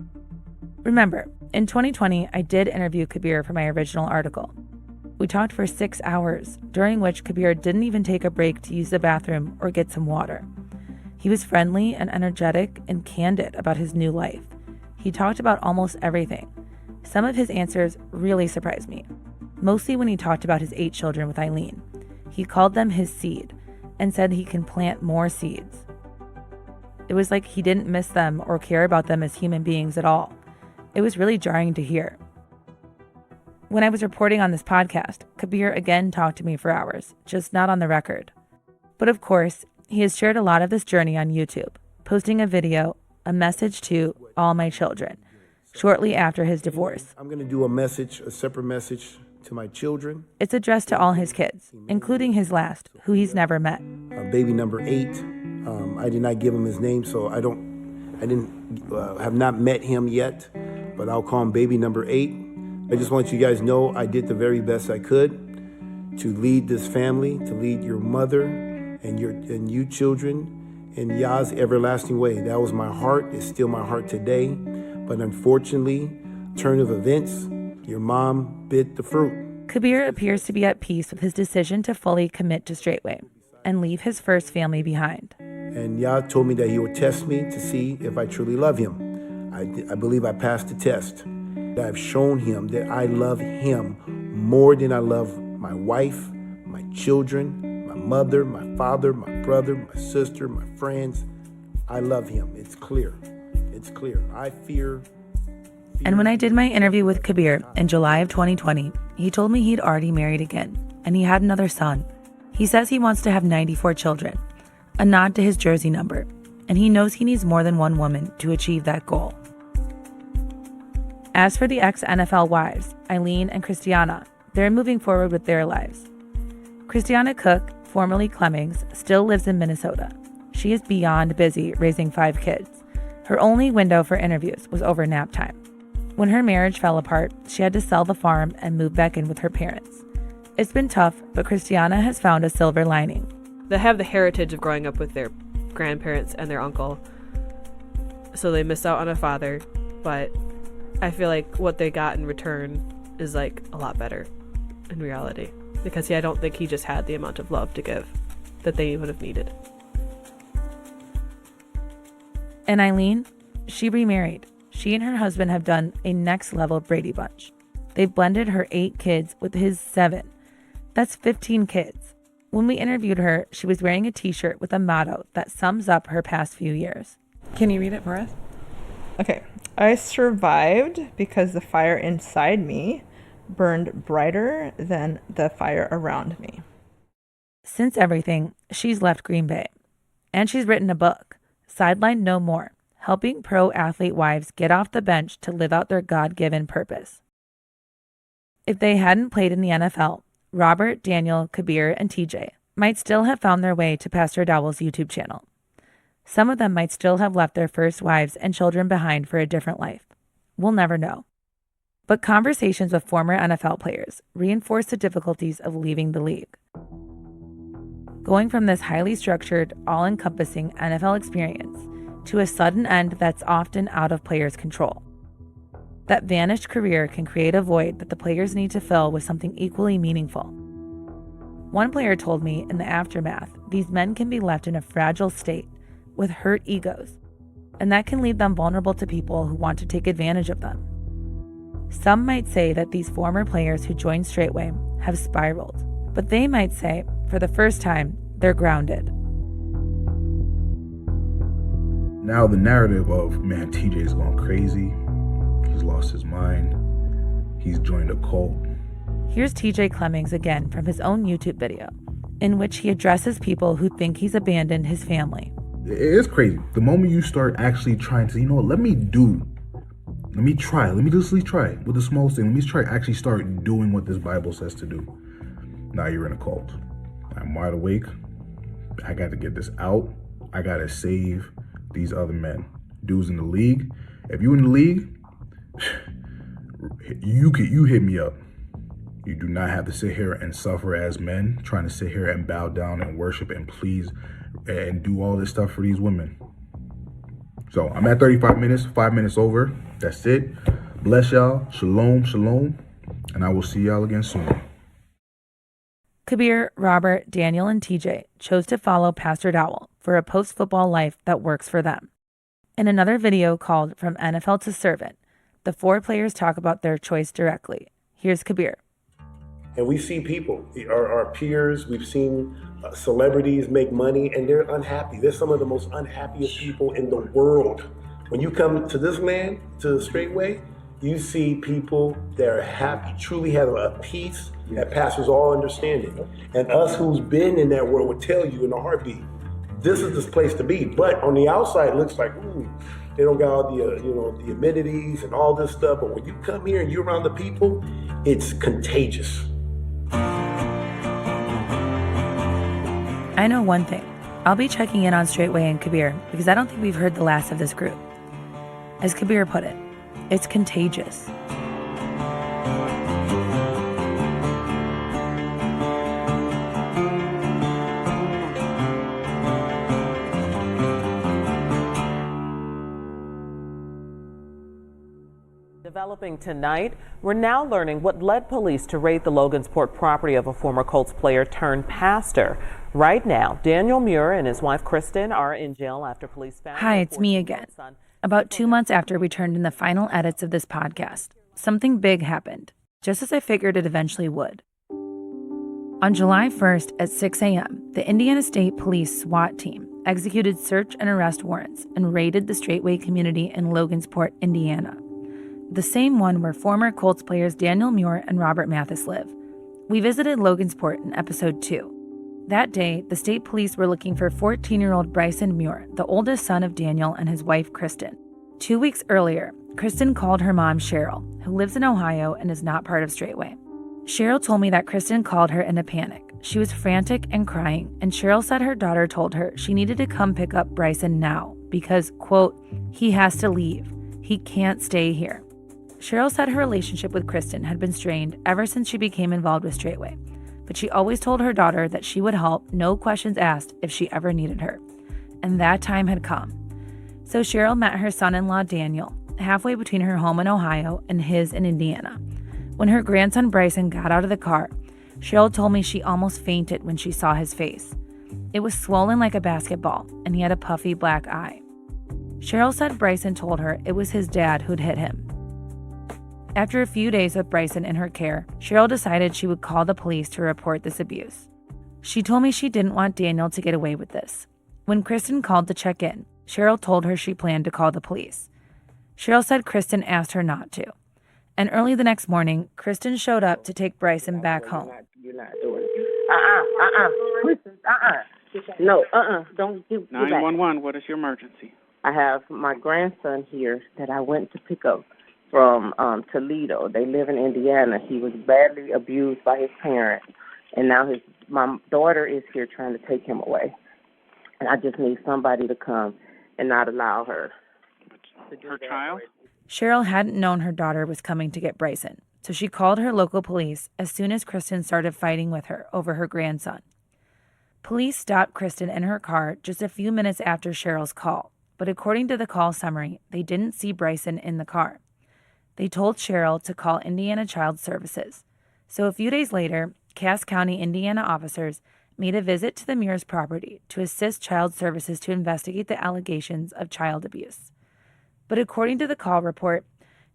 Remember, in 2020, I did interview Kabeer for my original article. We talked for 6 hours, during which Kabeer didn't even take a break to use the bathroom or get some water. He was friendly and energetic and candid about his new life. He talked about almost everything. Some of his answers really surprised me, mostly when he talked about his 8 children with Eileen. He called them his seed and said he can plant more seeds. It was like he didn't miss them or care about them as human beings at all. It was really jarring to hear. When I was reporting on this podcast, Kabeer again talked to me for hours, just not on the record. But of course, he has shared a lot of this journey on YouTube, posting a video, a message to all my children, shortly after his divorce. I'm going to do a separate message to my children. It's addressed to all his kids, including his last, who he's never met. Baby number 8, I did not give him his name, so I have not met him yet, but I'll call him baby number 8. I just want you guys to know I did the very best I could to lead this family, to lead your mother and you children in Yah's everlasting way. That was my heart. It's still my heart today. But unfortunately, turn of events, your mom bit the fruit. Kabeer appears to be at peace with his decision to fully commit to Straightway and leave his first family behind. And Yah told me that he would test me to see if I truly love him. I believe I passed the test. I've shown him that I love him more than I love my wife, my children, my mother, my father, my brother, my sister, my friends. I love him. It's clear. It's clear. I fear. And when I did my interview with Kabeer in July of 2020, he told me he'd already married again, and he had another son. He says he wants to have 94 children, a nod to his jersey number, and he knows he needs more than one woman to achieve that goal. As for the ex-NFL wives, Eileen and Christiana, they're moving forward with their lives. Christiana Cook, formerly Clemmings, still lives in Minnesota. She is beyond busy raising 5 kids. Her only window for interviews was over nap time. When her marriage fell apart, she had to sell the farm and move back in with her parents. It's been tough, but Christiana has found a silver lining. They have the heritage of growing up with their grandparents and their uncle, so they miss out on a father, but I feel like what they got in return is like a lot better in reality, because I don't think he just had the amount of love to give that they would have needed. And Eileen, she remarried. She and her husband have done a next level Brady Bunch. They've blended her 8 kids with his 7. That's 15 kids. When we interviewed her, she was wearing a t-shirt with a motto that sums up her past few years. Can you read it for us? Okay. I survived because the fire inside me burned brighter than the fire around me. Since everything, she's left Green Bay. And she's written a book, Sidelined No More, helping pro athlete wives get off the bench to live out their God-given purpose. If they hadn't played in the NFL, Robert, Daniel, Kabeer, and TJ might still have found their way to Pastor Dowell's YouTube channel. Some of them might still have left their first wives and children behind for a different life. We'll never know. But conversations with former NFL players reinforce the difficulties of leaving the league. Going from this highly structured, all-encompassing NFL experience to a sudden end that's often out of players' control. That vanished career can create a void that the players need to fill with something equally meaningful. One player told me in the aftermath, these men can be left in a fragile state with hurt egos, and that can leave them vulnerable to people who want to take advantage of them. Some might say that these former players who joined Straightway have spiraled, but they might say, for the first time, they're grounded. Now the narrative of, man, TJ's gone crazy. He's lost his mind. He's joined a cult. Here's TJ Clemmings again from his own YouTube video, in which he addresses people who think he's abandoned his family. It is crazy. The moment you start actually trying to, let me just try with the smallest thing. Let me try actually start doing what this Bible says to do. Now you're in a cult. I'm wide awake. I got to get this out. I got to save these other men. Dudes in the league. If you in the league, you hit me up. You do not have to sit here and suffer as men, trying to sit here and bow down and worship and please and do all this stuff for these women. So I'm at 35 minutes, 5 minutes over. That's it. Bless y'all. Shalom, shalom. And I will see y'all again soon. Kabeer, Robert, Daniel, and TJ chose to follow Pastor Dowell for a post-football life that works for them. In another video called From NFL to Servant, the 4 players talk about their choice directly. Here's Kabeer. And we see people, our peers, we've seen celebrities make money, and they're unhappy. They're some of the most unhappiest people in the world. When you come to this land, to the straightway, you see people that are happy, truly have a peace that passes all understanding. And us who's been in that world would tell you in a heartbeat, this is this place to be. But on the outside, it looks like, they don't got all the, the amenities and all this stuff. But when you come here and you're around the people, it's contagious. I know one thing. I'll be checking in on Straightway and Kabeer because I don't think we've heard the last of this group. As Kabeer put it, it's contagious. Developing tonight, we're now learning what led police to raid the Logansport property of a former Colts player turned pastor. Right now, Daniel Muir and his wife Kristen are in jail after police found. Hi, it's me again. About 2 months after we turned in the final edits of this podcast, something big happened, just as I figured it eventually would. On July 1st at 6 a.m., the Indiana State Police SWAT team executed search and arrest warrants and raided the Straightway community in Logansport, Indiana. The same one where former Colts players Daniel Muir and Robert Mathis live. We visited Logansport in episode 2. That day, the state police were looking for 14-year-old Bryson Muir, the oldest son of Daniel and his wife Kristen. 2 weeks earlier, Kristen called her mom Cheryl, who lives in Ohio and is not part of Straightway. Cheryl told me that Kristen called her in a panic. She was frantic and crying, and Cheryl said her daughter told her she needed to come pick up Bryson now because, quote, he has to leave. He can't stay here. Cheryl said her relationship with Kristen had been strained ever since she became involved with Straightway, but she always told her daughter that she would help, no questions asked, if she ever needed her. And that time had come. So Cheryl met her son-in-law Daniel halfway between her home in Ohio and his in Indiana. When her grandson Bryson got out of the car, Cheryl told me she almost fainted when she saw his face. It was swollen like a basketball, and he had a puffy black eye. Cheryl said Bryson told her it was his dad who'd hit him. After a few days with Bryson in her care, Cheryl decided she would call the police to report this abuse. She told me she didn't want Daniel to get away with this. When Kristen called to check in, Cheryl told her she planned to call the police. Cheryl said Kristen asked her not to. And early the next morning, Kristen showed up to take Bryson back home. You're not doing it. Kristen, No, don't give 911, what is your emergency? I have my grandson here that I went to pick up from Toledo. They live in Indiana. He was badly abused by his parents, and now my daughter is here trying to take him away. And I just need somebody to come and not allow her to do her that. Child? Cheryl hadn't known her daughter was coming to get Bryson, so she called her local police as soon as Kristen started fighting with her over her grandson. Police stopped Kristen in her car just a few minutes after Cheryl's call, but according to the call summary, they didn't see Bryson in the car. They told Cheryl to call Indiana Child Services. So a few days later, Cass County, Indiana officers made a visit to the Muir's property to assist Child Services to investigate the allegations of child abuse. But according to the call report,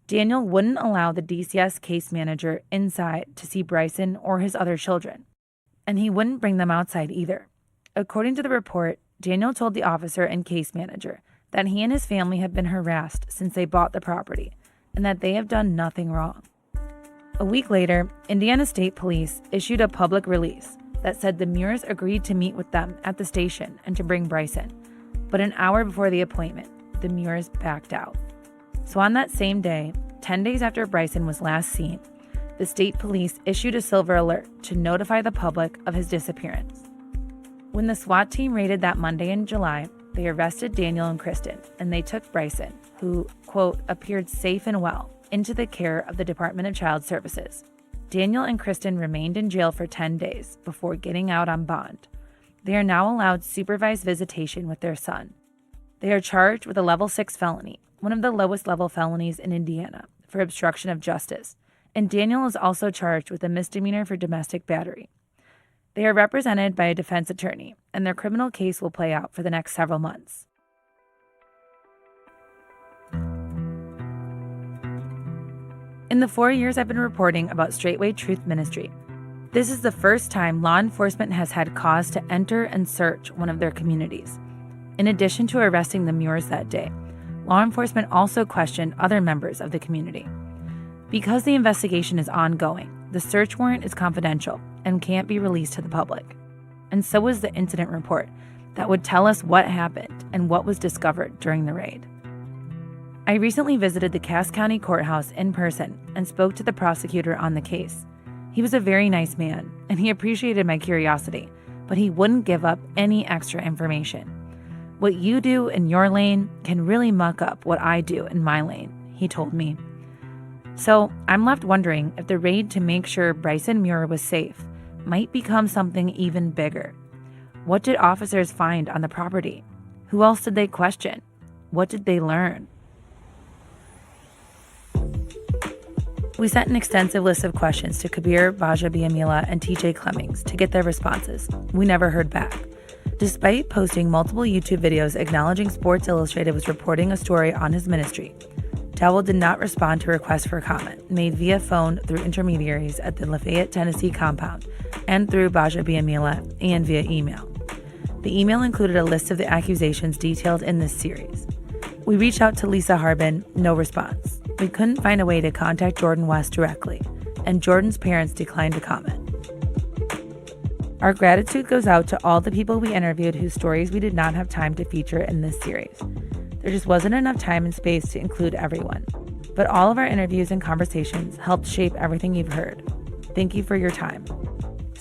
Daniel wouldn't allow the DCS case manager inside to see Bryson or his other children, and he wouldn't bring them outside either. According to the report, Daniel told the officer and case manager that he and his family have been harassed since they bought the property and that they have done nothing wrong. A week later, Indiana State Police issued a public release that said the Muirs agreed to meet with them at the station and to bring Bryson. But an hour before the appointment, the Muirs backed out. So on that same day, 10 days after Bryson was last seen, the state police issued a silver alert to notify the public of his disappearance. When the SWAT team raided that Monday in July, they arrested Daniel and Kristen, and they took Bryson, who, quote, appeared safe and well, into the care of the Department of Child Services. Daniel and Kristen remained in jail for 10 days before getting out on bond. They are now allowed supervised visitation with their son. They are charged with a level 6 felony, one of the lowest level felonies in Indiana, for obstruction of justice, and Daniel is also charged with a misdemeanor for domestic battery. They are represented by a defense attorney, and their criminal case will play out for the next several months. In the 4 years I've been reporting about Straightway Truth Ministry, this is the first time law enforcement has had cause to enter and search one of their communities. In addition to arresting the Muirs that day, law enforcement also questioned other members of the community. Because the investigation is ongoing, the search warrant is confidential and can't be released to the public. And so is the incident report that would tell us what happened and what was discovered during the raid. I recently visited the Cass County Courthouse in person and spoke to the prosecutor on the case. He was a very nice man, and he appreciated my curiosity, but he wouldn't give up any extra information. What you do in your lane can really muck up what I do in my lane, he told me. So I'm left wondering if the raid to make sure Bryson Muir was safe might become something even bigger. What did officers find on the property? Who else did they question? What did they learn? We sent an extensive list of questions to Kabeer Gbaja-Biamila and TJ Clemmings to get their responses. We never heard back. Despite posting multiple YouTube videos acknowledging Sports Illustrated was reporting a story on his ministry, Dowell did not respond to requests for comment made via phone through intermediaries at the Lafayette, Tennessee compound and through Gbaja-Biamila and via email. The email included a list of the accusations detailed in this series. We reached out to Lisa Harbin, no response. We couldn't find a way to contact Jordan West directly, and Jordan's parents declined to comment. Our gratitude goes out to all the people we interviewed whose stories we did not have time to feature in this series. There just wasn't enough time and space to include everyone. But all of our interviews and conversations helped shape everything you've heard. Thank you for your time.